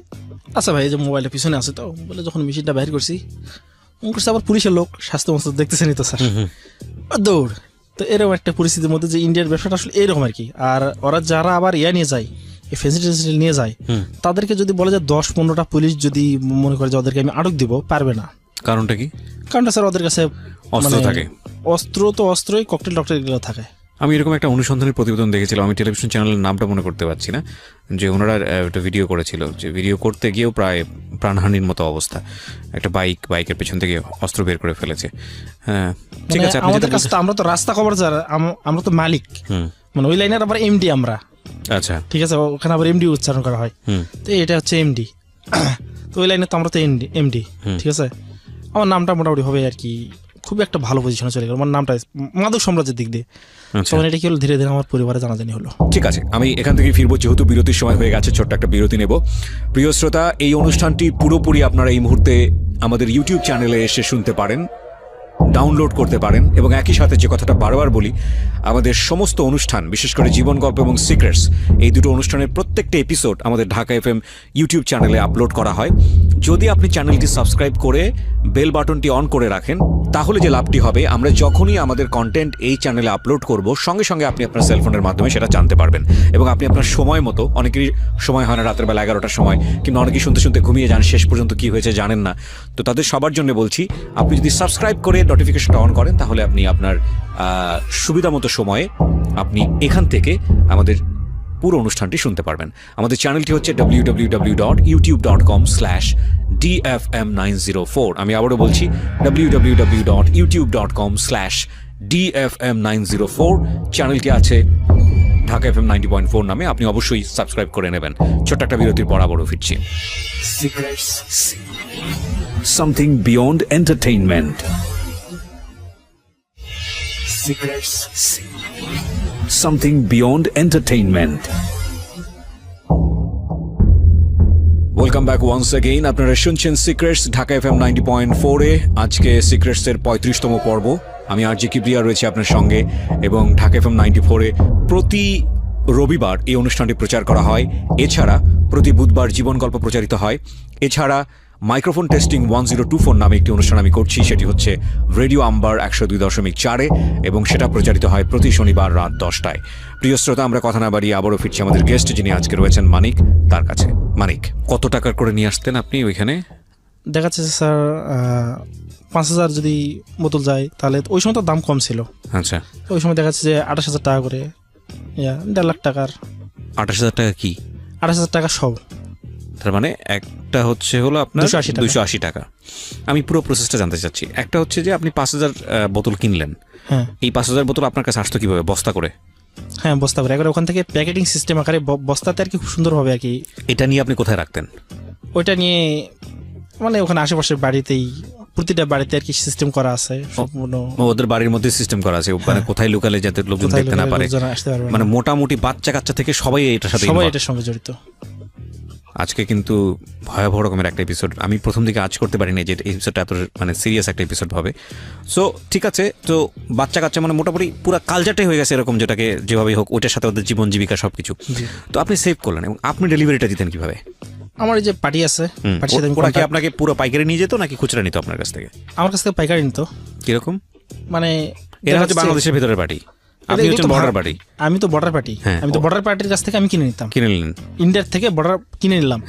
আচ্ছা ভাই, এই যে মোবাইলটা পিছনে আছে, তো বলে যখন মেশিনটা বাইর করছি আবার পুলিশের লোক, স্বাস্থ্য মস্ত দেখতেছেনই তো স্যার, দৌড়। তো এরকম একটা পরিস্থিতির মধ্যে যে ইন্ডিয়ার ব্যবসাটা আসলে এরকম আর কি। আর ওরা যারা আবার নিয়ে যায়, এই ফেন্সিডিল নিয়ে যায়, তাদেরকে যদি বলে যে 10-15টা পুলিশ যদি মনে করে যে ওদেরকে আমি আটক দিব, পারবে না। কারণটা কি? কারণটা স্যার ওদের কাছে অস্ত্র থাকে, অস্ত্রই ককটেল এগুলো থাকে। আমি এরকম একটা অনুসন্ধানের প্রতিবেদন দেখেছিলাম, আমি টেলিভিশন চ্যানেলের নামটা মনে করতে পারছি না, যে ওনারা একটা ভিডিও করেছিল, যে ভিডিও করতে গিয়েও প্রায় প্রাণহানির মতো অবস্থা, একটা বাইকের পেছন থেকে অস্ত্র বের করে ফেলেছে। হ্যাঁ, ঠিক আছে, আমাদের কাছে আমরা তো রাস্তা কভার, আমরা তো মালিক, মানে ওই লাইনের আবার এমডি আমরা। আচ্ছা, ঠিক আছে, ওখানে আবার এমডি উচ্চারণ করা হয়, তো এটা হচ্ছে এমডি, তো ওই লাইনে তো আমরা তো এমডি, ঠিক আছে। আমার নামটা মোটামুটি হবে আর কি খুব একটা ভালো পজিশনে চলে গেল, আমার নামটা মাদক সাম্রাজ্যের দিক দিয়ে। তখন এটা কি হলো, ধীরে ধীরে আমার পরিবারে জানাজানি হলো। ঠিক আছে, আমি এখান থেকে ফিরবো, যেহেতু বিরতির সময় হয়ে গেছে, ছোট্ট একটা বিরতি নেব। প্রিয় শ্রোতা, এই অনুষ্ঠানটি পুরোপুরি আপনারা এই মুহূর্তে আমাদের ইউটিউব চ্যানেলে এসে শুনতে পারেন, ডাউনলোড করতে পারেন, এবং একই সাথে যে কথাটা বারবার বলি, আমাদের সমস্ত অনুষ্ঠান, বিশেষ করে জীবন গল্প এবং সিক্রেটস, এই দুটো অনুষ্ঠানের প্রত্যেকটা এপিসোড আমাদের ঢাকা এফএম ইউটিউব চ্যানেলে আপলোড করা হয়। যদি আপনি চ্যানেলটি সাবস্ক্রাইব করে বেল বাটনটি অন করে রাখেন, তাহলে যে লাভটি হবে, আমরা যখনই আমাদের কন্টেন্ট এই চ্যানেলে আপলোড করব, সঙ্গে সঙ্গে আপনি আপনার সেলফোনের মাধ্যমে সেটা জানতে পারবেন, এবং আপনি আপনার সময় মতো, অনেকেরই সময় হয় না রাতের বেলা 11টার সময়, কিংবা অনেকেই শুনতে শুনতে ঘুমিয়ে যান, শেষ পর্যন্ত কি হয়েছে জানেন না, তো তাদের সবার জন্য বলছি, আপনি যদি সাবস্ক্রাইব করে নোটিফিকেশনটা অন করেন, তাহলে আপনি আপনার সুবিধা মতো সময়ে আপনি এখান থেকে আমাদের পুরো অনুষ্ঠানটি শুনতে পারবেন। আমাদের চ্যানেলটি হচ্ছে www.youtube.com/dfm904। আমি আবারও বলছি, www.youtube.com/dfm904। চ্যানেলটি আছে ঢাকা এফএম 90.4 নামে, আপনি অবশ্যই সাবস্ক্রাইব করে নেবেন। ছোট্ট একটা বিরতির পর আবারও ফিরছি। Something beyond entertainment. Something beyond entertainment. Welcome back once again. আপনারা শুনছেন সিক্রেটস ঢাকা এফএম 90.4-এ। আজকে সিক্রেটসের 35তম পর্ব। আমি আরজি কিবরিয়া রয়েছি আপনার সঙ্গে, এবং ঢাকা এফএম 94-এ প্রতি রবিবার এই অনুষ্ঠানটি প্রচার করা হয়। এছাড়া প্রতি বুধবার জীবন গল্প প্রচারিত হয়। এছাড়া মাইক্রোফোন টেস্টিং 1024 নামে একটি অনুষ্ঠান আমি করছি, সেটি হচ্ছে রেডিও আম্বার 102.4-এ, এবং সেটা প্রচারিত হয় প্রতি শনিবার রাত 10টায়। প্রিয় শ্রোতা, আমরা কথা না বাড়িয়ে আবারও ফিরছি আমাদের গেস্ট, যিনি আজকে রয়েছেন মানিক, তার কাছে। মানিক, কত টাকার করে নিয়ে আসতেন আপনি ওইখানে? দেখাচ্ছে স্যার 5,000 যদি বোতল যায়, তাহলে ওই সময় তো দাম কম ছিল। আচ্ছা, ওই সময় দেখাচ্ছে যে 28,000 টাকা করে, 1.5 লাখ টাকার। 28,000 টাকা কি? 28,000 টাকা সব। তার মানে একটা হচ্ছে হলো আপনার 280 টাকা। আমি পুরো প্রসেসটা জানতে চাচ্ছি। একটা হচ্ছে যে আপনি 5,000 বোতল কিনলেন, হ্যাঁ, এই 5,000 বোতল আপনার কাছে আসতো কিভাবে? বস্তা করে? হ্যাঁ, বস্তা করে। একবার ওখান থেকে প্যাকেটিং সিস্টেম আকারে বস্তাতে আর কি, খুব সুন্দরভাবে আর কি। এটা নিয়ে আপনি কোথায় রাখতেন? ওইটা নিয়ে মানে ওখানে আশেপাশের বাড়িতেই, প্রতিটা বাড়িতে আর কি সিস্টেম করা আছে সম্পূর্ণ। ওদের বাড়ির মধ্যে সিস্টেম করা আছে, মানে কোথায় লুকালে যাতে লোকজন দেখতে না পারে, মানে মোটামুটি বাচ্চা কাচ্চা থেকে সবাই এটার সাথে, সবাই এটার সঙ্গে জড়িত। আজকে কিন্তু ভয়াবহ রকমের একটা এপিসোড। আমি প্রথম দিকে আজ করতে পারিনি যে এপিসোডটা এত মানে সিরিয়াস একটা এপিসোড হবে। সো ঠিক আছে, তো বাচ্চা কাচ্চা মানে মোটামুটি পুরো কালচারটাই হয়ে গেছে এরকম, যেটাকে যেভাবেই হোক ওইটার সাথে ওদের জীবন জীবিকা সবকিছু। তো আপনি সেভ করলেন, এবং আপনি ডেলিভারিটা দিতেন কিভাবে? আমার এই যে পার্টি আছে, ওরা কি আপনাকে পুরো পাইকারি নিয়ে যেত নাকি খুচরা নিত আপনার কাছ থেকে? আমার কাছ থেকে পাইকারি নিত। কিরকম? মানে এটা হচ্ছে বাংলাদেশের ভেতরের পার্টি, আপনি হচ্ছেন বর্ডার পার্টি। আমি তো বর্ডার পার্টি, আমি তো বর্ডার পার্টির কাছ থেকে আমি কিনে নিতাম। কিনে নিলেন ইন্ডিয়ার থেকে বর্ডার কিনে নিলাম।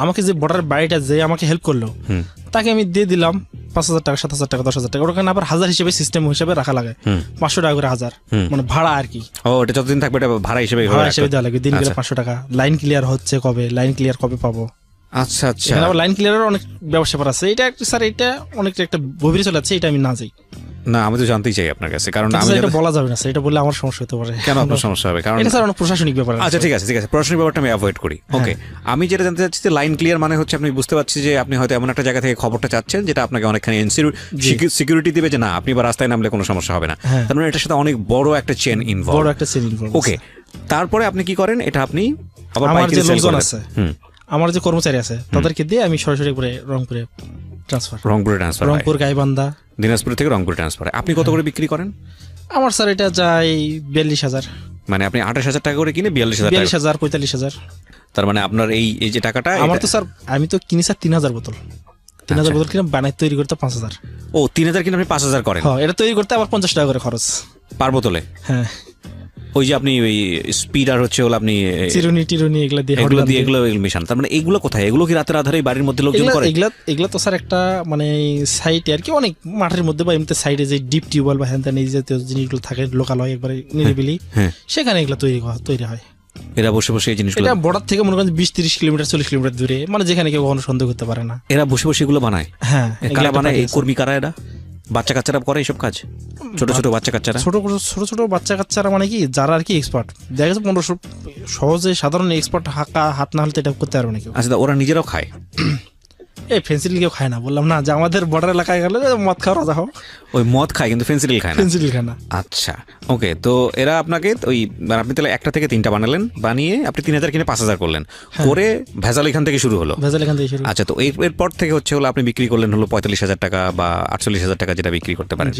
আমাকে যে বর্ডার বাড়িটা যে আমাকে হেল্প করলো, তাকে আমি দিয়ে দিলাম 5,000 টাকা, 7,000 টাকা, 10,000 টাকা। ওখানে আবার 1000 হিসেবে সিস্টেম হিসেবে রাখা লাগে, 500 টাকা করে 1000, মানে ভাড়া আর কি। ও, এটা যতদিন থাকবে এটা ভাড়া হিসেবে দেওয়া লাগে। দিন গেলে 500 টাকা। লাইন ক্লিয়ার হচ্ছে কবে, লাইন ক্লিয়ার কবে পাবো। আচ্ছা আচ্ছা, আবার লাইন ক্লিয়ারের অনেক ব্যবসা আছে। এটা স্যার, এটা অনেকটা একটা গভীরে চলে যাচ্ছে, এটা আমি না যাই। না, আমি তো জানতেই চাই আপনার কাছে, কারণ আমি এটা বলা যাবে না স্যার, এটা বললে আমার সমস্যা হতে পারে। কেন আপনার সমস্যা হবে? কারণ এটা স্যার অনেক প্রশাসনিক ব্যাপার। আচ্ছা ঠিক আছে, প্রশাসনিক ব্যাপারটা আমি অ্যাভয়েড করি। ওকে, আমি যেটা জানতে চাচ্ছি যে লাইন ক্লিয়ার মানে হচ্ছে, আপনি বুঝতে পারছি যে আপনি হয়তো এমন একটা জায়গা থেকে খবরটা চাচ্ছেন যেটা আপনাকে অনেকখানি সিকিউরিটি দিবে, যে না আপনি বা রাস্তায় নামলে কোনো সমস্যা হবে না। তার মানে এটার সাথে অনেক বড় একটা চেন ইনভলভ। ওকে, তারপরে আপনি কি করেন? এটা আপনি আবার পাইকারি সেল করেন? আমার যে কর্মচারী আছে তাদেরকে দিয়ে আমি সরাসরি করে রংপুরে ট্রান্সফার। রংপুর, গাইবান্ধা, দিনাজপুর থেকে রংপুরে ট্রান্সফার। আপনি কত করে বিক্রি করেন? আমার স্যার এটা যায় 42,000। মানে আপনি 28,000 টাকা করে কিনে 42,000, 45,000। তার মানে আপনার এই যে টাকাটা, আমার তো স্যার, আমি তো কিনি স্যার 3,000 বোতল। 3,000 বোতল কিনে বানাই তৈরি করতে 5,000। ও, 3,000 কিনে আপনি 5,000 করেন? হ্যাঁ, এটা তৈরি করতে আবার 50 টাকা করে খরচ পার বোতলে। হ্যাঁ, ওই যে আপনি ওই স্পিড আর হচ্ছে আপনি চিরুনি টিরুনি এগুলো দিয়ে এগুলো মিশান। তার মানে এগুলো কোথায়? এগুলো কি রাতের আধারে বাড়ির মধ্যে লোকজন করে? এগুলো তো স্যার একটা মানে সাইটে আর কি, অনেক মাঠের মধ্যে বা এমনিতে সাইডে যে ডিপ টিউবওয়েল বা হ্যান ত্যান এই জাতীয় জিনিসগুলো থাকে, লোকাল হয় একবারে নিরিবিলি, সেখানে এগুলো তৈরি হয়। এরা বসে বসে এই জিনিসগুলো, এটা বর্ডার থেকে মনে করেন 20-30 কিলোমিটার 40 কিলোমিটার দূরে, মানে যেখানে কেউ কখনো সন্দেহ করতে পারে না। এরা বসে বসে এগুলো বানায়? হ্যাঁ, কারা বানায়? এই কর্মী কারা? এরা বাচ্চা কাচ্চারা করে এইসব কাজ? ছোট ছোট বাচ্চা কাচ্চারা, ছোট বাচ্চা কাচ্চারা, মানে কি যারা আর কি এক্সপার্ট, দেখা যাচ্ছে 1500 সহজে সাধারণ এক্সপার্ট হাত না হলে এটা করতে পারবে না কেউ। আচ্ছা, ওরা নিজেরাও খায়? এই ফেন্সিডিল কেউ খায় না, বললাম না যে আমাদের বর্ডার এলাকায় গেলে মদ খাওয়া রাজা হও। ওই মদ খায় কিন্তু ফেন্সিডিল খায় না। ফেন্সিডিল খায় না। আচ্ছা ওকে, তো এরা আপনাকে ওই মানে আপনি তাহলে 1টা থেকে 3টা বানালেন, বানিয়ে আপনি 3000 কিনে 5000 করলেন, করে ভেজাল এখান থেকে শুরু হলো। ভেজাল এখান থেকে শুরু। আচ্ছা, তো এরপর থেকে হচ্ছে হলো আপনি বিক্রি করলেন হলো 45,000 টাকা বা 48,000 টাকা, যেটা বিক্রি করতে পারেন,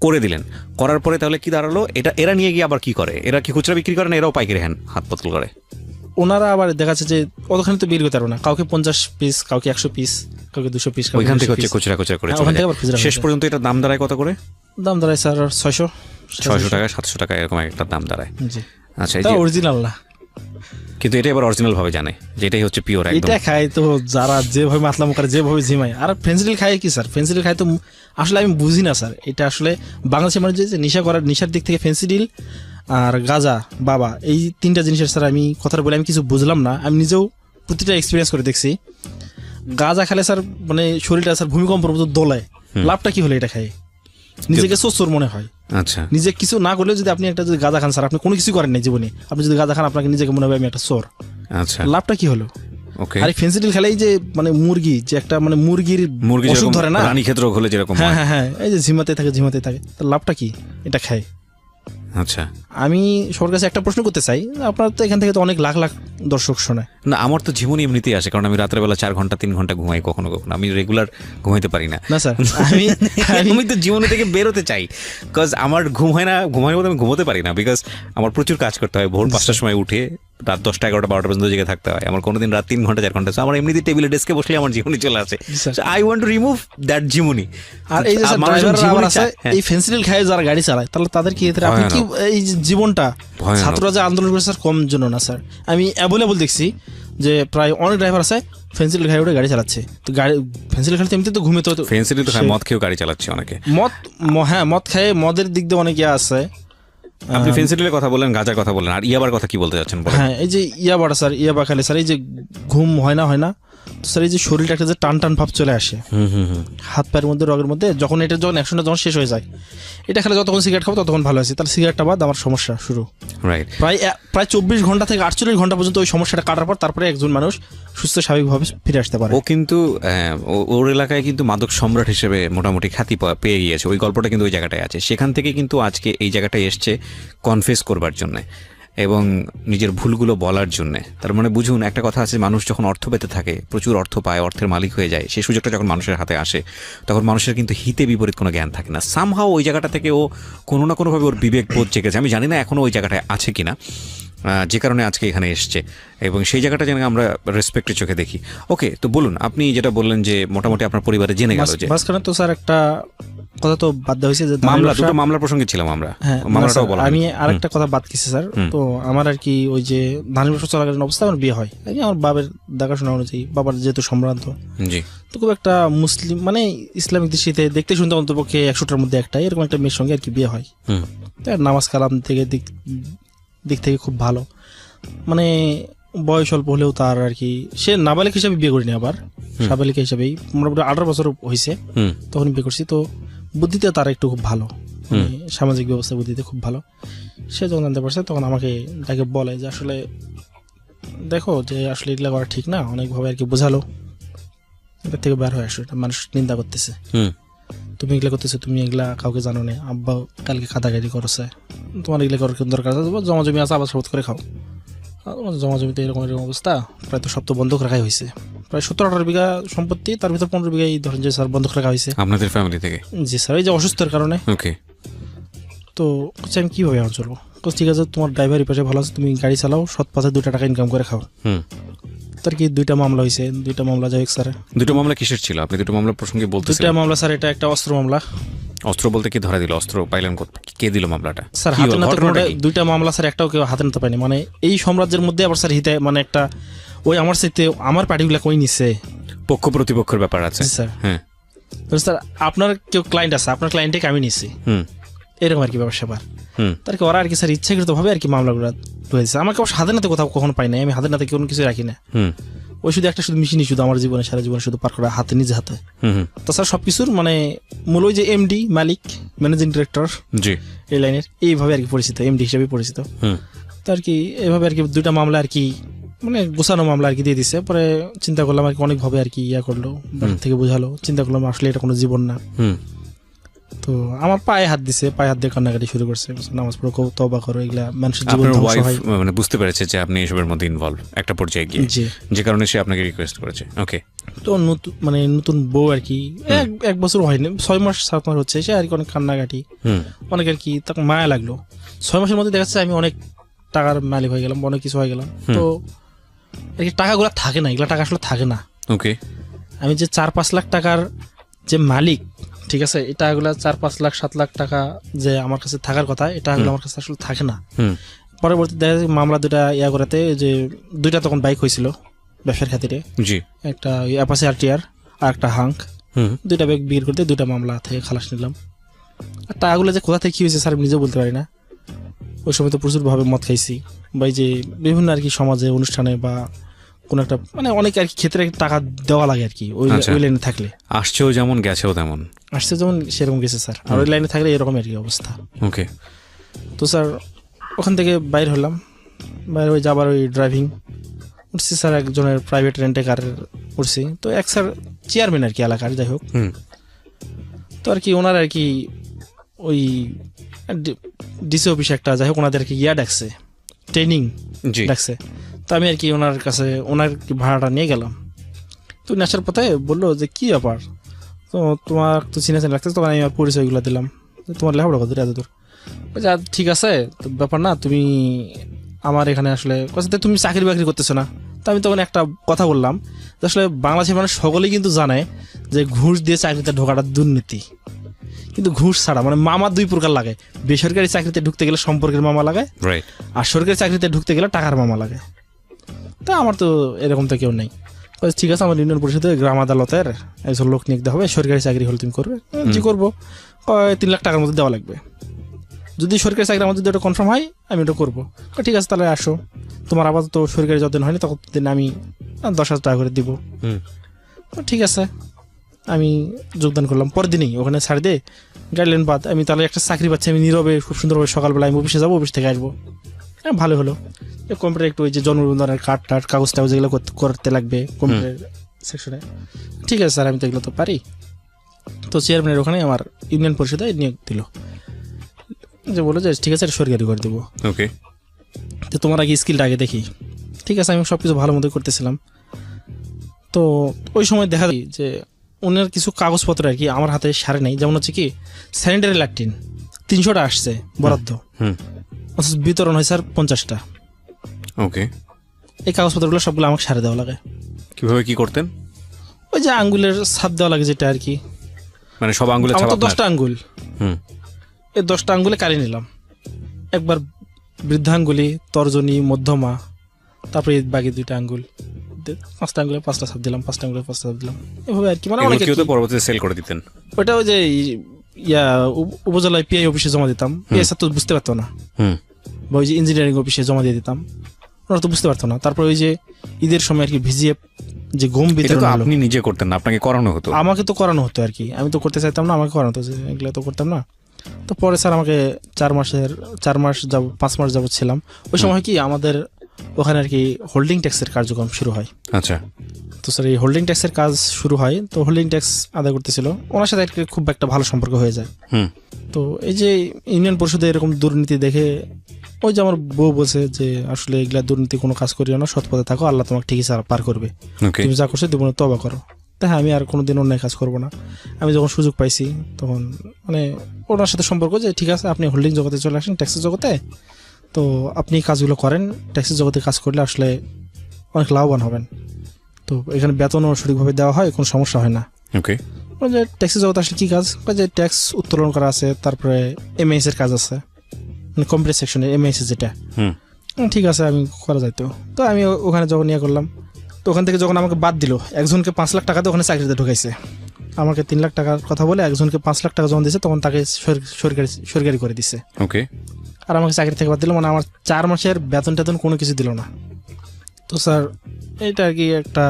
করে দিলেন। করার পরে তাহলে কি দাঁড়ালো, এটা এরা নিয়ে গিয়ে আবার কি করে? এরা কি খুচরা বিক্রি করে না এরাও পাইকারি হাত পাতল করে? ওনারা আবার দেখা যাচ্ছে যে অতখানি তো বিক্রি করতে পারবো না, কাউকে 50 পিস, কাউকে 100 পিস, কাউকে 200 পিস, ওইখান থেকে হচ্ছে খুচরা খুচরা করে চলে যায়। শেষ পর্যন্ত এটা দাম দাঁড়ায় কত করে? দাম দাঁড়ায় স্যার 600 টাকা 700 টাকা এরকম একটা দাম দাঁড়ায়। আচ্ছা, এটা অরিজিনাল না, কিন্তু এটা এবার অরিজিনাল ভাবে জানে যে এটাই হচ্ছে পিওর একদম। এটা খায় তো যারা যেভাবে মাতলাম করে, যেভাবে ঝিমায়। আর ফেন্সিডিল খায় কি স্যার? ফেন্সিডিল খায় তো আসলে আমি বুঝি না স্যার। এটা আসলে বাংলাদেশের মানুষ যে নেশা করার, নেশার দিক থেকে ফেন্সিডিল আর গাঁজা, বাবা, এই 3টা জিনিসের স্যার আমি কথাটা বলে আমি কিছু বুঝলাম না। আমি নিজেও প্রতিটা এক্সপিরিয়েন্স করে দেখছি। গাঁজা খেলে স্যার মানে শরীরটা স্যার ভূমিকম্পের মতো দোলায়। লাভটা কি হলো এটা খায়? নিজেকে সোর মনে হয়। আচ্ছা, নিজে কিছু না করলেও যদি আপনি একটা যদি গাঁজা খান স্যার, আপনি কোনো কিছু করেন নাই জীবনে, আপনি যদি গাঁজা খান আপনাকে নিজেকে মনে হবে আমি একটা সোর। আচ্ছা, লাভটা কি হলো? ওকে। আর ফেন্সিডিল খেলে যে মানে মুরগি যে একটা মানে মুরগির অসুখ ধরে না, রানীক্ষেত্র হলে যেরকম, হ্যাঁ হ্যাঁ হ্যাঁ, এই যে ঝিমাতে থাকে তার লাভটা কি? এটা খায়। আচ্ছা, আমি সবার কাছে একটা প্রশ্ন করতে চাই, আপনার তো এখান থেকে তো অনেক লাখ লাখ দর্শক শোনায়। না, আমার তো জীবনই এমনিতেই আসে, কারণ আমি রাতের বেলা 4 ঘন্টা 3 ঘন্টা ঘুমাই, কখনো কখনো আমি রেগুলার ঘুমাইতে পারি না। না স্যার, আমি তো জীবন থেকে বেরোতে চাই, বিকজ আমার ঘুম হয় না, ঘুমানোর মধ্যে আমি ঘুমোতে পারি না, বিকজ আমার প্রচুর কাজ করতে হয়। ভোর 5টার সময় উঠে রাত 10টা 11টা 12টা পর্যন্ত জেগে থাকতে হয়। আমার কোনোদিন রাত 3 ঘন্টা 4 ঘন্টা। আমার এমনিতে টেবিলে ডেস্কে বসলে আমার জীবনী চলে আসে। I want to remove that জীবনী। আর এই যে ড্রাইভাররা আছে এই ফেন্সিডিল খায় যারা গাড়ি চালায়, তাহলে তাদের কি আপনি কি এই জীবনটা ছাত্ররা যে আন্দোলন করে স্যার কম জন্য না স্যার, আমি অ্যাভেলেবল দেখছি যে প্রায় অনেক ড্রাইভার আছে ফেন্সিডিল খায় ওটা গাড়ি চালাচ্ছে। তো গাড়ি ফেন্সিডিল খাইতে এমনিতে তো ঘুমে, তো ফেন্সিডিল তো খায়, মদ খেয়েও গাড়ি চালাচ্ছে অনেকে। হ্যাঁ মদ খায়, মদের দিক দিয়ে অনেকে আছে। আপনি ফেন্সিডিলের কথা বললেন, গাঁজার কথা বললেন, আর ইয়াবার কথা কি বলতে যাচ্ছেন? হ্যাঁ, এই যে ইয়াবাটা স্যার, ইয়াবা খেলে স্যার এই যে ঘুম হয় না তো স্যার এই যে শরীরটা একটা যে টান টান ভাব চলে আসে হাত পায়ের মধ্যে, রগের মধ্যে, যখন অ্যাকশনটা যখন শেষ হয়ে যায়, এটা খেলে যতক্ষণ সিগারেট খাবো ততক্ষণ ভালো আছে, তাহলে সিগারেটটা বাদ আমার সমস্যা শুরু। রাইট, প্রায় 24 ঘন্টা থেকে 48 ঘন্টা পর্যন্ত ওই সমস্যাটা কাটার পর তারপরে একজন মানুষ সুস্থ স্বাভাবিকভাবে ফিরে আসতে পারে। ও কিন্তু ওর এলাকায় কিন্তু মাদক সম্রাট হিসেবে মোটামুটি খ্যাতি পেয়ে গিয়েছে। ওই গল্পটা কিন্তু ওই জায়গাটায় আছে। সেখান থেকে কিন্তু আজকে এই জায়গাটায় এসছে কনফেস করবার জন্যে এবং নিজের ভুলগুলো বলার জন্যে। তার মানে বুঝুন, একটা কথা আছে, মানুষ যখন অর্থ পেতে থাকে, প্রচুর অর্থ পায়, অর্থের মালিক হয়ে যায়, সেই সুযোগটা যখন মানুষের হাতে আসে তখন মানুষের কিন্তু হিতে বিপরীত কোনো জ্ঞান থাকে না। সামহাও ওই জায়গাটা থেকে ও কোনো না কোনোভাবে ওর বিবেক বোধ জেগেছে। আমি জানি না এখনও ওই জায়গাটায় আছে কিনা, যে কারণে আজকে এখানে এসছে, এবং সেই জায়গাটা যেন আমরা রেসপেক্টের চোখে দেখি। ওকে, তো বলুন, আপনি যেটা বললেন যে মোটামুটি আপনার পরিবারে জেনে গেল যে মাঝখানে তো স্যার একটা কথা তো বাদ দেওয়া হয়েছে যে দুটো মামলার প্রসঙ্গে ছিলাম আমরা, মামলাটাও বলা। আমি আরেকটা কথা বাদ গেছি স্যার। তো আমার আর কি ওই যে ধানের ব্যবসা চলাকালীন অবস্থা আমার বিয়ে হয়, আমার বাবার দেখাশোনা অনুযায়ী, বাবার যেহেতু সম্ভ্রান্ত, জি, তো খুব একটা মুসলিম মানে ইসলামিক দৃষ্টিতে দেখতে শুনতে অন্তপক্ষে 100টার মধ্যে একটা এরকম একটা মেয়ের সঙ্গে আর কি বিয়ে হয়। নামাজ কালাম থেকে দিক থেকে খুব ভালো, মানে বয়স অল্প হলেও তার আর কি, সে নাবালিক হিসাবে বিয়ে করিনি, আবার সাবালিকা হিসাবেই মোটামুটি 18 বছর হয়েছে তখন বিয়ে করছি। তো বুদ্ধিতে তার একটু খুব ভালো, সামাজিক ব্যবস্থা বুদ্ধিতে খুব ভালো। সে যখন জানতে পারছে তখন আমাকে তাকে বলে যে আসলে দেখো যে আসলে এগুলা করা ঠিক না, অনেকভাবে আর কি বোঝালো, এটার থেকে বের হয়ে আসো, এটা মানুষ নিন্দা করতেছে, তুমি এগুলা করতেছো, তুমি এগুলা কাউকে জানো না, আব্বা কালকে খাতাকারি করছে, তোমার এগুলা করার দরকার আছে, জমা জমি আছে আবার শপথ করে খাও। জমা জমিতে এরকম অবস্থা, প্রায় তো সব তো বন্ধক রাখাই হয়েছে, প্রায় 17-18 বিঘা সম্পত্তি, তার ভিতর 15 বিঘাই ধরেন যে স্যার বন্ধক রাখা হয়েছে আপনাদের ফ্যামিলি থেকে। জি স্যার, এই যে অসুস্থের কারণে। ওকে, তো আমি কিভাবে এখন চলবো? ঠিক আছে, তোমার ড্রাইভার পাশে ভালো আছে, তুমি গাড়ি চালাও, সৎ পথে 2 টাকা ইনকাম করে খাও। তার কি 2টা মামলা হয়েছে, 2টা মামলা যাই হোক স্যার। 2টা মামলা কিসের ছিল? আপনি 2টা মামলার প্রসঙ্গে বলতেছেন। 2টা মামলা স্যার, এটা একটা অস্ত্র মামলা। অস্ত্র বলতে কি ধরা দিল? অস্ত্র পাইলেন কে দিল মামলাটা? স্যার হাতে নাতে 2টা মামলা স্যার, একটাও কেউ হাতে নিতে পারেনি, মানে এই সাম্রাজ্যের মধ্যে আবার স্যার হিতে মানে একটা ওই আমার সাথে আমার পার্টিগুলা কই নিছে, পক্ষ প্রতিপক্ষের ব্যাপার আছে স্যার। হ্যাঁ স্যার, আপনার কেউ ক্লায়েন্ট আছে, আপনার ক্লায়েন্টকে আমি নিছি, এরকম আর কি ব্যবসা ব্যাপার। তার কি ওরা আর কি স্যার ইচ্ছাকৃত ভাবে আর কি মামলাগুলো রয়েছে। আমাকে হাতে নাতে কোথাও কখনো পাই নাই, আমি হাতে নাতে কোনো কিছু রাখি না। ওই শুধু একটা শুধু মেশিনই শুধু আমার জীবনে, সারা জীবনে শুধু পার করা হাতে, নিজে হাতে। তাছাড়া সবকিছুর মানে মূল ওই যে এমডি, মালিক, ম্যানেজিং ডিরেক্টর, জি, এই লাইনের এইভাবে আর কি পরিচিত, এমডি হিসেবে পরিচিত। তো আর কি এইভাবে আর কি 2টা মামলা আর কি মানে গোছানো মামলা আর কি দিয়ে দিছে। পরে চিন্তা করলাম আর কি অনেকভাবে আর কি ইয়া করলো, বাড়ি থেকে বোঝালো, চিন্তা করলাম আসলে এটা কোনো জীবন না। তো আমার পায়ে হাত দিছে, পায়ে হাত দিয়ে কান্নাকাটি শুরু করছে, নামাজ পড়ো, তওবা করো, এগুলা মানুষের জীবন ধ্বংস হয়। মানে বুঝতে পেরেছে যে আপনি এসবের মধ্যে ইনভলভ একটা পর্যায়ে গিয়ে, যে কারণে সে আপনাকে রিকোয়েস্ট করেছে। ওকে, তো নতুন বউ আর কি, এক বছর হয়নি, 6 মাস 7 মাস হচ্ছে, সে আর কি অনেক কান্নাকাটি, অনেক আর কি তাকে মায়া লাগলো। 6 মাসের মধ্যে দেখা যাচ্ছে আমি অনেক টাকার মালিক হয়ে গেলাম, অনেক কিছু হয়ে গেলাম। তো আর কি টাকাগুলো থাকে না, এগুলা টাকা আসলে থাকে না। ওকে, আমি যে 4-5 লাখ টাকার যে মালিক, ঠিক আছে, এই টাকাগুলো 4-5 লাখ 7 লাখ টাকা যে আমার কাছে থাকার কথা, এই টাকাগুলো আমার কাছে আসলে থাকে না। পরবর্তী দেখা যায় মামলা দুটা ইয়া করাতে, যে দুইটা তখন বাইক হয়েছিল ব্যবসার খাতিরে, একটা অ্যাপাচি আরটিআর আর একটা হাঙ্ক, দুইটা বাইক বিক্রি করতে দুইটা মামলা থেকে খালাস নিলাম। আর টাকাগুলো যে কোথা থেকে কি হয়েছে স্যার নিজেও বলতে পারি না। ওই সময় তো প্রচুরভাবে মদ খাইছি, বা এই যে বিভিন্ন আর কি সমাজে অনুষ্ঠানে বা কোন একটা মানে অনেক আর কি ক্ষেত্রে টাকা দেওয়া লাগে আর কি, ওই লাইনে থাকলে। আসছেও যেমন গেছেও তেমন, আসছে যেমন সেরকম গেছে স্যার, আর ওই লাইনে থাকলে এরকম আর কি অবস্থা। ওকে, তো স্যার ওখান থেকে বাইর হলাম, বাইরে ওই যাবার ওই ড্রাইভিং উঠছি স্যার, একজনের প্রাইভেট রেন্টে কার উঠছি। তো এক স্যার চেয়ারম্যান আর কি এলাকার, যাই হোক, তো আর কি ওনার আর কি ওই ডিসি অফিসে একটা, যাই হোক, ওনাদের আর কি ইয়া ডাকছে, ট্রেনিং ডাকছে। তো আমি আর কি ওনার কাছে ওনার ভাড়াটা নিয়ে গেলাম। তো আসার পথে বললো যে কি ব্যাপার, তো তোমার তো চিনে চিনে লাগতেছে, তখন আমি আমার পরিচয়গুলো দিলাম, তোমার লেখাপড়া কত এত দূর। ঠিক আছে, তো ব্যাপার না, তুমি আমার এখানে আসলে তুমি চাকরি বাকরি করতেছো না। তো আমি তখন একটা কথা বললাম, আসলে বাংলাদেশের মানুষ সকলেই কিন্তু জানে যে ঘুষ দিয়ে চাকরিতে ঢোকাটা দুর্নীতি, কিন্তু ঘুষ ছাড়া মানে মামা 2 প্রকার লাগে। বেসরকারি চাকরিতে ঢুকতে গেলে সম্পর্কের মামা লাগে, আর সরকারি চাকরিতে ঢুকতে গেলে টাকার মামা লাগে। তা আমার তো এরকম তো কেউ নেই। ঠিক আছে, আমার ইউনিয়ন পরিষদে গ্রাম আদালতের একজন লোক নিয়ে দিতে হবে, সরকারি চাকরি হলে তুমি করবে। জি করবো, 3 লাখ টাকার মধ্যে দেওয়া লাগবে। যদি সরকারি চাকরি আমার যদি ওটা কনফার্ম হয় আমি ওটা করবো। ঠিক আছে, তাহলে আসো, তোমার আপাতত সরকারি যতদিন হয়নি ততদিন আমি 10,000 টাকা করে দিব। ঠিক আছে, আমি যোগদান করলাম। পরের দিনই ওখানে ছাড় দিয়ে গাইডলাইন বাদ, আমি তাহলে একটা চাকরি পাচ্ছি, আমি নীরবে খুব সুন্দরভাবে সকালবেলা আমি অফিসে যাবো, অফিস থেকে আসবো। হ্যাঁ, ভালো হলো। কম্পিউটার একটু ওই যে জন্মনিবন্ধনের কার্ড কাগজ টাগজ যেগুলো করতে লাগবে কম্পিউটার সেকশনে। ঠিক আছে স্যার, আমি তো এগুলো তো পারি। তো চেয়ারম্যানের ওখানে আমার ইউনিয়ন পরিষদে নিয়োগ দিল, যে বলো যে ঠিক আছে এটা সরকারি করে দেবো। ওকে, তো তোমার আগে স্কিলটা আগে দেখি। ঠিক আছে, আমি সব কিছু ভালো মতো করতেছিলাম। তো ওই সময় দেখা যায় যে ওনার কিছু কাগজপত্র আর কি আমার হাতে সারে নেই। যেমন হচ্ছে কি স্যানিটারি ল্যাট্রিন 300টা আসছে বরাদ্দ, অথচ বিতরণ হয় স্যার 50টা। ওকে, এই কাগজপত্রগুলো সবগুলো আমাকে সারে দেওয়া লাগে। কিভাবে কি করতেন? ওই যে আঙ্গুলের ছাপ দেওয়া লাগে যেটা আর কি, মানে সব আঙ্গুলের ছাপ। আমার তো 10টা আঙ্গুল, এই 10টা আঙ্গুলে কালি নিলাম। একবার বৃদ্ধাঙ্গুলি, তর্জনী, মধ্যমা, তারপরে বাকি 2টা আঙ্গুল, 5টা আঙ্গুলে 5টা ছাপ দিলাম, 5টা আঙ্গুলে 5টা ছাপ দিলাম, এভাবে আর কি। মানে অনেক পরবর্তীতে সেল করে দিতেন। ওটা ওই যে উপজেলায় পিআই অফিসে জমা দিতাম। পিআই স্যার তো বুঝতে পারতো না, বা ওই যে ইঞ্জিনিয়ারিং অফিসে জমা দিয়ে দিতাম, ওরা তো বুঝতে পারতো না। তারপর ওই যে ঈদের সময় আর কি ভিজিয়ে যে গম বিতরণ, আপনি নিজে করতেন না, আপনাকে করানো হতো? আমাকে তো করানো হতো আর কি, আমি তো করতে চাইতাম না, আমাকে করানো হতো, এগুলো তো করতাম না। তো পরে স্যার আমাকে 4 মাস যাব 5 মাস যাবত ছিলাম। ওই সময় কি আমাদের ওখানে আর কি হোল্ডিং ট্যাক্সের কার্যক্রম শুরু হয়। আচ্ছা, তো স্যার এই হোল্ডিং ট্যাক্সের কাজ শুরু হয়। তো হোল্ডিং ট্যাক্স আদায় করতেছিল, ওনার সাথে খুব একটা ভালো সম্পর্ক হয়ে যায়। তো এই যে ইউনিয়ন পরিষদে এরকম দুর্নীতি দেখে ওই যে আমার বউ বলছে যে আসলে এগুলা দুর্নীতি কোনো কাজ করিও না, সৎ পথে থাকো, আল্লাহ তোমাকে ঠিকই পার করবে, তুমি যা করছো জীবনে তওবা করো। তাই আমি আর কোনোদিন অন্যায় কাজ করবো না। আমি যখন সুযোগ পাইছি তখন মানে ওনার সাথে সম্পর্ক যে ঠিক আছে আপনি হোল্ডিং জগতে চলে আসেন, ট্যাক্সের জগতে, তো আপনি কাজগুলো করেন, ট্যাক্সের জগতে কাজ করলে আসলে অনেক লাভবান হবেন। তো এখানে বেতনও সঠিকভাবে দেওয়া হয়, কোনো সমস্যা হয় না। ওকে, যে ট্যাক্সের জগতে আসলে কী কাজ, যে ট্যাক্স উত্তোলন করা আছে, তারপরে এমএএস এর কাজ আছে, মানে কম্পিউটার সেকশনে এমএএস যেটা, ঠিক আছে আমি করা যাইতো। তো আমি ওখানে যখন ইয়ে করলাম, তো ওখান থেকে যখন আমাকে বাদ দিল, একজনকে 5 লাখ টাকাতে ওখানে চাকরিতে ঢুকাইছে। আমাকে 3 লাখ টাকার কথা বলে একজনকে 5 লাখ টাকা যখন দিয়েছে তখন তাকে সরকারি করে দিছে। ওকে, আর আমাকে চাকরি থেকে বাদ দিল, মানে আমার 4 মাসের বেতন টেতন কোনো কিছু দিল না। তো স্যার এটা আর কি একটা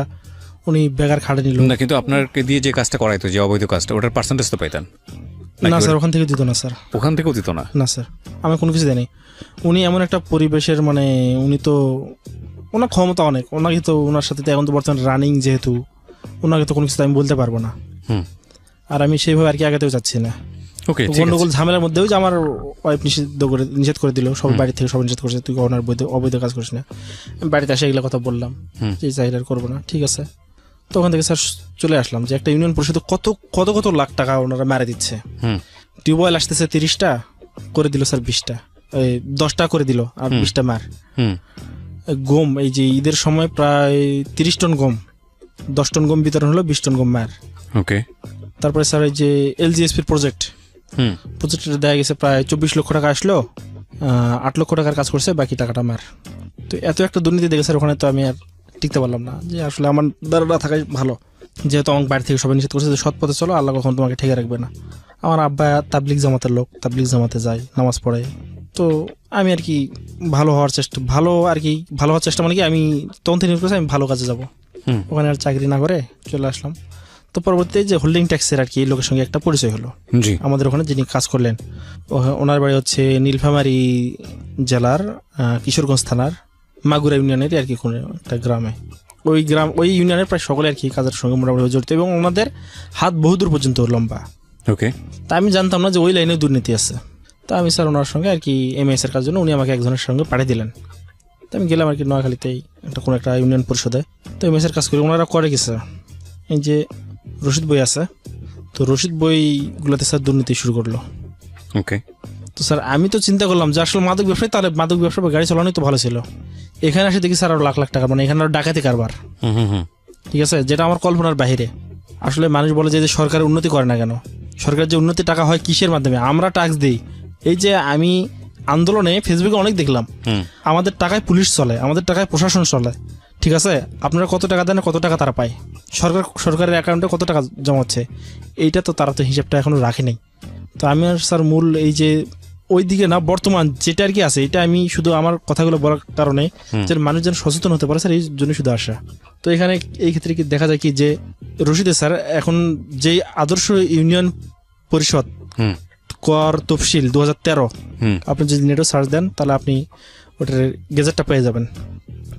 উনি বেকার খাটে নিল না, কিন্তু আপনাকে দিয়ে যে কাজটা করাইতো, যে অবৈধ কাজটা, ওটার পার্সেন্টেজ তো পাইতেন না স্যার? ওখান থেকে দিত না স্যার, ওখান থেকেও দিত না? না স্যার, আমি কোনো কিছু দেয়নি। উনি এমন একটা পরিবেশের মানে উনি তো ওনার ক্ষমতা অনেক, ওনাকে তো ওনার সাথে তো এখন তো বর্তমানে রানিং, যেহেতু ওনাকে তো কোনো কিছু আমি বলতে পারবো না। আর আমি সেইভাবে আর কি আগাতেও চাচ্ছি না। ওকে, গন্ডগোল ঝামেলার মধ্যেও যে আমার ওয়াইফ নিষেধ করে দিল, সব বাড়ি থেকে সব নিষেধ করছে, তুই ওনার অবৈধ কাজ করিস না। আমি বাড়িতে এসে এগুলো কথা বললাম যে চাইলে আর করবো না, ঠিক আছে। তো ওখান থেকে স্যার চলে আসলাম যে একটা ইউনিয়ন পরিষদে কত কত কত লাখ টাকা ওনারা মারা দিচ্ছে। টিউবওয়েল আসতেছে 30টা, করে দিল স্যার 20টা, 10টা করে দিল আর 20টা মার। গম এই যে ঈদের সময় প্রায় 30 টন গম, 10 টন গম বিতরণ হলো, 20 টন গম মার। ওকে। তারপরে স্যার এই যে এলজিএসপির প্রজেক্টটা দেখা গেছে প্রায় 24 লক্ষ টাকা আসলো, 8 লক্ষ টাকার কাজ করছে, বাকি টাকাটা মার। তো এত একটা দুর্নীতি দেখে স্যার ওখানে তো আমি আর টিকতে পারলাম না, যে আসলে আমার দ্বারা না থাকাই ভালো। যেহেতু আমার বাড়ি থেকে সবাই নিষেধ করছে যে সৎ পথে চলো, আল্লাহ কখন তোমাকে ঠেকে রাখবে না। আমার আব্বা তাবলিগ জামাতের লোক, তাবলিগ জামাতে যায়, নামাজ পড়ে। তো আমি আর কি ভালো হওয়ার চেষ্টা মানে কি আমি তখন থেকে করছি আমি ভালো কাজে যাব, ওখানে আর চাকরি না করে চলে আসলাম। তো পরবর্তীতে যে হোল্ডিং ট্যাক্সের আর কি লোকের সঙ্গে একটা পরিচয় হলো আমাদের ওখানে, যিনি কাজ করলেন। ওনার বাড়ি হচ্ছে নীলফামারী জেলার কিশোরগঞ্জ থানার মাগুরা ইউনিয়নের আর কি কোনো একটা গ্রামে। ওই ইউনিয়নের প্রায় সকলে আর কি কাজের সঙ্গে মোটামুটি জড়িত, এবং ওনাদের হাত বহুদূর পর্যন্ত লম্বা। ওকে। তা আমি জানতাম না যে ওই লাইনে দুর্নীতি আছে। তো আমি স্যার ওনার সঙ্গে আর কি এমএস এর কাজ জন্য উনি আমাকে একজনের সঙ্গে পাঠিয়ে দিলেন। তো আমি গেলাম আর কি নোয়াখালীতেই কোনো একটা ইউনিয়ন পরিষদে। তো এমএস এর কাজ করি, ওনারা করে কি স্যার এই যে রশিদ বই আছে, তো রশিদ বইগুলোতে স্যার দুর্নীতি শুরু করলো। ওকে। তো স্যার আমি তো চিন্তা করলাম যে আসলে মাদক ব্যবসায়ী, তাহলে মাদক ব্যবসা বা গাড়ি চালানোই তো ভালো ছিল। এখানে আসে দেখি স্যার আরো লাখ লাখ টাকা, মানে এখানে আরো ডাকাতি কারবার, ঠিক আছে, যেটা আমার কল্পনার বাহিরে। আসলে মানুষ বলে যে সরকার উন্নতি করে না কেন, সরকার যে উন্নতি টাকা হয় কিসের মাধ্যমে, আমরা ট্যাক্স দিই। এই যে আমি আন্দোলনে ফেসবুকে অনেক দেখলাম, আমাদের টাকায় পুলিশ চলে, আমাদের টাকায় প্রশাসন চলে, ঠিক আছে, আপনারা কত টাকা দেন, কত টাকা তারা পায়, সরকারের অ্যাকাউন্টে কত টাকা জমা হচ্ছে, এইটা তো তারা তো হিসাবটা এখনো রাখেনি। তো আমি আর স্যার মূল এই যে ওই দিকে না, বর্তমান যেটা আর কি আছে, এটা আমি শুধু আমার কথাগুলো বলার কারণে যে মানুষ যেন সচেতন হতে পারে স্যার, এই জন্য শুধু আসা। তো এখানে এই ক্ষেত্রে কি দেখা যায় কি যে রশিদে স্যার এখন যে আদর্শ ইউনিয়ন পরিষদ কর তফসিল 2013, আপনি যদি নেটে সার্চ দেন তাহলে আপনি ওটার গেজেটটা পেয়ে যাবেন।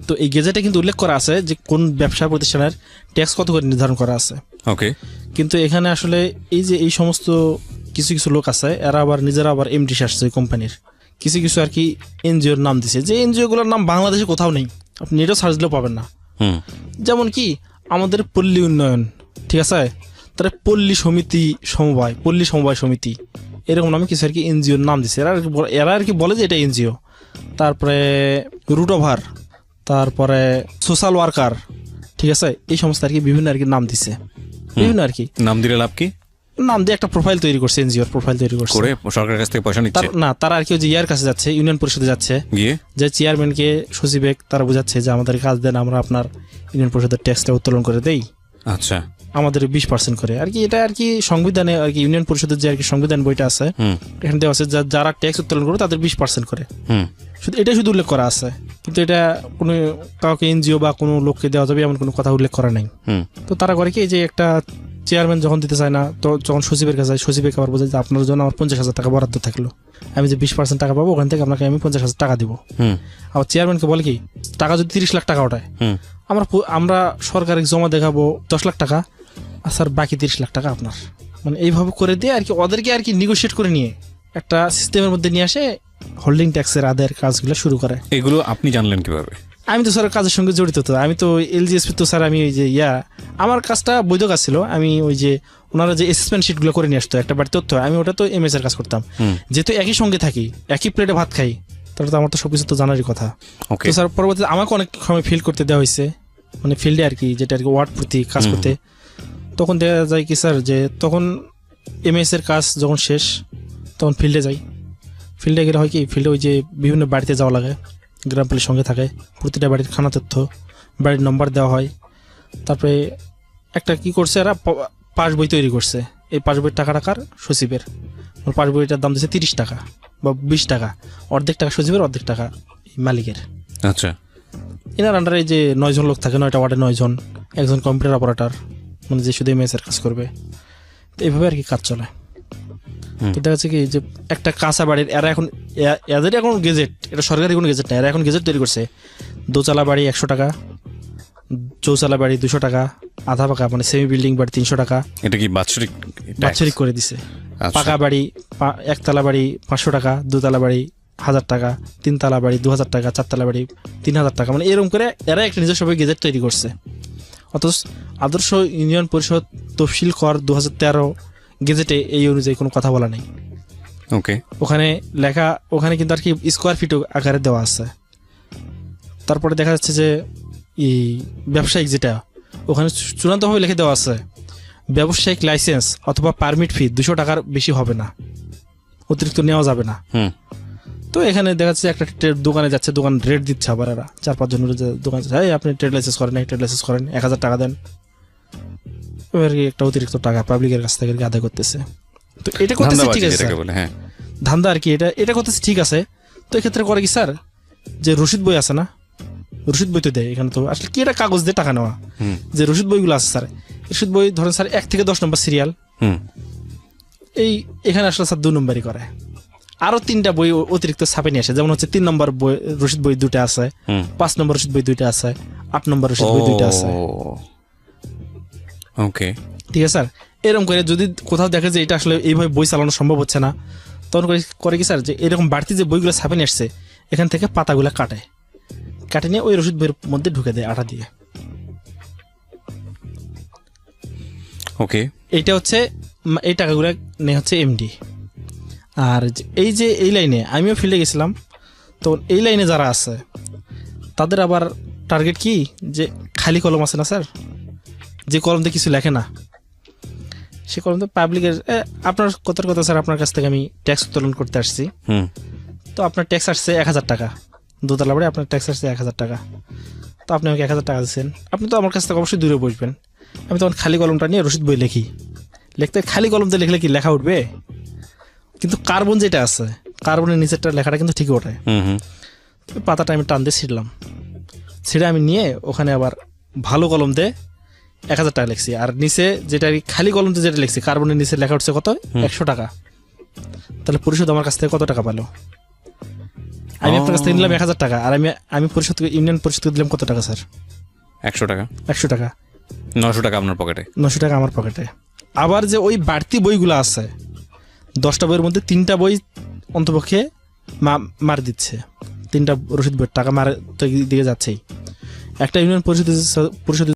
তো এই গেজেটে কিন্তু উল্লেখ করা আছে যে কোন ব্যবসা প্রতিষ্ঠানের ট্যাক্স কত করে নির্ধারণ করা আছে। ওকে। কিন্তু এখানে আসলে এই যে এই সমস্ত কিছু কিছু লোক আছে, এরা আবার নিজেরা আবার এমডি আসছে ওই কোম্পানির, কিছু কিছু আর কি এনজিওর নাম দিছে, যে এনজিও গুলোর নাম বাংলাদেশে কোথাও নেই, আপনি নেটও সার্চ দিলেও পাবেন না। যেমন কি আমাদের পল্লী উন্নয়ন, ঠিক আছে, তারা পল্লী সমবায় সমিতি, এরকম নামে কিছু আর কি এনজিওর নাম দিছে। এরা আর কি বলে যে এটা এনজিও। তারপরে রুট ওভার, তারপরে সোশ্যাল ওয়ার্কার, ঠিক আছে, এই সমস্ত আর কি বিভিন্ন আর কি নাম দিছে, বিভিন্ন আর কি নাম দিলে লাভ কি, নাম দিয়ে একটা প্রোফাইল তৈরি করছে, এনজিওর প্রোফাইল তৈরি করছে, সরকারের কাছ থেকে পয়সা নিচ্ছে না, তারা আর কি যে ইয়ার কাছে যাচ্ছে, ইউনিয়ন পরিষদে যাচ্ছে, গিয়ে যে চেয়ারম্যানকে সচিবে তারা বোঝাচ্ছে যে আমাদের কাজ দেন, আমরা আপনার ইউনিয়ন পরিষদের ট্যাক্সটা উত্তোলন করে দেই, আচ্ছা, আমাদের 20% করে আর কি। এটা আর কি সংবিধানে আর কি ইউনিয়ন পরিষদের যে আর কি সংবিধান বইটা আছে, এখানে দেওয়া আছে যারা ট্যাক্স উত্তোলন করে তাদের 20% করে, শুধু এটা শুধু উল্লেখ করা আছে, কিন্তু এটা কোনো কাউকে এনজিও বা কোনো লোককে দেওয়া যাবে এমন কোনো কথা উল্লেখ করা নাই। তো তারা করে কি, যে একটা চেয়ারম্যান যখন দিতে চায় না, তো যখন সচিবের কাছে যায়, সচিবের আবার বোঝায় যে আপনার জন্য আমার 50,000 টাকা বরাদ্দ থাকলো, আমি যে 20% টাকা পাবো ওখান থেকে আপনাকে আমি 50,000 টাকা দিব। আবার চেয়ারম্যানকে বলে কি, টাকা যদি 30 লাখ টাকা ওঠায়, আমরা সরকারে জমা দেখাবো 10 লাখ টাকা, আর স্যার বাকি 30 লাখ টাকা আপনার, মানে এইভাবে করে দিয়ে আর কি ওদেরকে আর কি নেগোশিয়েট করে নিয়ে একটা সিস্টেমের মধ্যে নিয়ে আসে হোল্ডিং ট্যাক্সের আদায়ের কাজগুলো শুরু করে। এগুলো আপনি জানলেন কিভাবে? আমি তো স্যার কাজের সঙ্গে জড়িত, তো আমি তো এলজিএসপি, তো স্যার আমি ওই যে আমার কাজটা বৈধ কাজ ছিল, আমি ওই যে ওনারা যে অ্যাসেসমেন্ট শিটগুলো করে নিয়ে আসতো একটা বাড়ি তথ্য, আমি ওটা তো এমএস এর কাজ করতাম, যেহেতু একই সঙ্গে থাকি, একই প্লেটে ভাত খাই, তাহলে তো আমার তো সবকিছু তো জানারই কথা। তো স্যার পরবর্তীতে আমাকে অনেক সময় ফিল করতে দেওয়া হয়েছে, মানে ফিল্ডে আর কি, যেটা আর কি ওয়ার্ড প্রতি কাজ করতে, তখন দেখা যায় কি স্যার, যে তখন এমএস এর কাজ যখন শেষ তখন ফিল্ডে যাই, ফিল্ডে গেলে হয় কি, ফিল্ডে ওই যে বিভিন্ন বাড়িতে যাওয়া লাগে, গ্রাম পুলিশ সঙ্গে থাকে, প্রতিটা বাড়ির খানা তথ্য, বাড়ির নম্বর দেওয়া হয়। তারপরে একটা কি করছে, এরা পাস বই তৈরি করছে, এই পাস বইয়ের টাকা টাকার সচিবের, পাস বইটার দাম দিচ্ছে 30 টাকা বা 20 টাকা, অর্ধেক টাকা সচিবের, অর্ধেক টাকা মালিকের। আচ্ছা, এনার আন্ডারে এই যে 9 জন লোক থাকে, 9টা ওয়ার্ডে 9 জন, একজন কম্পিউটার অপারেটর, মানে যে শুধু এমএস এর কাজ করবে, তো এইভাবে আর কি কাজ চলে। তো দেখা যাচ্ছে কি, যে একটা কাঁচা বাড়ির, এরা এখন এদের এখন গেজেট, এটা সরকারি কোনো গেজেট না, এরা এখন গেজেট তৈরি করছে দোতলা বাড়ি 100 টাকা, চৌচালা বাড়ি 200 টাকা, আধা পাকা মানে সেমি বিল্ডিং বাড়ি 300 টাকা। এটা কি বাৎসরিক বাৎসরিক করে দিছে। আচ্ছা। পাকা বাড়ি একতলা বাড়ি 500 টাকা, দুতলা বাড়ি 1000 টাকা, তিনতলা বাড়ি 2000 টাকা, চারতলা বাড়ি 3000 টাকা, মানে এরকম করে এরা একটা নিজস্ব গেজেট তৈরি করছে। অথচ আদর্শ ইউনিয়ন পরিষদ তফসিল কর 2013 গেজেটে এই অনুযায়ী কোনো কথা বলা নেই। ওকে, ওখানে লেখা, ওখানে কিন্তু আর কি স্কোয়ার ফিট আকারে দেওয়া আছে। তারপরে দেখা যাচ্ছে যে এই ব্যবসায়িক যেটা, ওখানে চূড়ান্তভাবে লিখে দেওয়া আছে ব্যবসায়িক লাইসেন্স অথবা পারমিট ফি 200 টাকার বেশি হবে না, অতিরিক্ত নেওয়া যাবে না। তো এখানে দেখা যাচ্ছে একটা দোকানে যাচ্ছে, দোকান রেট দিচ্ছে আবার এরা 4-5 জন দোকান যাচ্ছে, আপনি ট্রেড লাইসেন্স করেন, ট্রেড লাইসেন্স করেন, 1000 টাকা দেন। এবার একটা অতিরিক্ত টাকা পাবলিকের কাছ থেকে আদায় করতেছে। তো এটা করতেছে ঠিক আছে, ধান্দা আর কি, এটা করতেছে ঠিক আছে। তো এক্ষেত্রে করে কি স্যার, যে রসিদ বই আছে না, রসিদ বই তো দেয় এখানে। তো আসলে কি এটা কাগজ দিয়ে টাকা নেওয়া, যে রসিদ বইগুলো আছে স্যার, রসিদ বই ধরেন স্যার 1 থেকে 10 নম্বর সিরিয়াল, এই এখানে আসলে স্যার 2 নম্বরই করে। আরো 3টা বই অতিরিক্ত ছাপে নিয়ে আসে, যেমন হচ্ছে 3 নম্বর বই রসিদ বই 2টা আছে, 5 নম্বর রসিদ বই 2টা আছে, 8 নম্বর রসিদ বই 2টা আছে। ওকে, ঠিক আছে স্যার। এরকম করে যদি কোথাও দেখে যে এটা আসলে এইভাবে বই চালানো সম্ভব হচ্ছে না, তখন করে কি স্যার, যে এরকম বাড়তি যে বইগুলো ছাপে নিয়ে আসছে এখান থেকে পাতাগুলো কাটে নিয়ে ওই রসিদ বইয়ের মধ্যে ঢুকে দেয় আটা দিয়ে। ওকে, এইটা হচ্ছে এই টাকাগুলো নেই হচ্ছে এমডি। আর এই যে এই লাইনে আমিও ফিল্ডে গেছিলাম, তো এই লাইনে যারা আছে তাদের আবার টার্গেট কি, যে খালি কলম আছে না স্যার, যে কলম দিয়ে কিছু লেখে না, সে কলম দিয়ে পাবলিকের আপনার কথা স্যার, আপনার কাছ থেকে আমি ট্যাক্স উত্তোলন করতে আসছি, তো আপনার ট্যাক্স আসছে 1000 টাকা, দোতলা বাড়ি আপনার ট্যাক্স আসছে 1000 টাকা। তো আপনি আমাকে 1000 টাকা দিচ্ছেন, আপনি তো আমার কাছ থেকে অবশ্যই দূরে বসবেন। আমি তখন খালি কলমটা নিয়ে রসিদ বই লিখি, লিখতে খালি কলম দিয়ে লিখলে কি লেখা উঠবে? কিন্তু কার্বন যেটা আছে, কার্বনের নিচেরটা লেখাটা কিন্তু ঠিকই ওঠে। পাতাটা আমি টান দিয়ে ছিঁড়ে আমি নিয়ে ওখানে আবার ভালো কলম দিয়ে 1000 টাকা লিখছি। আর নিচে যেটা খালি কলম দিয়ে যেটা লিখছি, কার্বনের নিচে লেখা উঠছে কত, 100 টাকা। তাহলে পরিশোধ আমার কাছ থেকে কত টাকা পেলো? আমি আপনার কাছ থেকে নিলাম 1000 টাকা, আর আমি পরিশোধ ইউনিয়ন পরিশোধ দিলাম কত টাকা স্যার? 100 টাকা। 100 টাকা, 900 টাকা আপনার পকেটে, 900 টাকা আমার পকেটে। আবার যে ওই বাড়তি বইগুলো আছে, 10টা বইয়ের মধ্যে 3টা বই অন্তপক্ষে মার দিচ্ছে, 3টা রসিদ বইয়ের টাকা মার দিকে যাচ্ছেই। একটা ইউনিয়ন পরিষদ